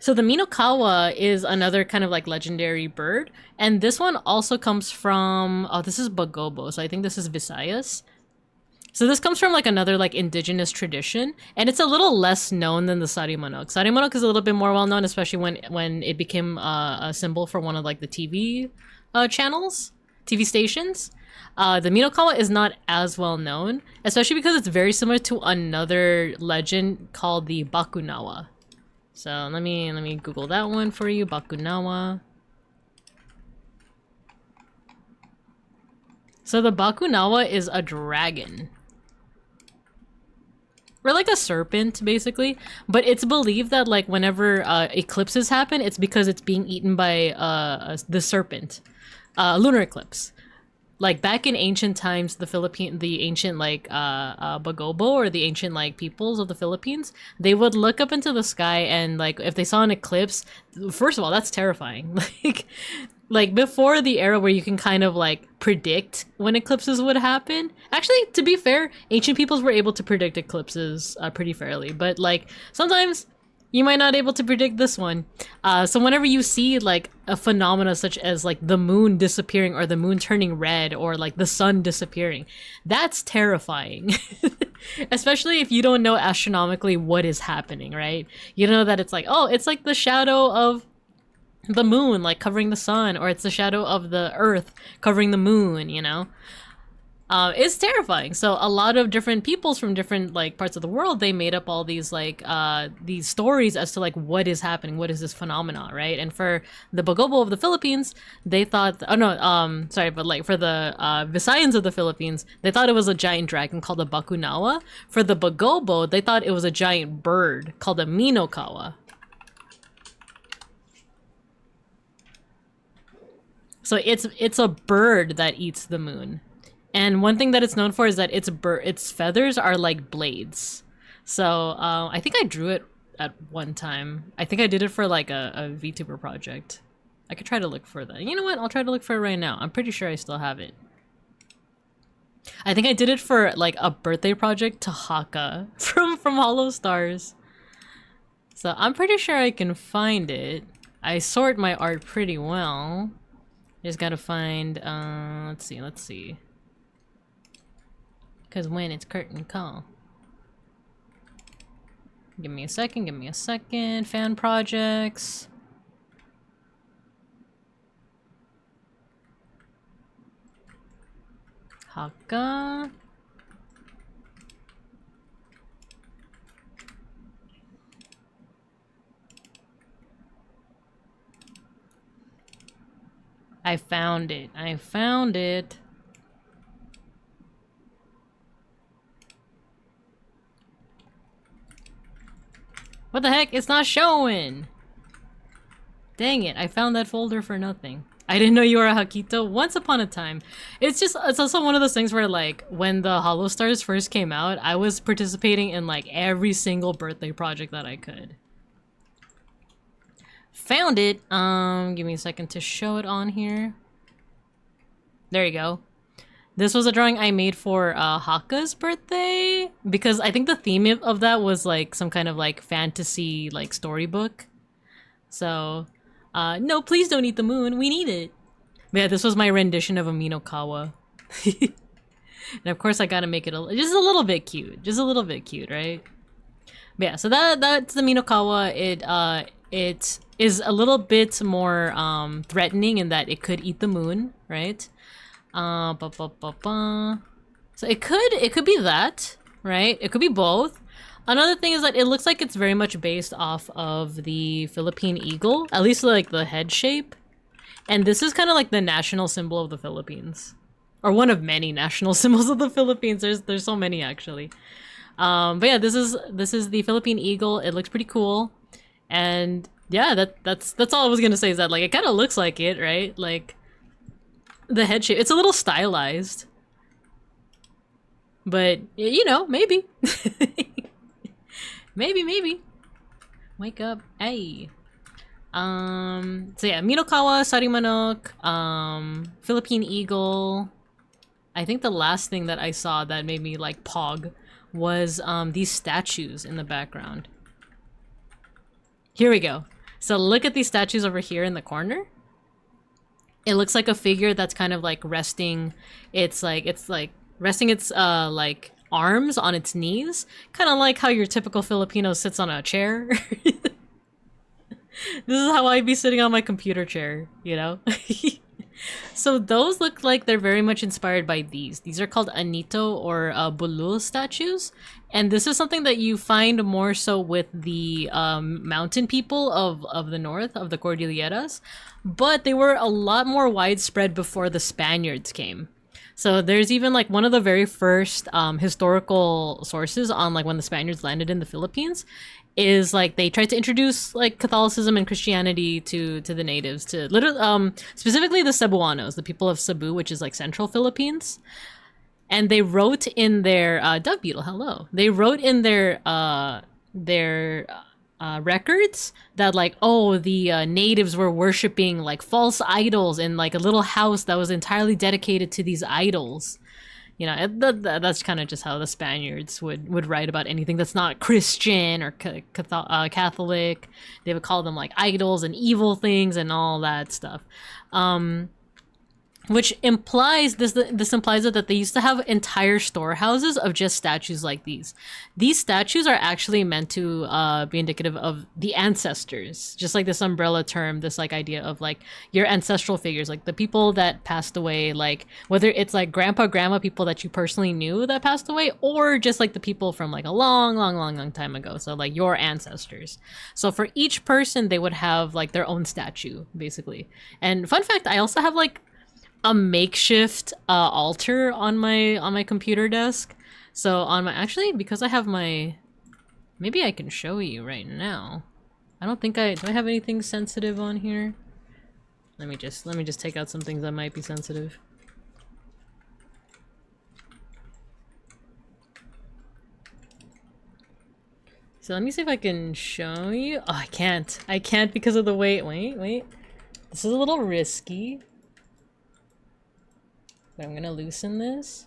So the Minokawa is another kind of like legendary bird. And this one also comes from, oh, this is Bagobo. So I think this is Visayas. So this comes from like another like indigenous tradition. And it's a little less known than the Sarimanok. Sarimanok is a little bit more well known, especially when it became a symbol for one of like the TV channels, TV stations. The Minokawa is not as well known, especially because it's very similar to another legend called the Bakunawa. So let me Google that one for you, Bakunawa. So the Bakunawa is a dragon. Or like a serpent, basically. But it's believed that like whenever eclipses happen, it's because it's being eaten by the serpent. Lunar eclipse. Like back in ancient times, the ancient like Bagobo, or the ancient like peoples of the Philippines, they would look up into the sky and like if they saw an eclipse, first of all, that's terrifying. Like before the era where you can kind of like predict when eclipses would happen. Actually, to be fair, ancient peoples were able to predict eclipses pretty fairly, but like sometimes you might not be able to predict this one. So whenever you see like a phenomena such as like the moon disappearing or the moon turning red or like the sun disappearing, that's terrifying. Especially if you don't know astronomically what is happening, right? You know that it's like, oh, it's like the shadow of the moon like covering the sun, or it's the shadow of the earth covering the moon, you know? It's terrifying. So a lot of different peoples from different like parts of the world, they made up all these like these stories as to like what is happening, what is this phenomena, right? And for the Bagobo of the Philippines, they thought, oh no, sorry, but like for the Visayans of the Philippines, they thought it was a giant dragon called a Bakunawa. For the Bagobo, they thought it was a giant bird called a Minokawa. So it's a bird that eats the moon. And one thing that it's known for is that its feathers are like blades. So I think I drew it at one time. I think I did it for like a VTuber project. I could try to look for that. You know what? I'll try to look for it right now. I'm pretty sure I still have it. I think I did it for like a birthday project to Haka from Hollow Stars. So I'm pretty sure I can find it. I sort my art pretty well. Just gotta find, let's see. Because when it's curtain call. Give me a second. Fan projects. Haka. I found it. What the heck? It's not showing! Dang it, I found that folder for nothing. I didn't know you were a Hakito. Once upon a time. It's also one of those things where like when the Hollow Stars first came out, I was participating in like every single birthday project that I could. Found it. Give me a second to show it on here. There you go. This was a drawing I made for Haka's birthday because I think the theme of that was like some kind of like fantasy like storybook. So, no, please don't eat the moon. We need it. But yeah, this was my rendition of a Minokawa. And of course I gotta make it just a little bit cute. Just a little bit cute, right? But yeah, so that's the Minokawa. It is a little bit more threatening in that it could eat the moon, right? So it could be that, right? It could be both. Another thing is that it looks like it's very much based off of the Philippine eagle, at least like the head shape. And this is kind of like the national symbol of the Philippines, or one of many national symbols of the Philippines. There's so many actually. But yeah, this is the Philippine eagle. It looks pretty cool. And yeah, that's all I was gonna say is that like it kind of looks like it, right? Like the head shape. It's a little stylized, but you know, maybe, maybe. Wake up, hey. So yeah, Minokawa, Sarimanok, Philippine eagle. I think the last thing that I saw that made me like pog was these statues in the background. Here we go. So look at these statues over here in the corner. It looks like a figure that's kind of like resting. It's like resting its like arms on its knees, kind of like how your typical Filipino sits on a chair. This is how I'd be sitting on my computer chair, you know? So those look like they're very much inspired by these. These are called Anito or Bulul statues. And this is something that you find more so with the mountain people of the north, of the Cordilleras. But they were a lot more widespread before the Spaniards came. So there's even like one of the very first historical sources on like when the Spaniards landed in the Philippines is like they tried to introduce like Catholicism and Christianity to the natives, to literally specifically the Cebuanos, the people of Cebu, which is like central Philippines. And they wrote in their dove beetle, hello. They wrote in their records that like, oh, the natives were worshiping like false idols in like a little house that was entirely dedicated to these idols. You know, that's kind of just how the Spaniards would write about anything that's not Christian or Catholic. They would call them like idols and evil things and all that stuff. Which implies this implies that they used to have entire storehouses of just statues like these. These statues are actually meant to be indicative of the ancestors, just like this umbrella term, this like idea of like your ancestral figures, like the people that passed away, like whether it's like grandma, people that you personally knew that passed away, or just like the people from like a long time ago. So like your ancestors. So for each person, they would have like their own statue, basically. And fun fact, I also have like a makeshift altar on my computer desk. So on my, actually, because I have my, maybe I can show you right now. I don't think do I have anything sensitive on here? Let me just take out some things that might be sensitive. So let me see if I can show you. Oh, I can't because of the weight. Wait. This is a little risky. But I'm gonna loosen this.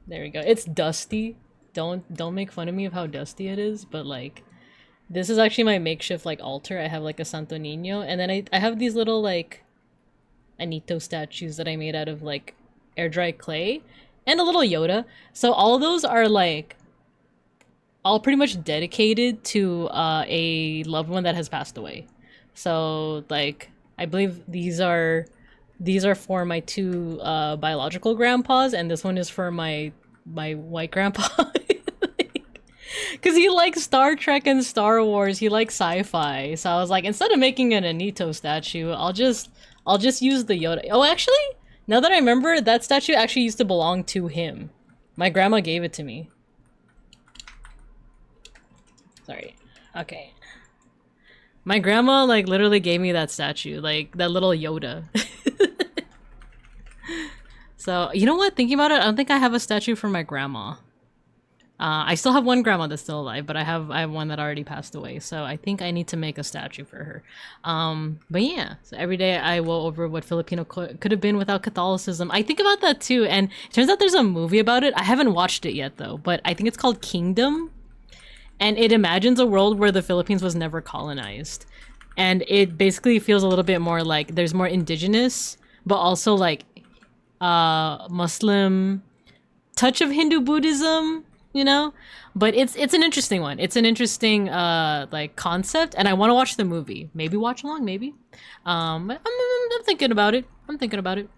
There we go. It's dusty. Don't make fun of me of how dusty it is, but like this is actually my makeshift like altar. I have like a Santo Nino, and then I have these little like Anito statues that I made out of like air dry clay and a little Yoda. So all those are like all pretty much dedicated to a loved one that has passed away. So like I believe these are for my two biological grandpas, and this one is for my white grandpa. Because he likes Star Trek and Star Wars, he likes sci-fi. So I was like, instead of making an Anito statue, I'll just use the Yoda. Oh, actually, now that I remember, that statue actually used to belong to him. My grandma gave it to me. Sorry. Okay. My grandma like literally gave me that statue, like that little Yoda. So you know what? Thinking about it, I don't think I have a statue for my grandma. I still have one grandma that's still alive, but I have one that already passed away. So I think I need to make a statue for her. But yeah, so every day I woe over what Filipino could have been without Catholicism. I think about that too, and it turns out there's a movie about it. I haven't watched it yet though, but I think it's called Kingdom, and it imagines a world where the Philippines was never colonized, and it basically feels a little bit more like there's more indigenous, but also like Muslim touch of Hindu Buddhism. You know, but it's an interesting one. It's an interesting like concept, and I want to watch the movie. Maybe watch along, maybe. But I'm thinking about it. I'm thinking about it.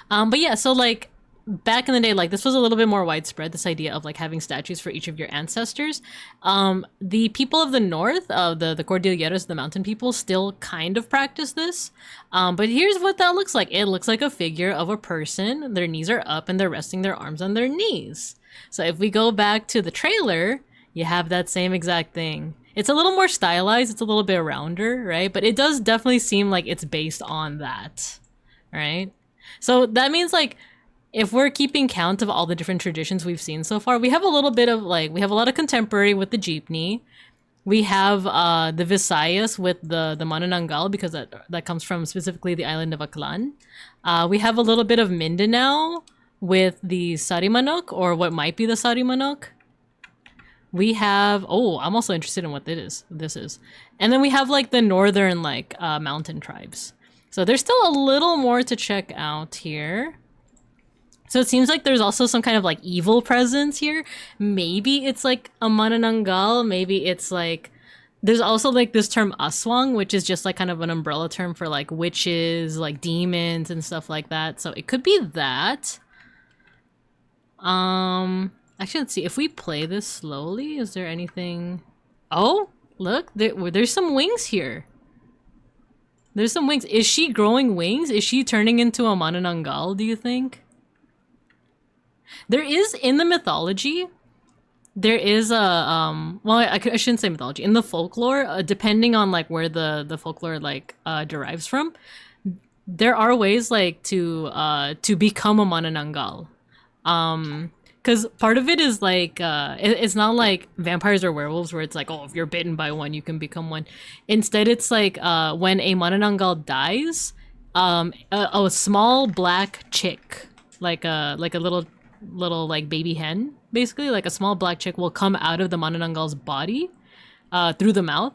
But yeah, so like back in the day, like this was a little bit more widespread. This idea of like having statues for each of your ancestors. The people of the north, the Cordilleras, the mountain people, still kind of practice this. But here's what that looks like. It looks like a figure of a person. Their knees are up and they're resting their arms on their knees. So if we go back to the trailer, you have that same exact thing. It's a little more stylized. It's a little bit rounder, right? But it does definitely seem like it's based on that, right? So that means like, if we're keeping count of all the different traditions we've seen so far, we have a little bit of like, we have a lot of contemporary with the jeepney. We have the Visayas with the Manananggal, because that comes from specifically the island of Aklan. We have a little bit of Mindanao with the Sari Manok, or what might be the Sari Manok. We have, oh, I'm also interested in what this is. And then we have like the northern like mountain tribes. So there's still a little more to check out here. So it seems like there's also some kind of like evil presence here. Maybe it's like a Manananggal. Maybe it's like, there's also like this term aswang, which is just like kind of an umbrella term for like witches, like demons and stuff like that. So it could be that. Actually, let's see. If we play this slowly, is there anything? Oh, look, there's some wings here. There's some wings. Is she growing wings? Is she turning into a Manananggal, do you think? There is, in the mythology, there is a, well, I shouldn't say mythology. In the folklore, depending on like where the folklore like derives from, there are ways like to become a Manananggal. Because part of it is like, it's not like vampires or werewolves where it's like, oh, if you're bitten by one, you can become one. Instead, it's like when a Manananggal dies, a small black chick, like a little like baby hen, basically, like a small black chick will come out of the Manananggal's body through the mouth.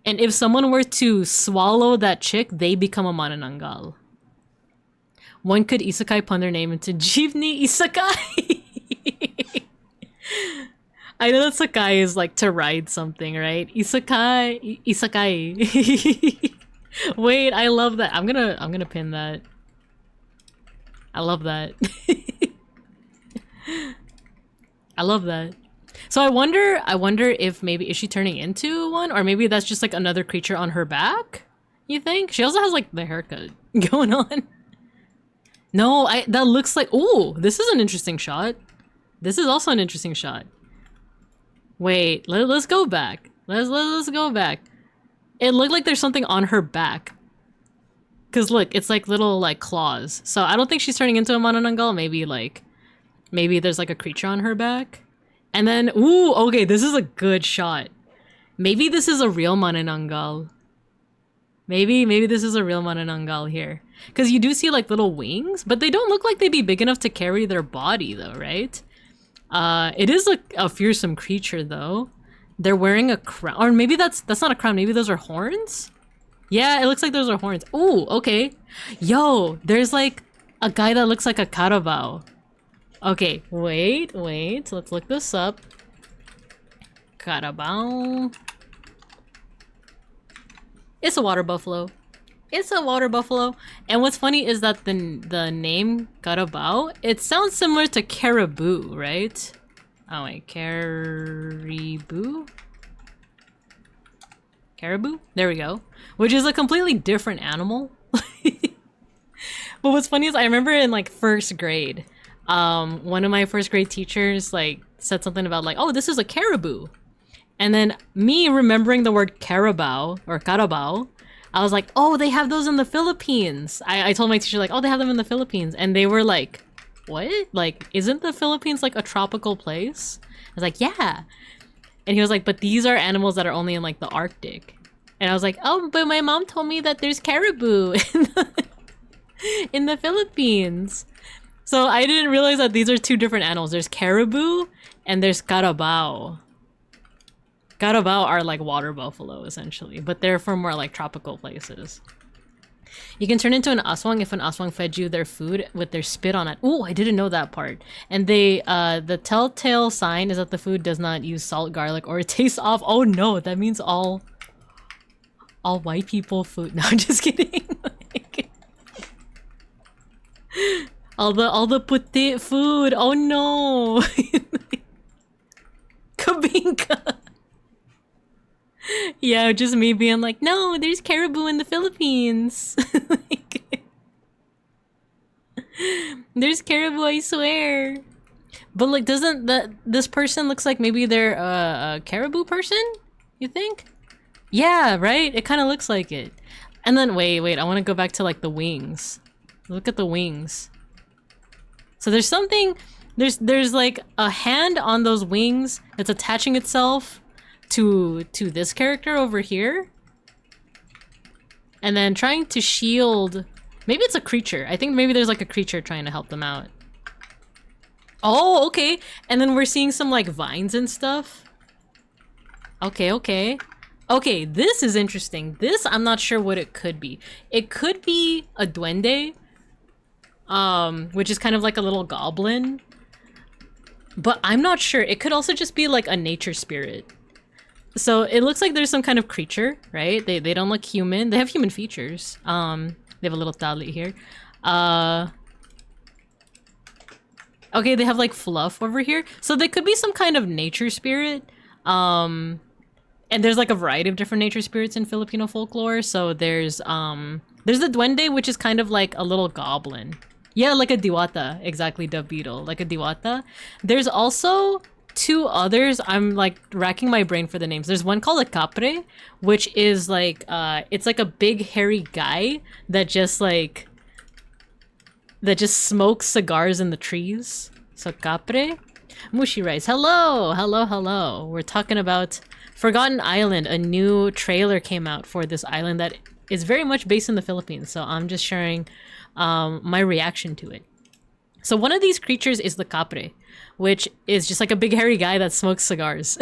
And if someone were to swallow that chick, they become a Manananggal. One could isekai pun their name into Jeepney Isekai. I know that Sakai is like to ride something, right? Isekai. Wait, I love that. I'm gonna pin that. I love that. I love that. So I wonder if maybe is she turning into one, or maybe that's just like another creature on her back? You think? She also has like the haircut going on. No, that looks like, ooh, this is an interesting shot. This is also an interesting shot. Wait, let's go back. Let's go back. It looked like there's something on her back. Cause look, it's like little like claws. So I don't think she's turning into a Manananggal. Maybe there's like a creature on her back. And then, ooh, okay, this is a good shot. Maybe this is a real Manananggal. Maybe this is a real Manananggal here. Because you do see like little wings, but they don't look like they'd be big enough to carry their body though, right? It is like a fearsome creature though. They're wearing a crown, or maybe that's not a crown, maybe those are horns? Yeah, it looks like those are horns. Ooh, okay. Yo, there's like a guy that looks like a carabao. Okay, wait, let's look this up. Carabao. It's a water buffalo. It's a water buffalo. And what's funny is that the name Carabao, it sounds similar to caribou, right? Oh wait, caribou? Caribou? There we go. Which is a completely different animal. But what's funny is I remember in like first grade, one of my first grade teachers like said something about like, oh, this is a caribou. And then me remembering the word carabao or carabao, I was like, oh, they have those in the Philippines. I told my teacher like, oh, they have them in the Philippines. And they were like, what? Like, isn't the Philippines like a tropical place? I was like, yeah. And he was like, but these are animals that are only in like the Arctic. And I was like, oh, but my mom told me that there's caribou in the Philippines. So I didn't realize that these are two different animals. There's caribou and there's carabao. Carabao are like water buffalo, essentially, but they're from more like tropical places. You can turn into an aswang if an aswang fed you their food with their spit on it. Oh, I didn't know that part. And they, the telltale sign is that the food does not use salt, garlic, or it tastes off. Oh no, that means all white people food. No, I'm just kidding. Like, all the puti food. Oh no. Kabinka. Yeah, just me being like, no, there's caribou in the Philippines. Like, there's caribou, I swear. But like, doesn't this person looks like maybe they're a caribou person? You think? Yeah, right? It kind of looks like it. And then wait, I want to go back to like the wings. Look at the wings. So there's something, there's like a hand on those wings that's attaching itself to this character over here, and then trying to shield. Maybe it's a creature. I think maybe there's like a creature trying to help them out. Oh, okay. And then we're seeing some like vines and stuff. Okay, this is interesting. This, I'm not sure what it could be. It could be a duende, which is kind of like a little goblin, but I'm not sure. It could also just be like a nature spirit. So it looks like there's some kind of creature, right? They don't look human. They have human features. They have a little tali here. Okay, they have like fluff over here. So they could be some kind of nature spirit. And there's like a variety of different nature spirits in Filipino folklore. So there's the duende, which is kind of like a little goblin. Yeah, like a diwata. Exactly, the beetle. Like a diwata. There's also two others. I'm like racking my brain for the names. There's one called a capre, which is like it's like a big hairy guy that just smokes cigars in the trees. So capre. Mushi rice. Hello. We're talking about Forgotten Island. A new trailer came out for this island that is very much based in the Philippines. So I'm just sharing my reaction to it. So one of these creatures is the capre, which is just like a big hairy guy that smokes cigars.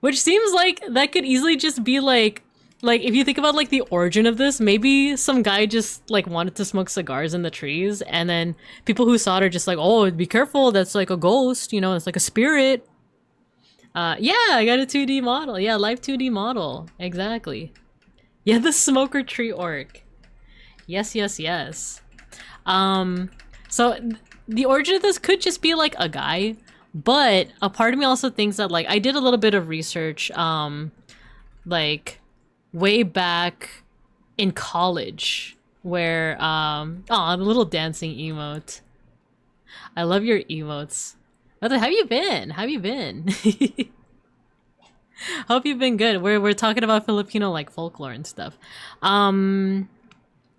Which seems like that could easily just be like if you think about like the origin of this, maybe some guy just like wanted to smoke cigars in the trees, and then people who saw it are just like, oh, be careful, that's like a ghost, you know, it's like a spirit. Yeah, I got a 2D model. Yeah, live 2D model. Exactly. Yeah, the smoker tree orc. Yes. So the origin of this could just be like a guy, but a part of me also thinks that like I did a little bit of research like way back in college where the little dancing emote. I love your emotes. How have you been? Hope you've been good. We're talking about Filipino like folklore and stuff.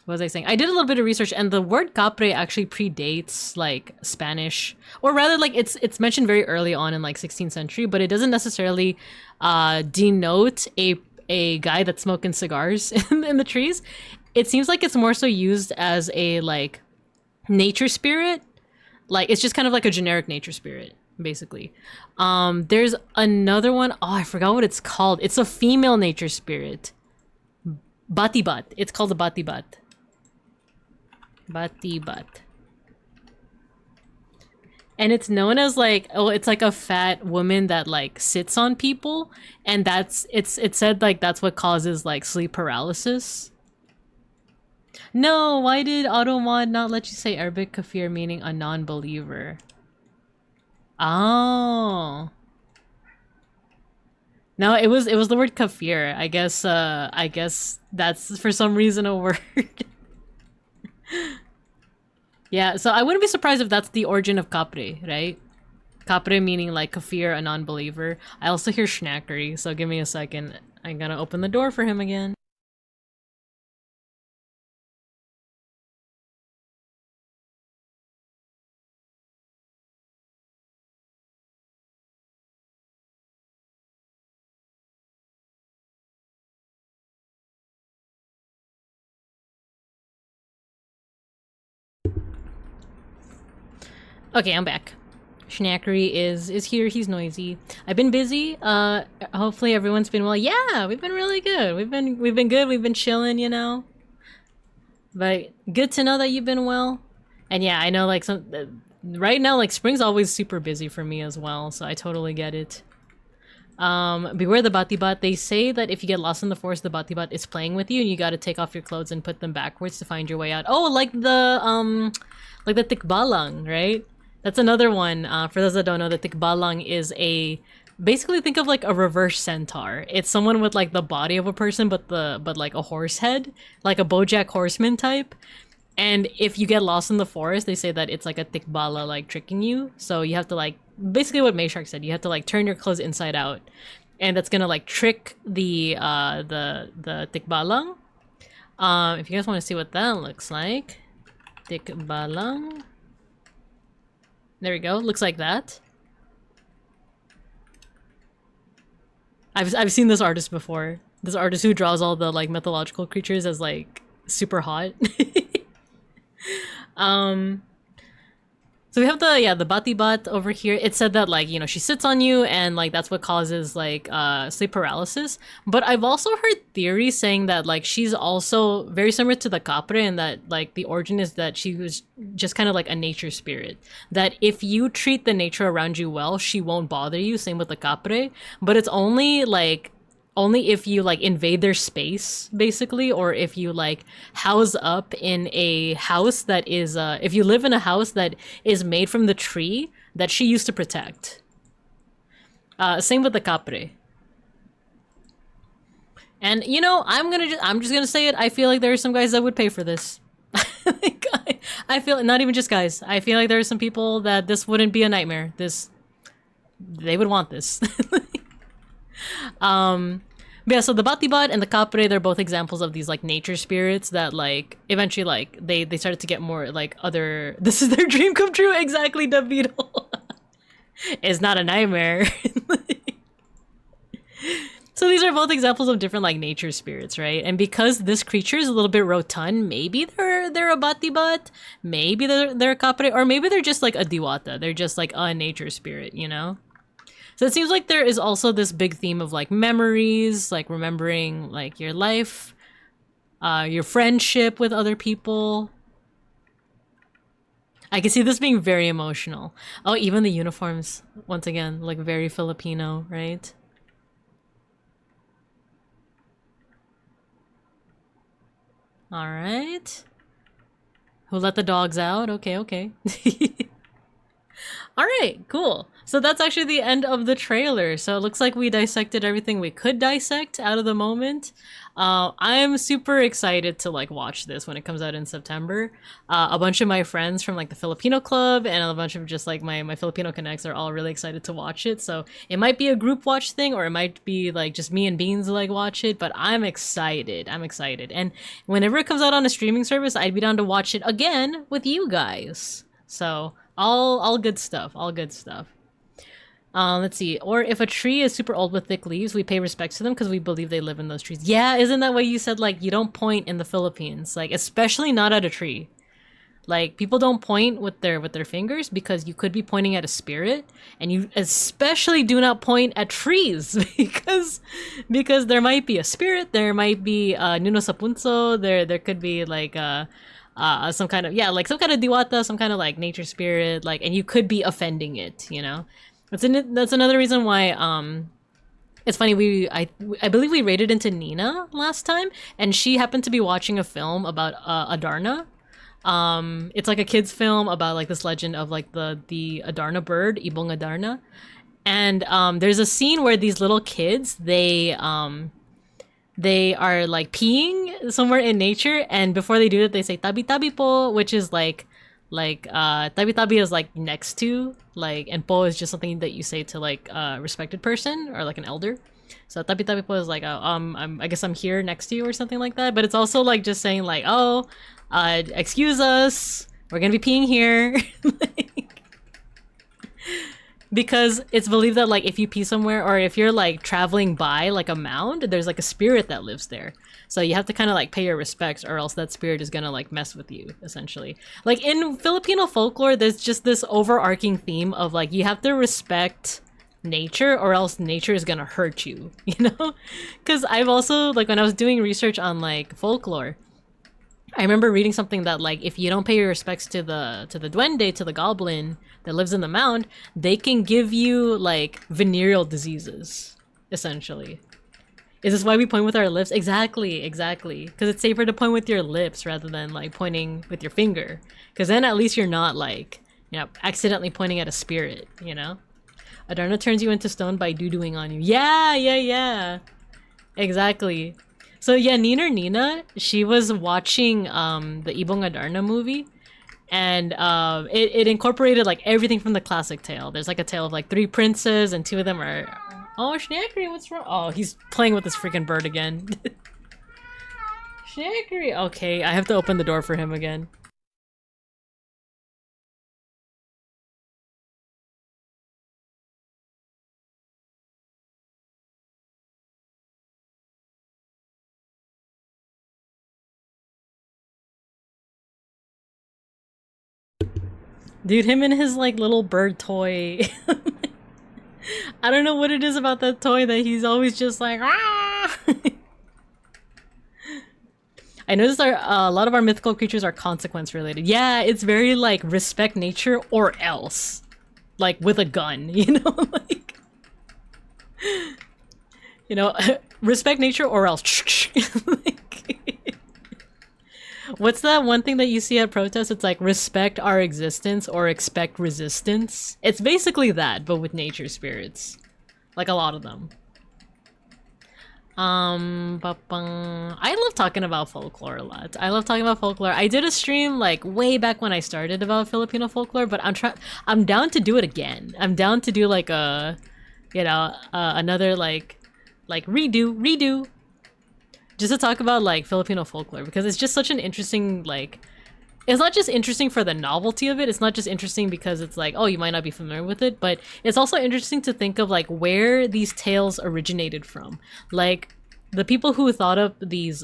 What was I saying? I did a little bit of research, and the word capre actually predates like Spanish, or rather like it's mentioned very early on in like 16th century, but it doesn't necessarily denote a guy that's smoking cigars in the trees. It seems like it's more so used as a like nature spirit. Like it's just kind of like a generic nature spirit, basically. There's another one. Oh, I forgot what it's called. It's a female nature spirit. Batibat. It's called a batibat. Batibat. And it's known as like, oh, it's like a fat woman that like sits on people, and it's said like that's what causes like sleep paralysis. No, why did AutoMod not let you say Arabic kafir, meaning a non-believer? Oh. No, it was the word kafir. I guess that's for some reason a word. Yeah, so I wouldn't be surprised if that's the origin of capre, right? Kapre meaning like kafir, a non-believer. I also hear schnackery, so give me a second. I'm gonna open the door for him again. Okay, I'm back. Schnackery is here. He's noisy. I've been busy. Hopefully everyone's been well. Yeah, we've been really good. We've been good. We've been chilling, you know. But good to know that you've been well. And yeah, I know like right now like spring's always super busy for me as well, so I totally get it. Beware the Batibat. They say that if you get lost in the forest, the Batibat is playing with you, and you got to take off your clothes and put them backwards to find your way out. Oh, like the tikbalang, right? That's another one. For those that don't know, the tikbalang is basically think of like a reverse centaur. It's someone with like the body of a person, but like a horse head, like a BoJack Horseman type. And if you get lost in the forest, they say that it's like a tikbala like tricking you. So you have to like basically what Mayshark said. You have to like turn your clothes inside out, and that's gonna like trick the tikbalang. If you guys want to see what that looks like, tikbalang. There we go. Looks like that. I've seen this artist before. This artist who draws all the like mythological creatures as like super hot. So we have the Batibat over here. It said that like, you know, she sits on you and like that's what causes like sleep paralysis. But I've also heard theories saying that like she's also very similar to the Capre, and that like the origin is that she was just kind of like a nature spirit. That if you treat the nature around you well, she won't bother you. Same with the Capre. But it's only if you like invade their space, basically, or if you like house up in a house that is if you live in a house that is made from the tree that she used to protect. Same with the Capre. And you know, I'm just gonna say it. I feel like there are some guys that would pay for this. I feel, not even just guys. I feel like there are some people that this wouldn't be a nightmare. They would want this. But yeah, so the Batibat and the Capre, they're both examples of these like nature spirits that like eventually like they started to get more like other. This is their dream come true. Exactly, Davido. It's not a nightmare. So these are both examples of different like nature spirits, right? And because this creature is a little bit rotund, maybe they're a Batibat, maybe they're a Capre, or maybe they're just like a Diwata. They're just like a nature spirit, you know? So it seems like there is also this big theme of like memories, like remembering like your life, your friendship with other people. I can see this being very emotional. Oh, even the uniforms, once again, like very Filipino, right? All right. Who let the dogs out? Okay, okay. All right, cool. So that's actually the end of the trailer. So it looks like we dissected everything we could dissect out of the moment. I'm super excited to like watch this when it comes out in September. A bunch of my friends from like the Filipino club and a bunch of just like my Filipino connects are all really excited to watch it. So it might be a group watch thing, or it might be like just me and Beans like watch it, but I'm excited. I'm excited. And whenever it comes out on a streaming service, I'd be down to watch it again with you guys. So all good stuff. All good stuff. Let's see. Or if a tree is super old with thick leaves, we pay respects to them because we believe they live in those trees. Yeah, isn't that what you said? Like, you don't point in the Philippines. Like, especially not at a tree. Like, people don't point with their fingers because you could be pointing at a spirit. And you especially do not point at trees because there might be a spirit, there might be Nuno Sapunso, there could be like some kind of, yeah, like some kind of diwata, some kind of like nature spirit, like, and you could be offending it, you know? That's another reason why it's funny, I believe we raided into Nina last time, and she happened to be watching a film about Adarna. It's like a kid's film about like this legend of like the Adarna bird, Ibong Adarna. And there's a scene where these little kids, they are like peeing somewhere in nature, and before they do that they say tabi tabi po, which is like Like tabi-tabi is like next to, like, and po is just something that you say to like a respected person or like an elder. So tabi-tabi po is like, I guess I'm here next to you or something like that. But it's also like just saying like, oh, excuse us, we're gonna be peeing here. Because it's believed that like if you pee somewhere or if you're like traveling by like a mound, there's like a spirit that lives there. So you have to kind of like pay your respects or else that spirit is gonna like mess with you, essentially. Like in Filipino folklore, there's just this overarching theme of like you have to respect nature or else nature is gonna hurt you, you know? Because I've also, like when I was doing research on like folklore, I remember reading something that like if you don't pay your respects to the duende, to the goblin that lives in the mound, they can give you like venereal diseases, essentially. Is this why we point with our lips? Exactly, exactly. Because it's safer to point with your lips rather than like pointing with your finger. Because then at least you're not like, you know, accidentally pointing at a spirit, you know? Adarna turns you into stone by doo-dooing on you. Yeah, yeah, yeah. Exactly. So yeah, Nina, she was watching the Ibong Adarna movie, and it incorporated like everything from the classic tale. There's like a tale of like 3 princes, and 2 of them are... Oh, Schnackery, what's wrong? Oh, he's playing with this freaking bird again. Schnackery! Okay, I have to open the door for him again. Dude, him and his like little bird toy. I don't know what it is about that toy that he's always just like, ah! I noticed a lot of our mythical creatures are consequence related. Yeah, it's very like respect nature or else. Like with a gun, you know? Like, you know, respect nature or else. Like, what's that one thing that you see at protests? It's like respect our existence or expect resistance. It's basically that, but with nature spirits. Like a lot of them. I love talking about folklore a lot. I love talking about folklore. I did a stream like way back when I started about Filipino folklore, but I'm down to do it again. I'm down to do like a, you know, another like redo. Just to talk about like Filipino folklore because it's just such an interesting like, it's not just interesting for the novelty of it. It's not just interesting because it's like, oh, you might not be familiar with it, but it's also interesting to think of like where these tales originated from. Like the people who thought up these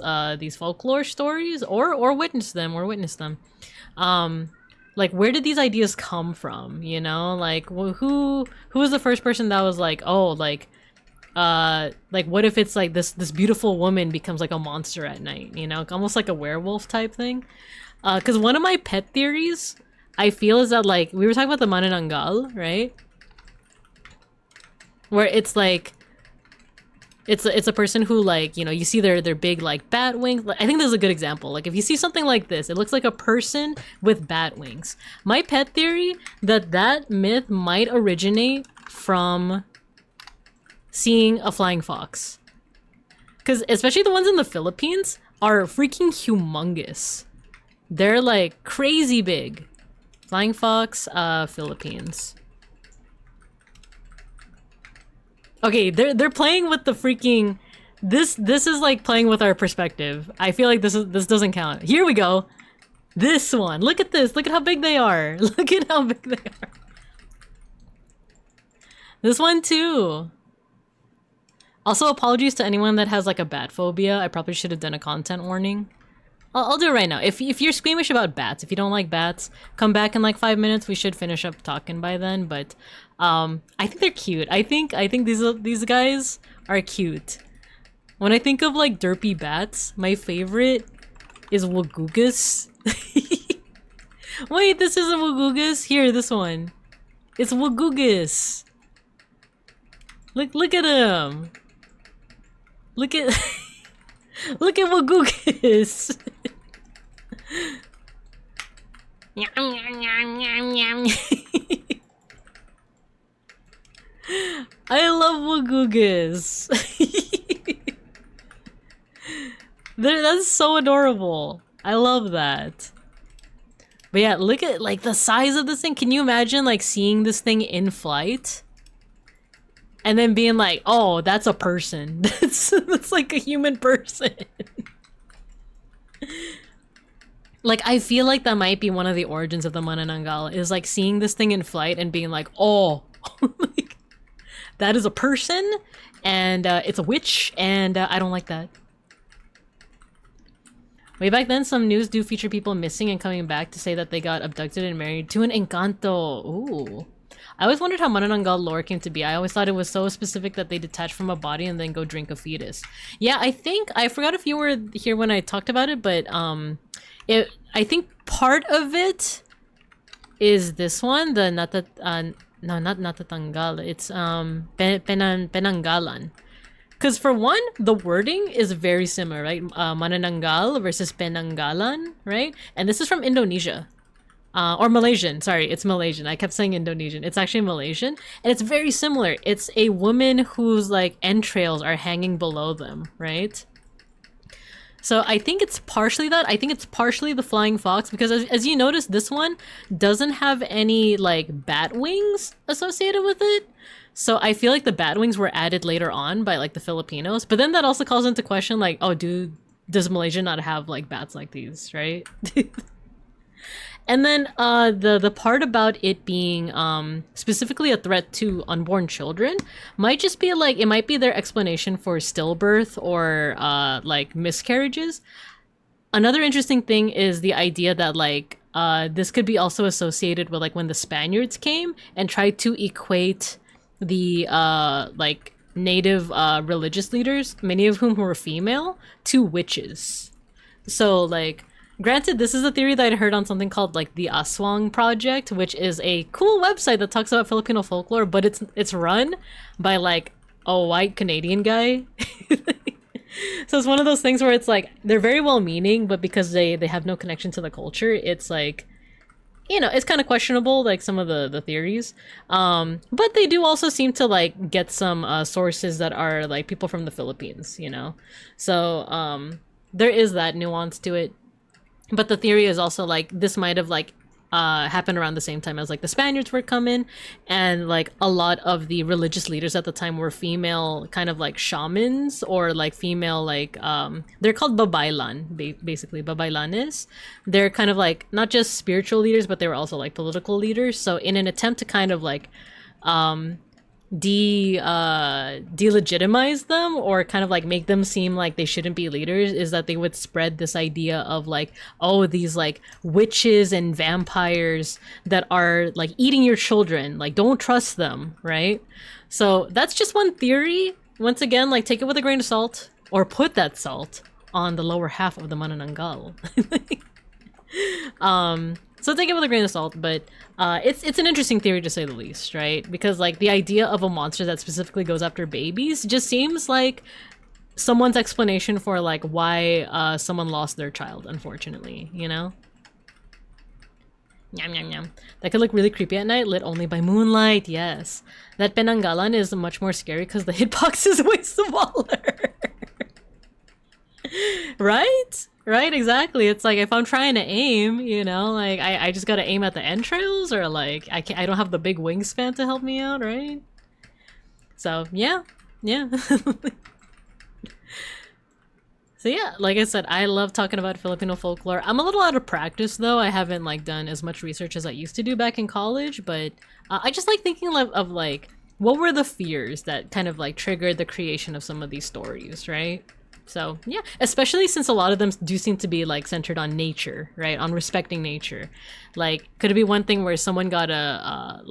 folklore stories or witnessed them like where did these ideas come from, you know? Like who was the first person that was like, oh, like what if it's like this beautiful woman becomes like a monster at night, you know? Almost like a werewolf type thing. Because one of my pet theories, I feel, is that like we were talking about the manananggal, right? Where it's like it's a person who like, you know, you see their big like bat wings. I think this is a good example. Like if you see something like this, it looks like a person with bat wings. My pet theory that myth might originate from seeing a flying fox. Because especially the ones in the Philippines are freaking humongous. They're like crazy big. Flying fox, Philippines. Okay, they're playing with the freaking... This is like playing with our perspective. I feel like this doesn't count. Here we go. This one. Look at this. Look at how big they are. Look at how big they are. This one too. Also, apologies to anyone that has like a bat phobia. I probably should have done a content warning. I'll do it right now. If you're squeamish about bats, if you don't like bats, come back in like 5 minutes. We should finish up talking by then. But I think they're cute. I think these guys are cute. When I think of like derpy bats, my favorite is Wagugas. Wait, this isn't Wagugas. Here, this one. It's Wagugas. Look at him. Look at look at Wagugas. I love Wagugas. That's so adorable. I love that. But yeah, look at like the size of this thing. Can you imagine like seeing this thing in flight? And then being like, oh, that's a person. That's like a human person. Like, I feel like that might be one of the origins of the Manananggal, is like seeing this thing in flight and being like, oh, like, that is a person, and it's a witch, and I don't like that. Way back then, some news do feature people missing and coming back to say that they got abducted and married to an Encanto. Ooh. I always wondered how Manananggal lore came to be. I always thought it was so specific that they detach from a body and then go drink a fetus. Yeah, I forgot if you were here when I talked about it, but I think part of it is this one, the not Natatanggal. It's Penanggalan. Because for one, the wording is very similar, right? Manananggal versus Penanggalan, right? And this is from Indonesia. Or Malaysian, sorry, it's Malaysian. I kept saying Indonesian. It's actually Malaysian. And it's very similar. It's a woman whose like entrails are hanging below them, right? So I think it's partially that. I think it's partially the flying fox, because as you notice, this one doesn't have any like bat wings associated with it. So I feel like the bat wings were added later on by like the Filipinos. But then that also calls into question like, oh, does Malaysia not have like bats like these, right? And then the part about it being specifically a threat to unborn children might just be like, it might be their explanation for stillbirth or like miscarriages. Another interesting thing is the idea that like this could be also associated with like when the Spaniards came and tried to equate the like native religious leaders, many of whom were female, to witches. So like, granted, this is a theory that I heard on something called like the Aswang Project, which is a cool website that talks about Filipino folklore, but it's run by like a white Canadian guy. So it's one of those things where it's like they're very well meaning, but because they have no connection to the culture, it's like, you know, it's kind of questionable, like some of the theories. But they do also seem to like get some sources that are like people from the Philippines, you know? So there is that nuance to it. But the theory is also like this might have like happened around the same time as like the Spaniards were coming, and like a lot of the religious leaders at the time were female kind of like shamans, or like female like they're called babaylan, basically babaylanes. They're kind of like not just spiritual leaders, but they were also like political leaders. So in an attempt to kind of like delegitimize them, or kind of like make them seem like they shouldn't be leaders, is that they would spread this idea of like, oh, these like witches and vampires that are like eating your children, like don't trust them, right? So that's just one theory. Once again, like take it with a grain of salt, or put that salt on the lower half of the Manananggal. So take it with a grain of salt, but it's an interesting theory to say the least, right? Because like the idea of a monster that specifically goes after babies just seems like someone's explanation for like why someone lost their child, unfortunately, you know? Yum yum yum. That could look really creepy at night, lit only by moonlight, yes. That Penanggalan is much more scary because the hitbox is way smaller. Right? Right, exactly. It's like if I'm trying to aim, you know, like I just gotta aim at the entrails, or like I don't have the big wingspan to help me out, right? So yeah. So yeah, like I said, I love talking about Filipino folklore. I'm a little out of practice though. I haven't like done as much research as I used to do back in college, but I just like thinking of like what were the fears that kind of like triggered the creation of some of these stories, right? So yeah, especially since a lot of them do seem to be like centered on nature, right? On respecting nature. Like, could it be one thing where someone got a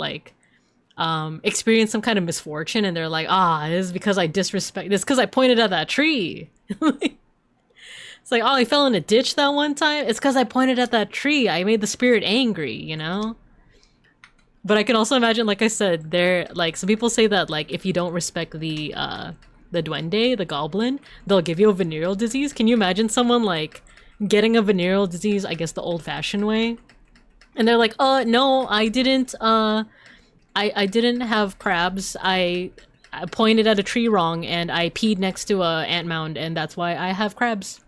experience some kind of misfortune, and they're like, this is because I disrespect this, because I pointed at that tree. It's like, oh, I fell in a ditch that one time. It's because I pointed at that tree. I made the spirit angry, you know? But I can also imagine, like I said, there like some people say that like if you don't respect the duende, the goblin, they'll give you a venereal disease. Can you imagine someone like getting a venereal disease, I guess the old-fashioned way? And they're like, no, I didn't I didn't have crabs. I pointed at a tree wrong and I peed next to a ant mound, and that's why I have crabs.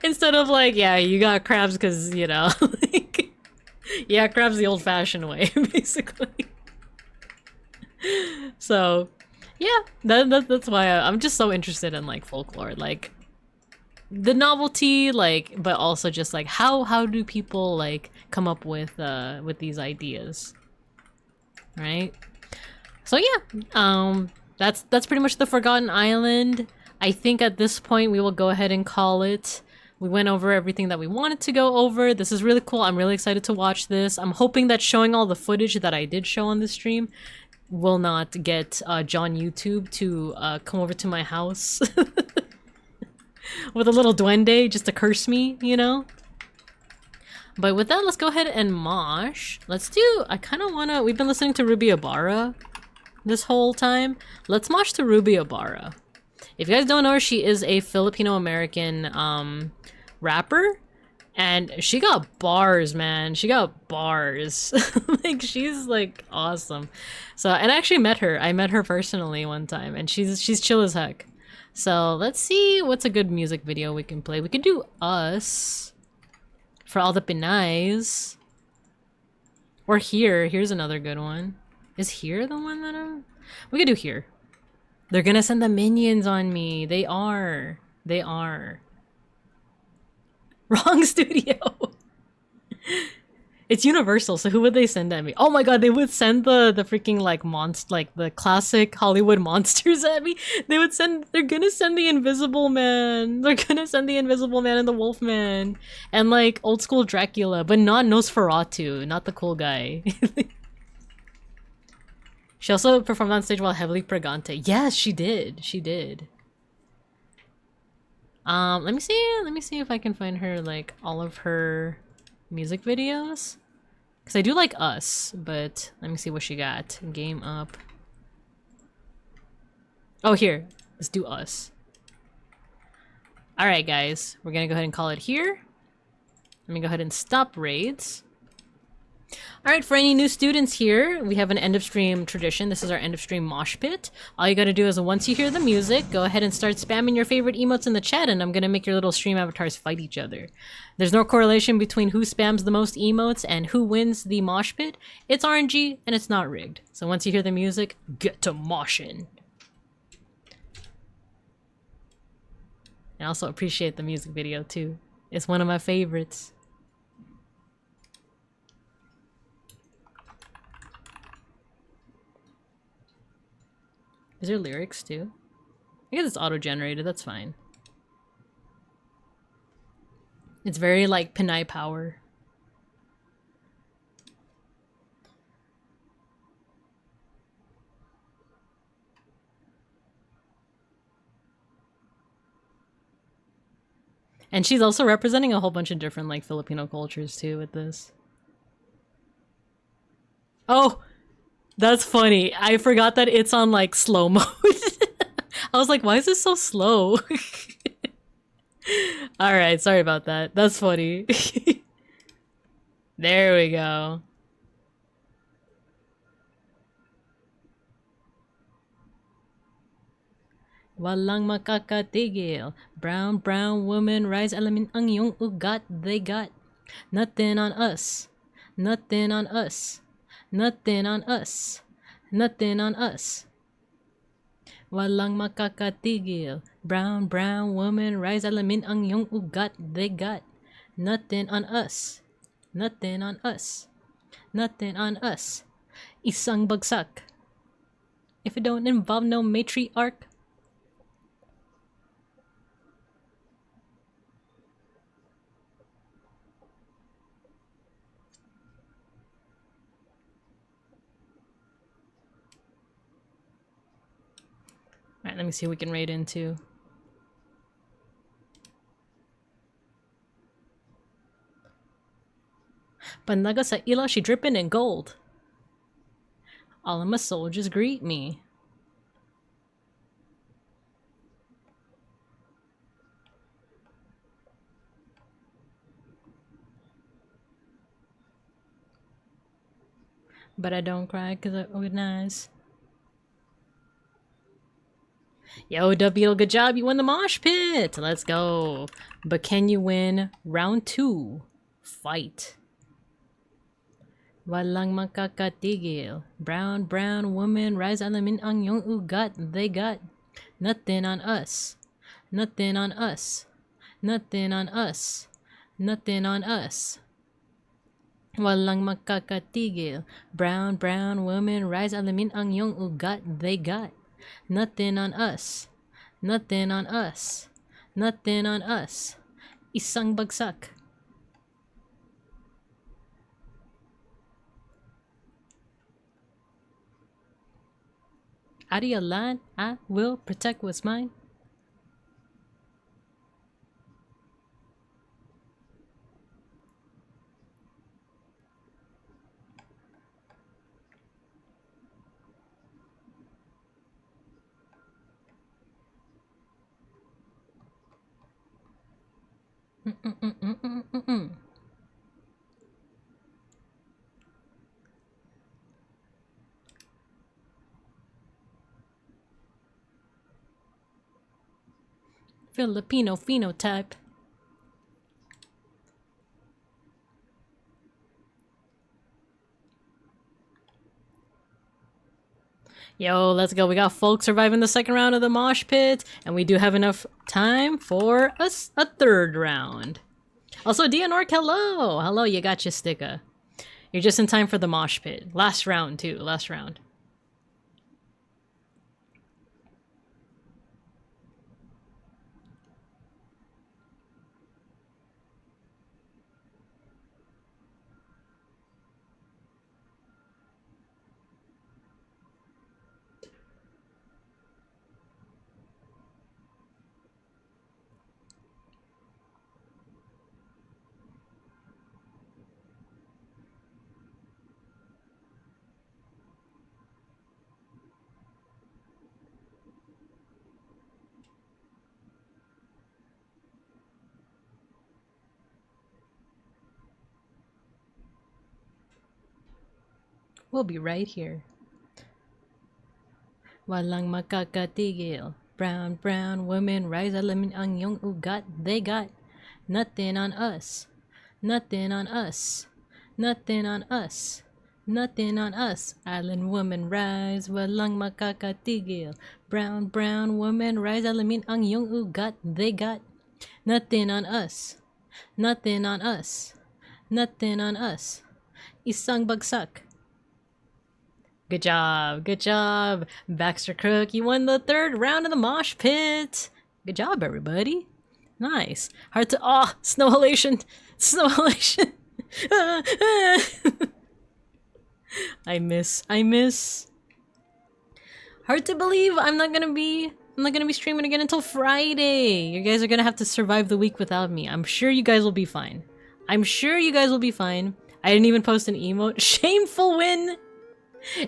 Instead of like, yeah, you got crabs because, you know, like, yeah, crabs the old-fashioned way, basically. So, yeah, that's why I'm just so interested in like folklore, like the novelty, like, but also just like how do people like come up with these ideas, right? So yeah, that's pretty much the Forgotten Island. I think at this point we will go ahead and call it. We went over everything that we wanted to go over. This is really cool. I'm really excited to watch this. I'm hoping that showing all the footage that I did show on the stream will not get John YouTube to come over to my house with a little duende just to curse me, you know? But with that, let's go ahead and mosh. Let's do, I kind of want to, we've been listening to Ruby Ibarra this whole time. Let's mosh to Ruby Ibarra. If you guys don't know her, she is a Filipino-American rapper. And she got bars, man. She got bars. Like, she's, like, awesome. So, and I actually met her. I met her personally one time, and she's chill as heck. So, let's see what's a good music video we can play. We can do Us for all the Pinays. Or Here. Here's another good one. Is Here the one that I'm... We could do Here. They're gonna send the minions on me. They are. They are. Wrong studio. It's Universal, so who would they send at me? Oh my god, they would send the freaking like like the classic Hollywood monsters at me. They're gonna send the Invisible Man. They're gonna send the Invisible Man and the Wolfman. And like old school Dracula, but not Nosferatu, not the cool guy. She also performed on stage while heavily pregante. Yes, she did. She did. Let me see if I can find her, like, all of her music videos. Because I do like Us, but let me see what she got. Game up. Oh, here. Let's do Us. Alright, guys. We're gonna go ahead and call it here. Let me go ahead and stop raids. Alright, for any new students here, we have an end of stream tradition. This is our end of stream mosh pit. All you gotta do is once you hear the music, go ahead and start spamming your favorite emotes in the chat, and I'm gonna make your little stream avatars fight each other. There's no correlation between who spams the most emotes and who wins the mosh pit. It's RNG, and it's not rigged. So once you hear the music, get to moshing. And I also appreciate the music video too. It's one of my favorites. Is there lyrics too? I guess it's auto-generated, that's fine. It's very like Pinay power. And she's also representing a whole bunch of different like Filipino cultures too with this. Oh! That's funny. I forgot that it's on like slow mode. I was like, why is this so slow? Alright, sorry about that. That's funny. There we go. Walang makakatigil. Brown, brown woman, rise, alamin ang iyong ugat. They got nothing on us. Nothing on us. Nothing on us. Nothing on us. Walang makakatigil. Brown, brown woman, rise, alamin ang iyong ugat. They got nothing on us. Nothing on us. Nothing on us. Isang bagsak. If it don't involve no matriarch. Alright, let me see what we can raid into. Pandaga sa ilaw, she dripping in gold. All of my soldiers greet me. But I don't cry because I organize. Yo, W, good job. You won the mosh pit. Let's go. But can you win round 2? Fight. Walang makakatigil. Brown, brown woman, rise alamin ang iyong ugat. They got nothing on us. Nothing on us. Nothing on us. Nothing on us. Walang makakatigil. Brown, brown woman, rise alamin ang iyong ugat. They got nothing on us. Nothing on us. Nothing on us. Isang bagsak. Out of your line, I will protect what's mine. Filipino phenotype. Yo, let's go. We got folk surviving the second round of the mosh pit, and we do have enough time for a third round. Also, Dianork, hello! Hello, you got your sticker. You're just in time for the mosh pit. Last round, too. Last round. We'll be right here. Walang makakatigil. Brown, brown woman, rise alamin ang iyong ugat. They got nothing on us. Nothing on us. Nothing on us. Nothing on us. Island woman, rise. Walang makakatigil. Brown, brown woman, rise alamin ang iyong ugat. They got nothing on us. Nothing on us. Nothing on us. Isang bagsak. Good job, good job. Baxter Crook, you won the third round of the mosh pit. Good job, everybody. Nice. Hard to, oh, snow halation. Snow halation. I miss. Hard to believe I'm not gonna be streaming again until Friday. You guys are gonna have to survive the week without me. I'm sure you guys will be fine. I'm sure you guys will be fine. I didn't even post an emote. Shameful win!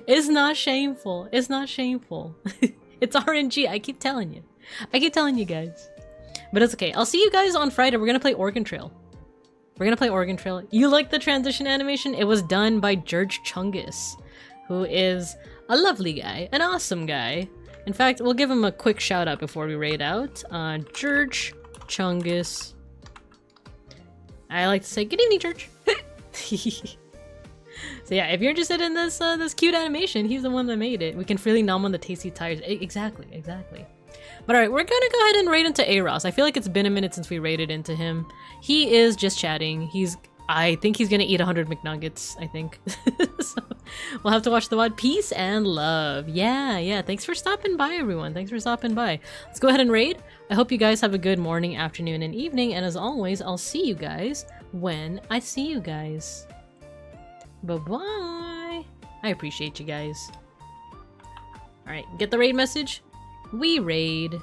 It's not shameful. It's not shameful. It's RNG. I keep telling you. I keep telling you guys. But it's okay. I'll see you guys on Friday. We're gonna play Oregon Trail. We're gonna play Oregon Trail. You like the transition animation? It was done by George Chungus, who is a lovely guy, an awesome guy. In fact, we'll give him a quick shout out before we raid out. George Chungus. I like to say good evening, George. So yeah, if you're interested in this this cute animation, he's the one that made it. We can freely nom on the tasty tires. Exactly. But alright, we're gonna go ahead and raid into Aros. I feel like it's been a minute since we raided into him. He is just chatting. I think he's gonna eat 100 McNuggets, I think. So we'll have to watch the VOD. Peace and love. Yeah. Thanks for stopping by, everyone. Thanks for stopping by. Let's go ahead and raid. I hope you guys have a good morning, afternoon, and evening. And as always, I'll see you guys when I see you guys. Bye-bye. I appreciate you guys. Alright, get the raid message? We raid.